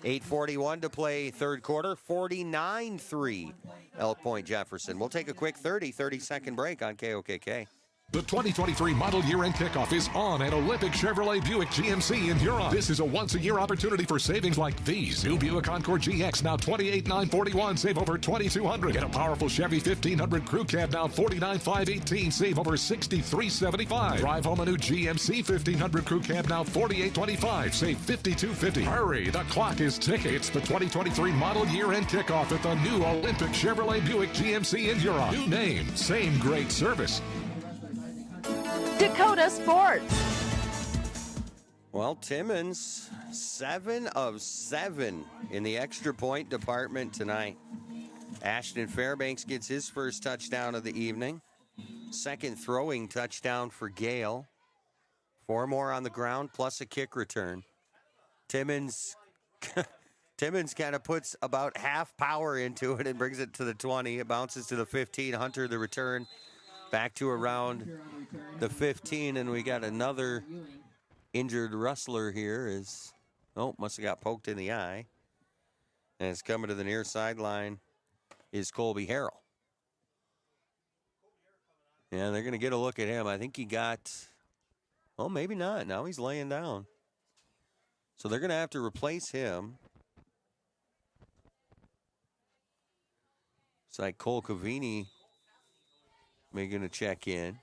8:41 to play 3rd quarter, 49-3 Elk Point Jefferson. We'll take a quick 30-second break on KOKK. The 2023 model year-end kickoff is on at Olympic Chevrolet Buick GMC in Huron. This is a once-a-year opportunity for savings like these. New Buick Encore GX now $28,941, save over $2,200. Get a powerful Chevy 1500 Crew Cab now $49,518, save over $6375. Drive home a new GMC 1500 Crew Cab now $48,25, save $5250. Hurry, the clock is ticking. It's the 2023 model year-end kickoff at the new Olympic Chevrolet Buick GMC in Huron. New name, same great service. Dakota Sports. Well, Timmons, 7 of 7 in the extra point department tonight. Ashton Fairbanks gets his first touchdown of the evening. Second throwing touchdown for Gale. 4 more on the ground plus a kick return. Timmons kind of puts about half power into it and brings it to the 20. It bounces to the 15. Hunter, the return, back to around the 15, and we got another injured Rustler here. Must have got poked in the eye. And it's coming to the near sideline is Colby Harrell. Yeah, they're going to get a look at him. I think he got, maybe not. Now he's laying down. So they're going to have to replace him. It's like Cole Cavini making a check in.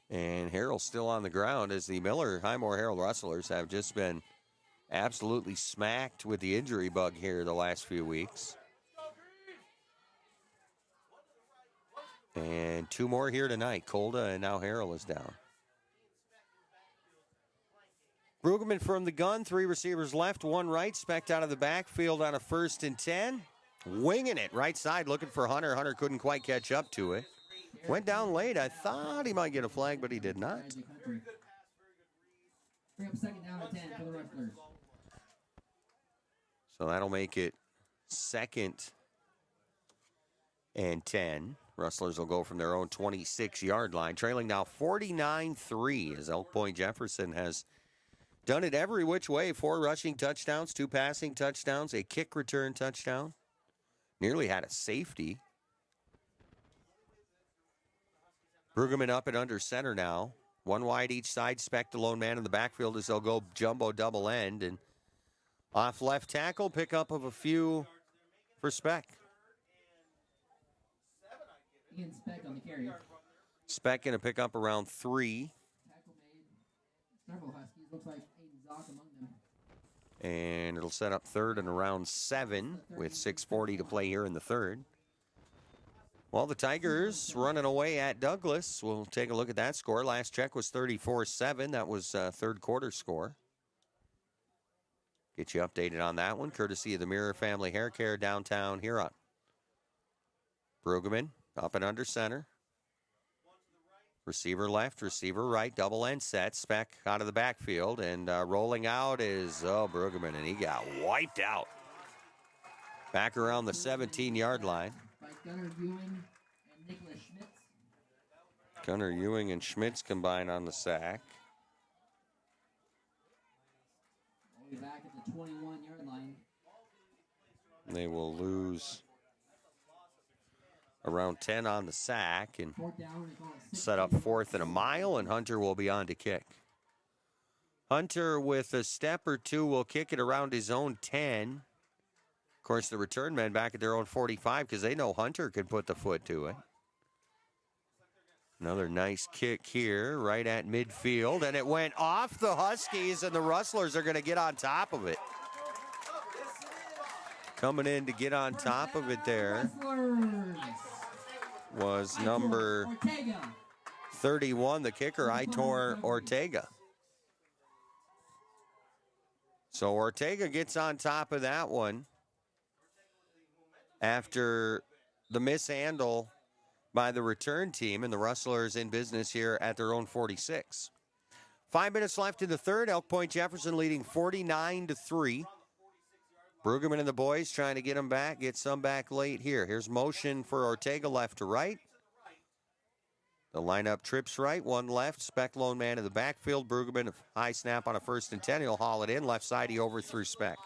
And Harold's still on the ground as the Miller Highmore Harold Rustlers have just been absolutely smacked with the injury bug here the last few weeks. And two more here tonight. Colda and now Harold is down. Brueggemann from the gun, 3 receivers left, 1 right. Specked out of the backfield on a 1st and 10. Winging it right side, looking for Hunter. Hunter couldn't quite catch up to it. Went down late. I thought he might get a flag, but he did not. Bring up 2nd down and 10 for the Rustlers. So that'll make it 2nd and 10. Rustlers will go from their own 26-yard line, trailing now 49-3 as Elk Point Jefferson has done it every which way. 4 rushing touchdowns, 2 passing touchdowns, a kick return touchdown. Nearly had a safety. Brueggemann up and under center now. 1 wide each side. Speck the lone man in the backfield as they'll go jumbo double end. And off left tackle, pickup of a few for Speck. Ian Speck on the carry. Speck going to pick up around 3. Tackle made. Several Huskies. Looks like Aiden Zock among them. And it'll set up 3rd and around 7 with 6:40 to play here in the 3rd. Well, the Tigers running away at Douglas. We'll take a look at that score. Last check was 34-7. That was 3rd quarter score. Get you updated on that one, courtesy of the Mirror Family Hair Care downtown Huron. Brueggemann up and under center. Receiver left, receiver right, double end set. Speck out of the backfield, and rolling out is Brueggemann, and he got wiped out. Back around the 17-yard line. By Gunnar Ewing and Nicholas Schmitz. Gunnar Ewing and Schmitz combine on the sack. All the way back at the 21-yard line. They will lose around 10 on the sack and set up 4th and a mile, and Hunter will be on to kick. Hunter with a step or two will kick it around his own 10. Of course, the return men back at their own 45 because they know Hunter can put the foot to it. Another nice kick here right at midfield, and it went off the Huskies, and the Rustlers are going to get on top of it. Coming in to get on top of it there was number 31, the kicker, Aitor Ortega. So Ortega gets on top of that one after the mishandle by the return team, and the Rustlers in business here at their own 46. 5 minutes left in the 3rd. Elk Point Jefferson leading 49-3. Brueggemann and the boys trying to get them back, get some back late here. Here's motion for Ortega left to right. The lineup trips right, 1 left. Speck lone man in the backfield. Brueggemann, a high snap on a 1st and 10. He'll haul it in. Left side, he overthrew Speck.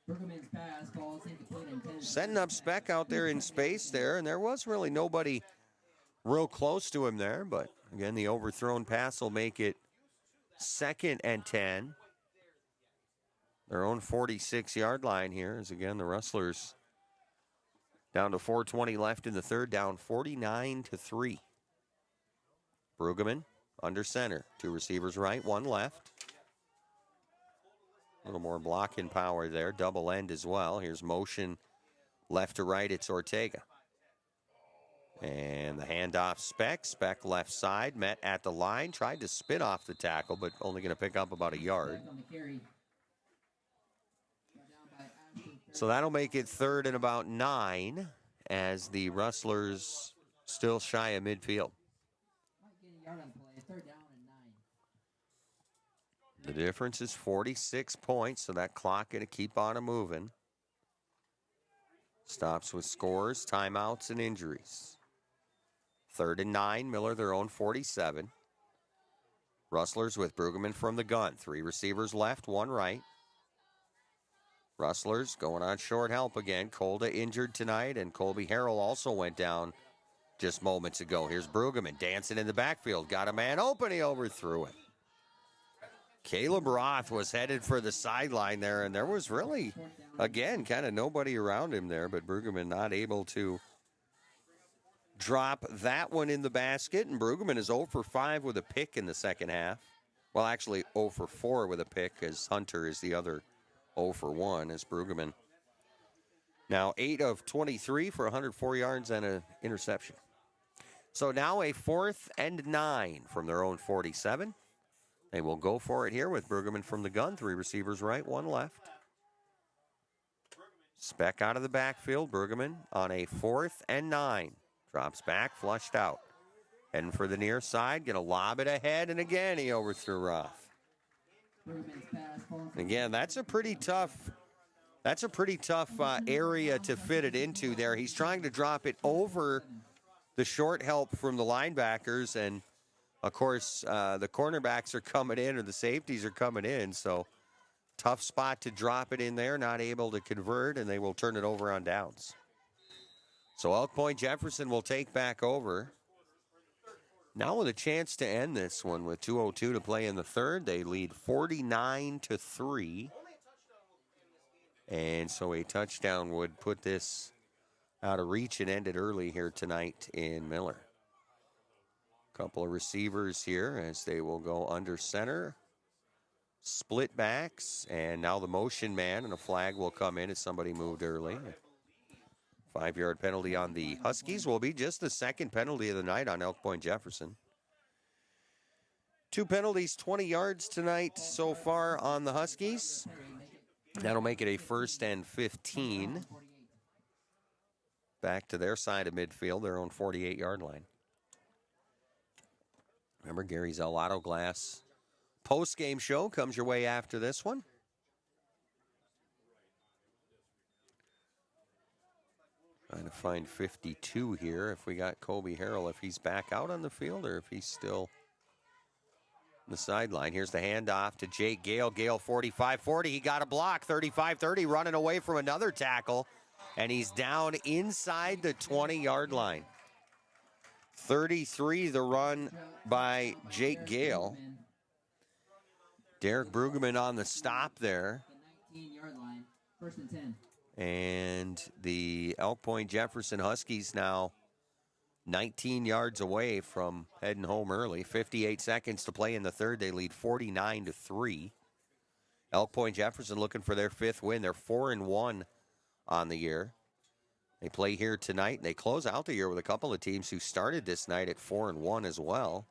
Brueggemann's pass falls incomplete and Setting up Speck out there in space there, and there was really nobody real close to him there. But, again, the overthrown pass will make it 2nd and 10. Their own 46-yard line here is, again, the Rustlers down to 4:20 left in the 3rd, down 49-3. Brueggemann under center. 2 receivers right, 1 left. A little more blocking power there. Double end as well. Here's motion left to right. It's Ortega. And the handoff Speck. Speck left side. Met at the line. Tried to spin off the tackle, but only going to pick up about a yard. So that'll make it 3rd and about 9 as the Rustlers still shy of midfield. The difference is 46 points, so that clock going to keep on moving. Stops with scores, timeouts, and injuries. 3rd and 9, Miller their own 47. Rustlers with Brueggemann from the gun. 3 receivers left, 1 right. Rustlers going on short help again. Colda injured tonight, and Colby Harrell also went down just moments ago. Here's Brueggemann dancing in the backfield. Got a man open, he overthrew it. Caleb Roth was headed for the sideline there, and there was really, again, kind of nobody around him there, but Brueggemann not able to drop that one in the basket, and Brueggemann is 0 for 5 with a pick in the second half. Well, actually 0 for 4 with a pick, as Hunter is the other 0 for 1 as Brueggemann. Now 8 of 23 for 104 yards and an interception. So now a 4th and 9 from their own 47. They will go for it here with Brueggemann from the gun. 3 receivers right, 1 left. Speck out of the backfield. Brueggemann on a 4th and 9. Drops back, flushed out. Heading for the near side, going to lob it ahead, and again he overthrew Roth. Again, that's a pretty tough area to fit it into there. He's trying to drop it over the short help from the linebackers, and of course the cornerbacks are coming in, or the safeties are coming in, so tough spot to drop it in there, not able to convert, and they will turn it over on downs. So Elk Point-Jefferson will take back over. Now with a chance to end this one with 2:02 to play in the third. They lead 49-3. And so a touchdown would put this out of reach and end it early here tonight in Miller. Couple of receivers here as they will go under center. Split backs, and now the motion man, and a flag will come in as somebody moved early. 5-yard penalty on the Huskies will be just the second penalty of the night on Elk Point-Jefferson. 2 penalties, 20 yards tonight so far on the Huskies. That'll make it a 1st and 15. Back to their side of midfield, their own 48-yard line. Remember, Gary's El Auto Glass post-game show comes your way after this one. Trying to find 52 here. If we got Kobe Harrell, if he's back out on the field or if he's still on the sideline. Here's the handoff to Jake Gale. Gale 45-40. He got a block. 35-30, running away from another tackle. And he's down inside the 20-yard line. 33 the run by Jake Gale. Derek Brueggemann on the stop there. 19-yard line, 1st and 10. And the Elk Point-Jefferson Huskies now 19 yards away from heading home early. 58 seconds to play in the third. They lead 49-3. Elk Point-Jefferson looking for their 5th win. They're 4-1 on the year. They play here tonight, and they close out the year with a couple of teams who started this night at 4-1 as well.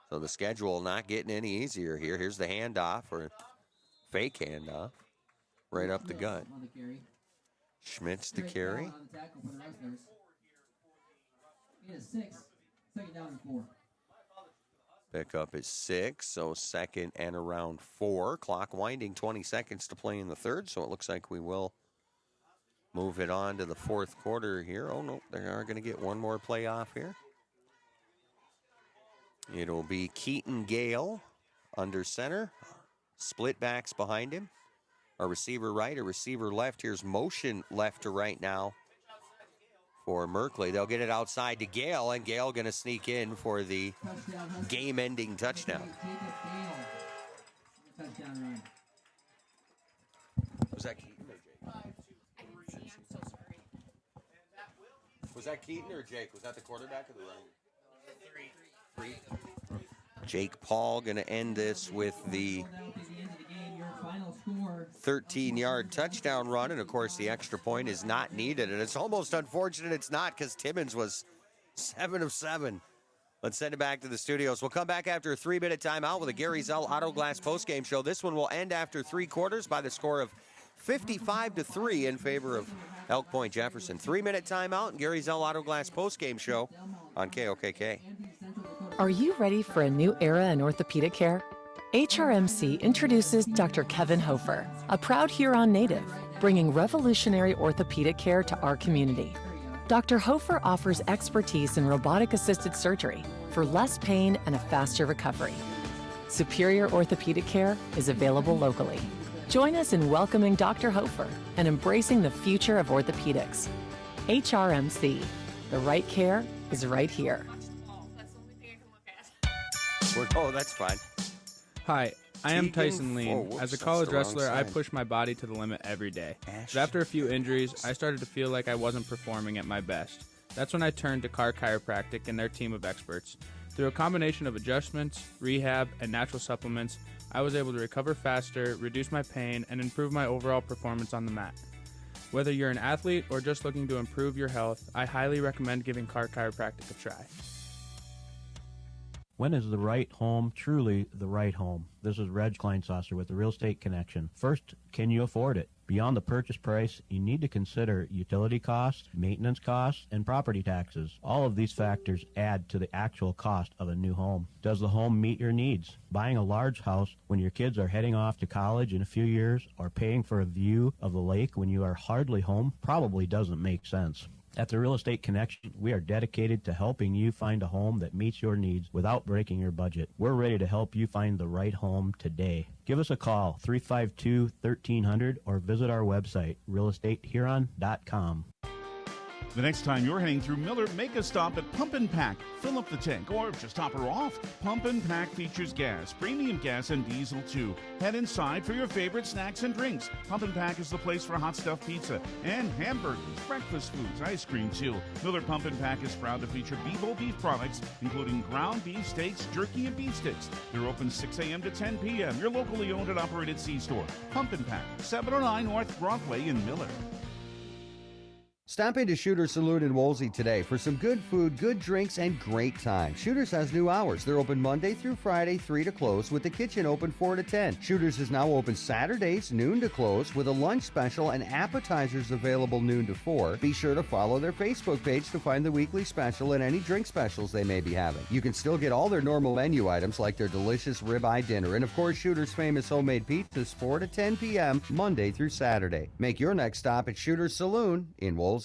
So the schedule not getting any easier here. Here's the handoff, or fake handoff, right up the gut. Schmitz to carry. Pick up is 6, so 2nd and around 4. Clock winding, 20 seconds to play in the third, so it looks like we will move it on to the 4th quarter here. Oh, no, they are going to get one more play off here. It'll be Keaton Gale under center. Split backs behind him. A receiver right, a receiver left. Here's motion left to right now for Merkley. They'll get it outside to Gale, and Gale going to sneak in for the game-ending touchdown. Was that Keaton or Jake? Was that Keaton or Jake? Was that the quarterback or the running? 3. Jake Paul going to end this with the 13-yard touchdown run, and of course the extra point is not needed, and it's almost unfortunate it's not because Timmons was 7 of 7. Let's send it back to the studios. We'll come back after a 3-minute timeout with a Gary Zell Auto Glass postgame show. This one will end after 3 quarters by the score of 55-3 in favor of Elk Point-Jefferson. 3-minute timeout and Gary Zell Auto Glass postgame show on KOKK. Are you ready for a new era in orthopedic care? HRMC introduces Dr. Kevin Hofer, a proud Huron native, bringing revolutionary orthopedic care to our community. Dr. Hofer offers expertise in robotic-assisted surgery for less pain and a faster recovery. Superior orthopedic care is available locally. Join us in welcoming Dr. Hofer and embracing the future of orthopedics. HRMC, the right care is right here. Oh, that's fine. Hi, I am Tyson Lean. As a college wrestler, I push my body to the limit every day. But after a few injuries, I started to feel like I wasn't performing at my best. That's when I turned to Car Chiropractic and their team of experts. Through a combination of adjustments, rehab, and natural supplements, I was able to recover faster, reduce my pain, and improve my overall performance on the mat. Whether you're an athlete or just looking to improve your health, I highly recommend giving Car Chiropractic a try. When is the right home truly the right home? This is Reg Kleinsasser with the Real Estate Connection. First, can you afford it? Beyond the purchase price, you need to consider utility costs, maintenance costs, and property taxes. All of these factors add to the actual cost of a new home. Does the home meet your needs? Buying a large house when your kids are heading off to college in a few years or paying for a view of the lake when you are hardly home probably doesn't make sense. At the Real Estate Connection, we are dedicated to helping you find a home that meets your needs without breaking your budget. We're ready to help you find the right home today. Give us a call, 352-1300, or visit our website, realestatehuron.com. The next time you're heading through Miller, make a stop at Pump and Pack. Fill up the tank or just top her off. Pump and Pack features gas, premium gas, and diesel too. Head inside for your favorite snacks and drinks. Pump and Pack is the place for hot stuffed pizza and hamburgers, breakfast foods, ice cream too. Miller Pump and Pack is proud to feature Bevo beef products, including ground beef steaks, jerky, and beef sticks. They're open 6 a.m. to 10 p.m. Your locally owned and operated C-store. Pump and Pack, 709 North Broadway in Miller. Stop into Shooter's Saloon in Wolsey today for some good food, good drinks, and great time. Shooter's has new hours. They're open Monday through Friday, 3 to close, with the kitchen open 4 to 10. Shooter's is now open Saturdays, noon to close, with a lunch special and appetizers available noon to 4. Be sure to follow their Facebook page to find the weekly special and any drink specials they may be having. You can still get all their normal menu items like their delicious ribeye dinner, and of course Shooter's famous homemade pizzas 4 to 10 p.m. Monday through Saturday. Make your next stop at Shooter's Saloon in Wolsey.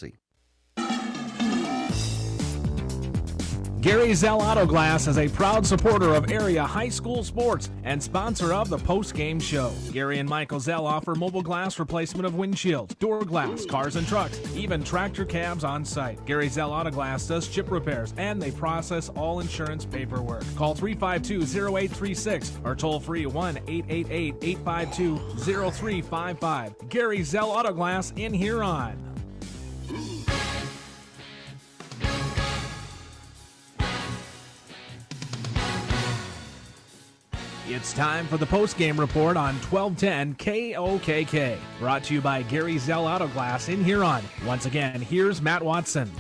Gary Zell Auto Glass is a proud supporter of area high school sports and sponsor of the post-game show. Gary and Michael Zell offer mobile glass replacement of windshields, door glass, cars and trucks, even tractor cabs on site. Gary Zell Auto Glass does chip repairs and they process all insurance paperwork. Call 352-0836 or toll free 1-888-852-0355. Gary Zell Auto Glass in Huron. It's time for the post-game report on 1210 KOKK. Brought to you by Gary Zell Auto Glass in Huron. Once again, here's Matt Watson.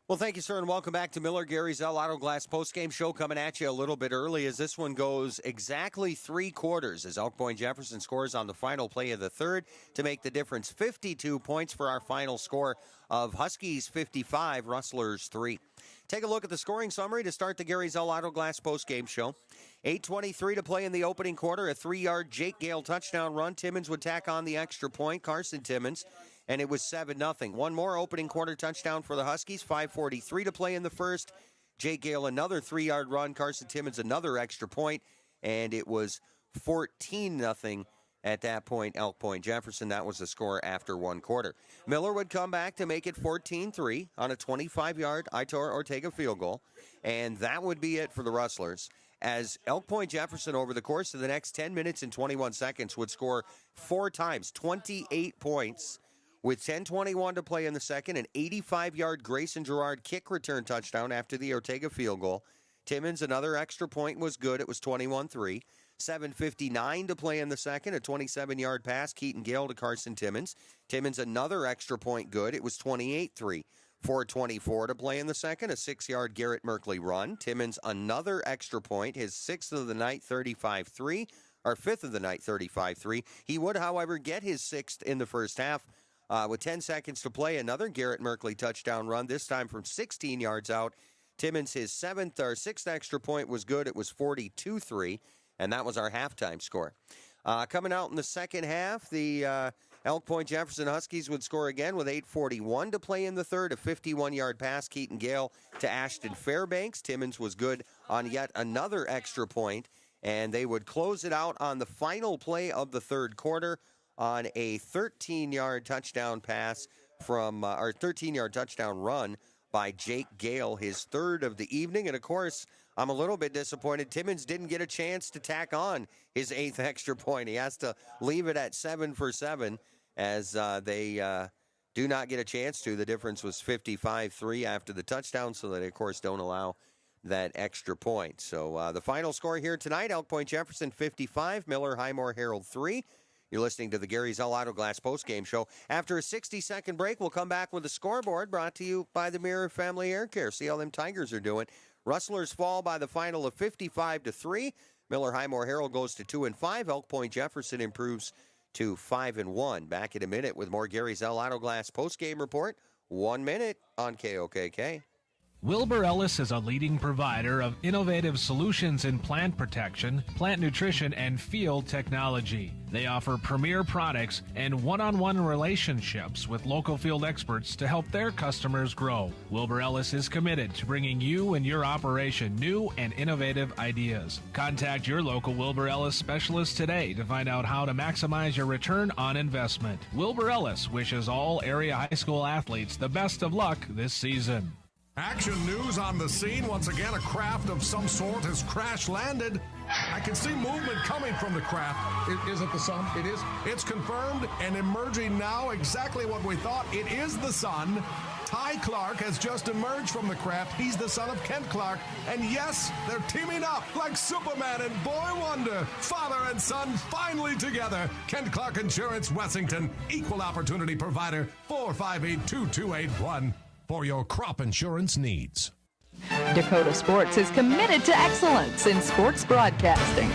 Well, thank you, sir, and welcome back to Miller Gary Zell Auto Glass post-game show, coming at you a little bit early as this one goes exactly 3 quarters as Elk Point-Jefferson scores on the final play of the third to make the difference 52 points for our final score of Huskies 55, Rustlers 3. Take a look at the scoring summary to start the Gary Zell Auto Glass post-game show. 8:23 to play in the opening quarter. A 3-yard Jake Gale touchdown run. Timmons would tack on the extra point, Carson Timmons, and it was 7-0. One more opening quarter touchdown for the Huskies. 5:43 to play in the first. Jake Gale, another 3-yard run. Carson Timmons, another extra point, and it was 14-0. At that point, Elk Point-Jefferson, that was the score after one quarter. Miller would come back to make it 14-3 on a 25-yard Aitor Ortega field goal, and that would be it for the Rustlers, as Elk Point-Jefferson over the course of the next 10 minutes and 21 seconds would score 4 times, 28 points, with 10:21 to play in the second. An 85-yard Grayson Gerard kick return touchdown after the Ortega field goal. Timmons, another extra point was good. It was 21-3. 7:59 to play in the second, a 27-yard pass, Keaton Gale to Carson Timmons. Timmons, another extra point good. It was 28-3. 4:24 to play in the second, a 6-yard Garrett Merkley run. Timmons, another extra point, his 6th of the night, 35-3, or 5th of the night, 35-3. He would, however, get his 6th in the first half. With 10 seconds to play, another Garrett Merkley touchdown run, this time from 16 yards out. Timmons, his 6th extra point was good. It was 42-3. And that was our halftime score. Coming out in the second half, the Elk Point-Jefferson Huskies would score again with 8:41 to play in the third. A 51-yard pass, Keaton Gale to Ashton Fairbanks. Timmons was good on yet another extra point, and they would close it out on the final play of the third quarter on a 13-yard touchdown pass from, or 13-yard touchdown run by Jake Gale, his 3rd of the evening. And, of course, I'm a little bit disappointed. Timmins didn't get a chance to tack on his 8th extra point. He has to leave it at 7 for 7 as they do not get a chance to. The difference was 55-3 after the touchdown, so they, of course, don't allow that extra point. So the final score here tonight, Elk Point-Jefferson 55, Miller Highmore Herald 3. You're listening to the Gary Zell Auto Glass postgame show. After a 60-second break, we'll come back with a scoreboard brought to you by the Mirror Family Hair Care. See how them Tigers are doing. Rustlers fall by the final of 55-3. Miller Highmore Herald goes to 2-5. Elk Point-Jefferson improves to 5-1. Back in a minute with more Gary Zell Auto Glass postgame report. 1 minute on KOKK. Wilbur Ellis is a leading provider of innovative solutions in plant protection, plant nutrition, and field technology. They offer premier products and one-on-one relationships with local field experts to help their customers grow. Wilbur Ellis is committed to bringing you and your operation new and innovative ideas. Contact your local Wilbur Ellis specialist today to find out how to maximize your return on investment. Wilbur Ellis wishes all area high school athletes the best of luck this season. Action news on the scene. Once again, a craft of some sort has crash landed. I can see movement coming from the craft. Is it the sun? It is. It's confirmed and emerging now exactly what we thought. It is the sun. Ty Clark has just emerged from the craft. He's the son of Kent Clark. And yes, they're teaming up like Superman and Boy Wonder. Father and son finally together. Kent Clark Insurance, Wessington. Equal opportunity provider. 458-2281. For your crop insurance needs. Dakota Sports is committed to excellence in sports broadcasting.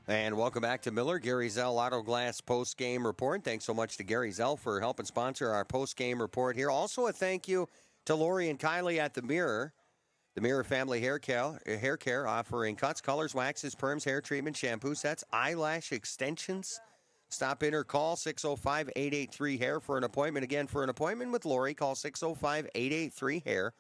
And welcome back to Miller, Gary Zell Auto Glass post-game report. Thanks so much to Gary Zell for helping sponsor our post-game report here. Also a thank you to Lori and Kylie at the Mirror Family Hair Care, offering cuts, colors, waxes, perms, hair treatment, shampoo sets, eyelash extensions. Stop in or call 605-883-HAIR for an appointment. Again, for an appointment with Lori, call 605-883-HAIR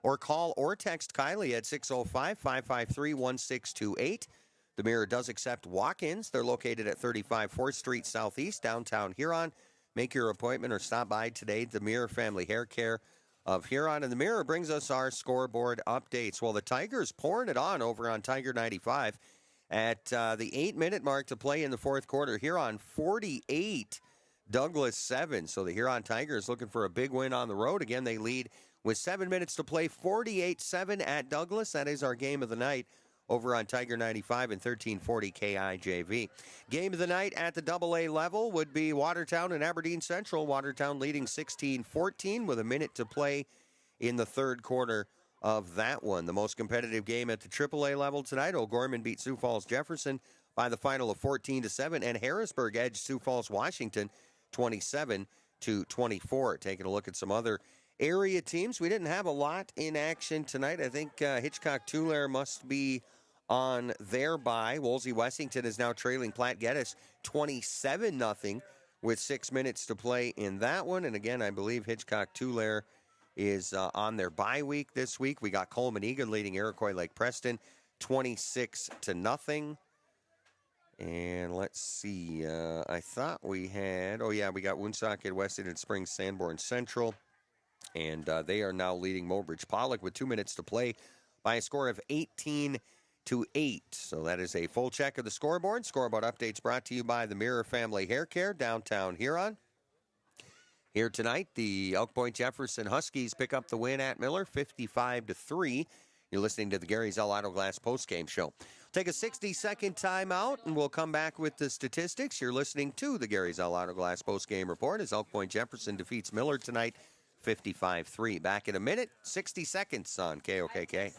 or call or text Kylie at 605-553-1628. The Mirror does accept walk-ins. They're located at 35 4th Street Southeast, downtown Huron. Make your appointment or stop by today. The Mirror Family Hair Care of Huron. And the Mirror brings us our scoreboard updates. Well, the Tigers pouring it on over on Tiger 95. At the 8-minute mark to play in the fourth quarter, Huron 48, Douglas 7. So the Huron Tigers looking for a big win on the road. Again, they lead with 7 minutes to play, 48-7 at Douglas. That is our game of the night over on Tiger 95 and 1340 KIJV. Game of the night at the AA level would be Watertown and Aberdeen Central. Watertown leading 16-14 with a minute to play in the third quarter of that one. The most competitive game at the AAA level tonight, O'Gorman beat Sioux Falls Jefferson by the final of 14-7, and Harrisburg edged Sioux Falls Washington 27-24. Taking a look at some other area teams. We didn't have a lot in action tonight. I think Hitchcock-Tulare must be on their bye. Wolsey-Wessington is now trailing Platte Geddes 27-0 with 6 minutes to play in that one. And again, I believe Hitchcock-Tulare is on their bye week this week. We got Coleman Egan leading Iroquois Lake Preston 26-0. And let's see, I thought we had, we got Woonsocket, Weston, Springs, Sanborn Central. And they are now leading Mobridge Pollock with 2 minutes to play by a score of 18-8. So that is a full check of the scoreboard. Scoreboard updates brought to you by the Mirror Family Hair Care, downtown Huron. Here tonight, the Elk Point-Jefferson Huskies pick up the win at Miller, 55-3. You're listening to the Gary Zell Auto Glass postgame show. Take a 60-second timeout, and we'll come back with the statistics. You're listening to the Gary Zell Auto Glass postgame report as Elk Point-Jefferson defeats Miller tonight, 55-3. Back in a minute, 60 seconds on KOKK.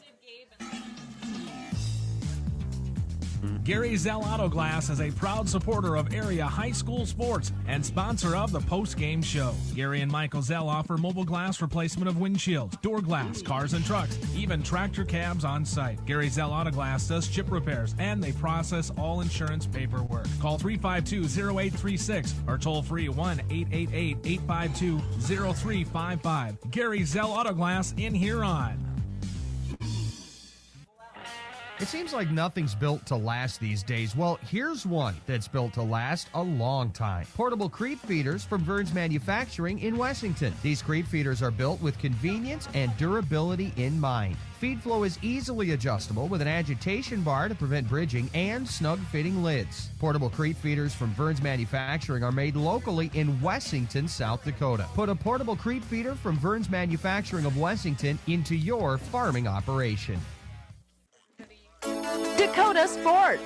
Gary Zell Auto Glass is a proud supporter of area high school sports and sponsor of the post-game show. Gary and Michael Zell offer mobile glass replacement of windshields, door glass, cars and trucks, even tractor cabs on site. Gary Zell Auto Glass does chip repairs and they process all insurance paperwork. Call 352-0836 or toll free 1-888-852-0355. Gary Zell Auto Glass in Huron. It seems like nothing's built to last these days. Well, here's one that's built to last a long time. Portable creep feeders from Vern's Manufacturing in Wessington. These creep feeders are built with convenience and durability in mind. Feed flow is easily adjustable with an agitation bar to prevent bridging and snug-fitting lids. Portable creep feeders from Vern's Manufacturing are made locally in Wessington, South Dakota. Put a portable creep feeder from Vern's Manufacturing of Wessington into your farming operation. Dakota Sports.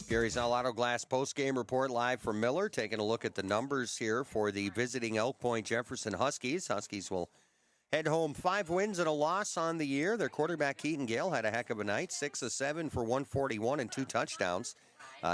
Gary's Auto Glass post-game report live from Miller, taking a look at the numbers here for the visiting Elk Point-Jefferson Huskies. Huskies will head home 5 wins and a loss on the year. Their quarterback, Keaton Gale, had a heck of a night. 6 of 7 for 141 and 2 touchdowns.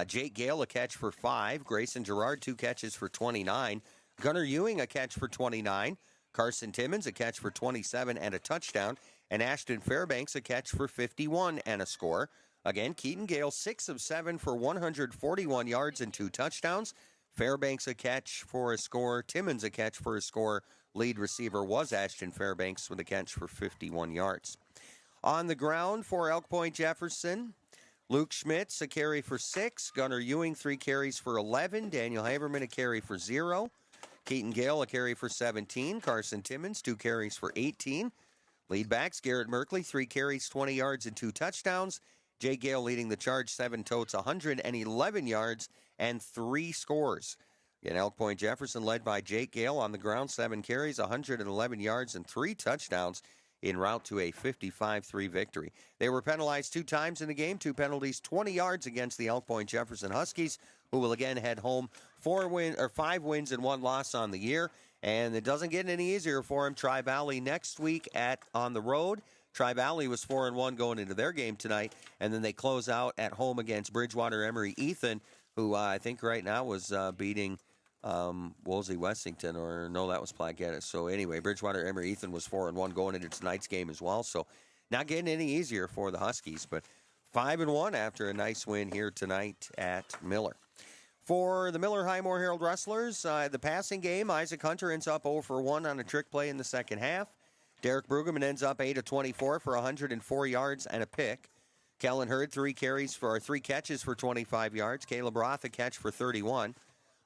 Jake Gale, a catch for 5. Grayson Gerard, 2 catches for 29. Gunnar Ewing, a catch for 29. Carson Timmons, a catch for 27 and a touchdown. And Ashton Fairbanks, a catch for 51 and a score. Again, Keaton Gale, 6 of 7 for 141 yards and 2 touchdowns. Fairbanks, a catch for a score. Timmons, a catch for a score. Lead receiver was Ashton Fairbanks with a catch for 51 yards. On the ground for Elk Point-Jefferson, Luke Schmitz, a carry for 6. Gunnar Ewing, 3 carries for 11. Daniel Haberman, a carry for 0. Keaton Gale, a carry for 17. Carson Timmons, 2 carries for 18. Lead backs, Garrett Merkley, 3 carries, 20 yards, and 2 touchdowns. Jay Gale leading the charge, 7 totes, 111 yards, and 3 scores. Again, Elk Point-Jefferson led by Jake Gale on the ground, 7 carries, 111 yards, and 3 touchdowns en route to a 55-3 victory. They were penalized 2 times in the game, 2 penalties, 20 yards against the Elk Point-Jefferson Huskies, who will again head home 5 wins and 1 loss on the year. And it doesn't get any easier for them. Tri-Valley next week on the road. Tri-Valley was 4-1 going into their game tonight, and then they close out at home against Bridgewater Emery Ethan, who I think right now was beating Wolsey Wessington, or no, that was Platte Geddes. So anyway, Bridgewater Emery Ethan was 4-1 going into tonight's game as well. So not getting any easier for the Huskies, but 5-1 after a nice win here tonight at Miller. For the Miller Highmore Herald Wrestlers, the passing game, Isaac Hunter ends up 0 for 1 on a trick play in the second half. Derek Brueggemann ends up 8 of 24 for 104 yards and a pick. Kellen Hurd, 3 catches for 25 yards. Caleb Roth, a catch for 31.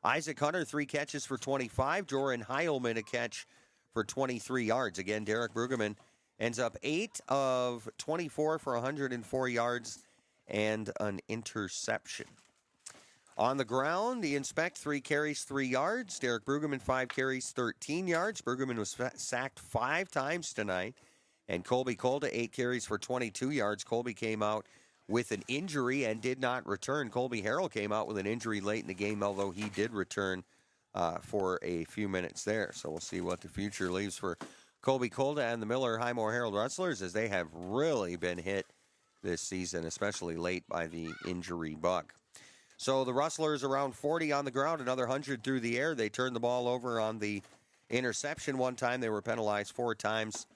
Isaac Hunter, 3 catches for 25. Joran Heilman, a catch for 23 yards. Again, Derek Brueggemann ends up 8 of 24 for 104 yards and an interception. On the ground, the Inspect, 3 carries, 3 yards. Derek Brueggemann, 5 carries, 13 yards. Brueggemann was sacked 5 times tonight. And Colby Kolda, 8 carries for 22 yards. Colby came out with an injury and did not return. Colby Harrell came out with an injury late in the game, although he did return for a few minutes there. So we'll see what the future leaves for Colby Kolda and the Miller Highmore Herald Wrestlers, as they have really been hit this season, especially late by the injury bug. So the Rustlers around 40 on the ground, another 100 through the air. They turned the ball over on the interception one time. They were penalized 4 times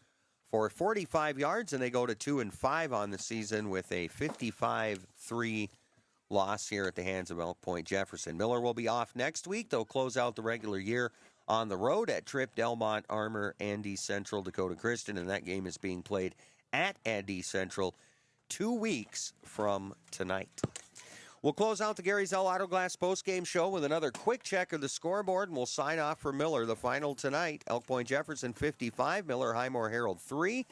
for 45 yards, and they go to 2-5 on the season with a 55-3 loss here at the hands of Elk Point-Jefferson. Miller will be off next week. They'll close out the regular year on the road at Tripp, Delmont, Armour, Andy Central, Dakota Christian, and that game is being played at Andy Central 2 weeks from tonight. We'll close out the Gary Zell Auto Glass postgame show with another quick check of the scoreboard, and we'll sign off for Miller. The final tonight, Elk Point-Jefferson 55, Miller Highmore Herald 3.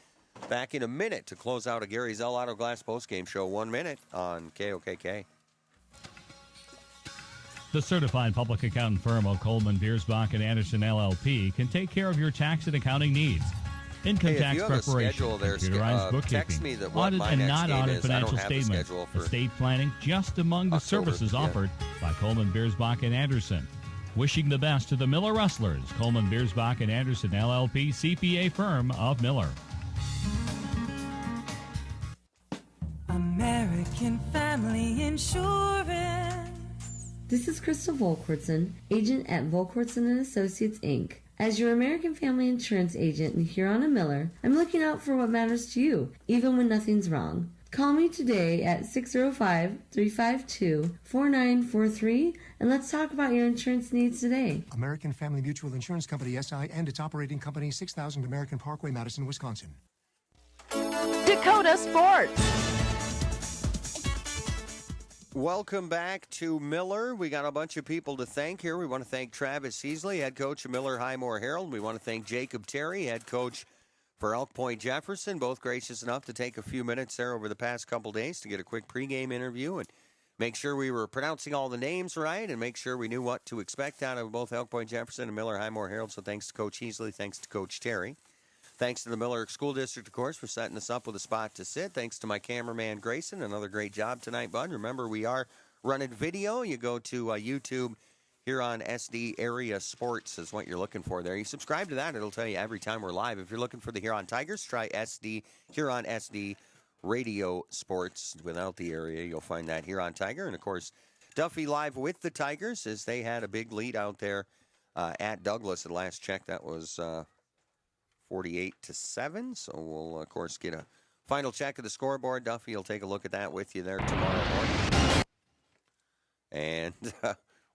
Back in a minute to close out a Gary Zell Auto Glass postgame show. 1 minute on KOKK. The certified public accountant firm of Coleman, Biersbach, and Anderson LLP can take care of your tax and accounting needs. Income tax preparation, computerized bookkeeping, audit and not audit financial statements, estate planning, just among the services offered by Coleman, Biersbach, and Anderson. Wishing the best to the Miller Rustlers, Coleman, Biersbach, and Anderson LLP CPA firm of Miller. American Family Insurance. This is Crystal Volkwartson, agent at Volkwartson & Associates, Inc. As your American Family Insurance agent in Huron and Miller, I'm looking out for what matters to you, even when nothing's wrong. Call me today at 605-352-4943, and let's talk about your insurance needs today. American Family Mutual Insurance Company, SI, and its operating company, 6000 American Parkway, Madison, Wisconsin. Dakota Sports. Welcome back to Miller. We got a bunch of people to thank here. We want to thank Travis Heasley, head coach of Miller Highmore Herald. We want to thank Jacob Terry, head coach for Elk Point-Jefferson, both gracious enough to take a few minutes there over the past couple days to get a quick pregame interview and make sure we were pronouncing all the names right and make sure we knew what to expect out of both Elk Point-Jefferson and Miller Highmore Herald. So thanks to Coach Heasley, thanks to Coach Terry. Thanks to the Miller School District, of course, for setting us up with a spot to sit. Thanks to my cameraman, Grayson. Another great job tonight, bud. Remember, we are running video. You go to YouTube here on SD Area Sports is what you're looking for there. You subscribe to that. It'll tell you every time we're live. If you're looking for the Huron Tigers, try Huron SD Radio Sports. Without the area, you'll find that Huron Tiger. And, of course, Duffy live with the Tigers as they had a big lead out there at Douglas. At last check, that was 48-7. So we'll, of course, get a final check of the scoreboard. Duffy will take a look at that with you there tomorrow morning. And,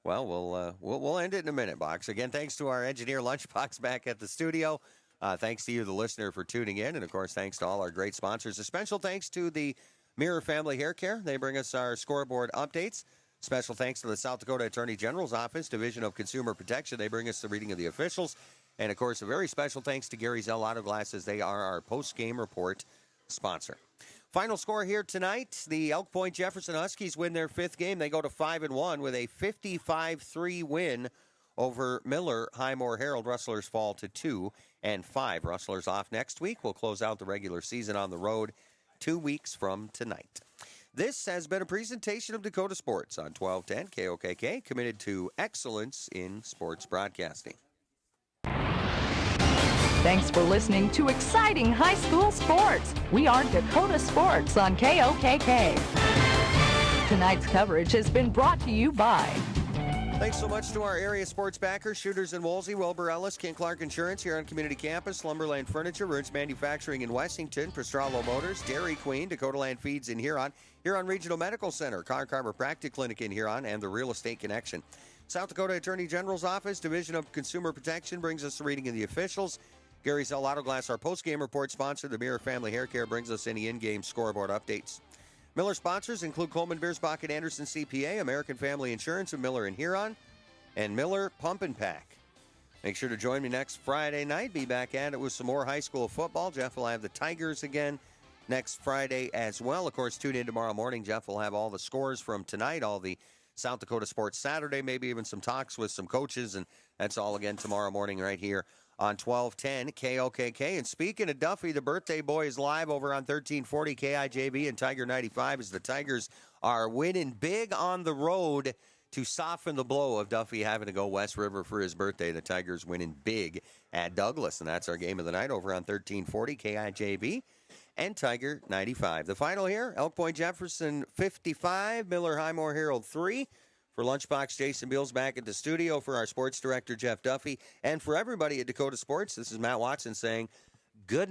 we'll end it in a minute, Box. Again, thanks to our engineer, Lunchbox, back at the studio. Thanks to you, the listener, for tuning in. And, of course, thanks to all our great sponsors. A special thanks to the Mirror Family Hair Care. They bring us our scoreboard updates. Special thanks to the South Dakota Attorney General's Office, Division of Consumer Protection. They bring us the reading of the officials. And, of course, a very special thanks to Gary Zell Auto Glasses. They are our post-game report sponsor. Final score here tonight, the Elk Point-Jefferson Huskies win their fifth game. They go to 5-1 with a 55-3 win over Miller Highmore Herald. Rustlers fall to 2-5. Rustlers off next week. We'll close out the regular season on the road 2 weeks from tonight. This has been a presentation of Dakota Sports on 1210 KOKK, committed to excellence in sports broadcasting. Thanks for listening to exciting high school sports. We are Dakota Sports on KOKK. Tonight's coverage has been brought to you by... Thanks so much to our area sports backers, Shooters in Wolsey, Wilbur Ellis, Ken Clark Insurance here on Community Campus, Lumberland Furniture, Burns Manufacturing in Wessington, Prostralo Motors, Dairy Queen, Dakota Land Feeds in Huron, Huron Regional Medical Center, Car Chiropractic Clinic in Huron, and the Real Estate Connection. South Dakota Attorney General's Office, Division of Consumer Protection, brings us the reading of the officials. Gary Zell Auto Glass, our post-game report sponsor. The Mirror Family Hair Care brings us any in-game scoreboard updates. Miller sponsors include Coleman, Biersbach, and Anderson CPA, American Family Insurance of Miller and Huron, and Miller Pump and Pack. Make sure to join me next Friday night. Be back at it with some more high school football. Jeff will have the Tigers again next Friday as well. Of course, tune in tomorrow morning. Jeff will have all the scores from tonight, all the South Dakota Sports Saturday, maybe even some talks with some coaches, and that's all again tomorrow morning right here on 1210 KOKK. And speaking of Duffy, the birthday boy is live over on 1340 KIJB and Tiger 95 as the Tigers are winning big on the road to soften the blow of Duffy having to go West River for his birthday. The Tigers winning big at Douglas, and that's our game of the night over on 1340 KIJB and Tiger 95. The final here, Elk Point-Jefferson 55, Miller Highmore Herald 3. For Lunchbox, Jason Beals back at the studio. For our sports director, Jeff Duffy. And for everybody at Dakota Sports, this is Matt Watson saying good night.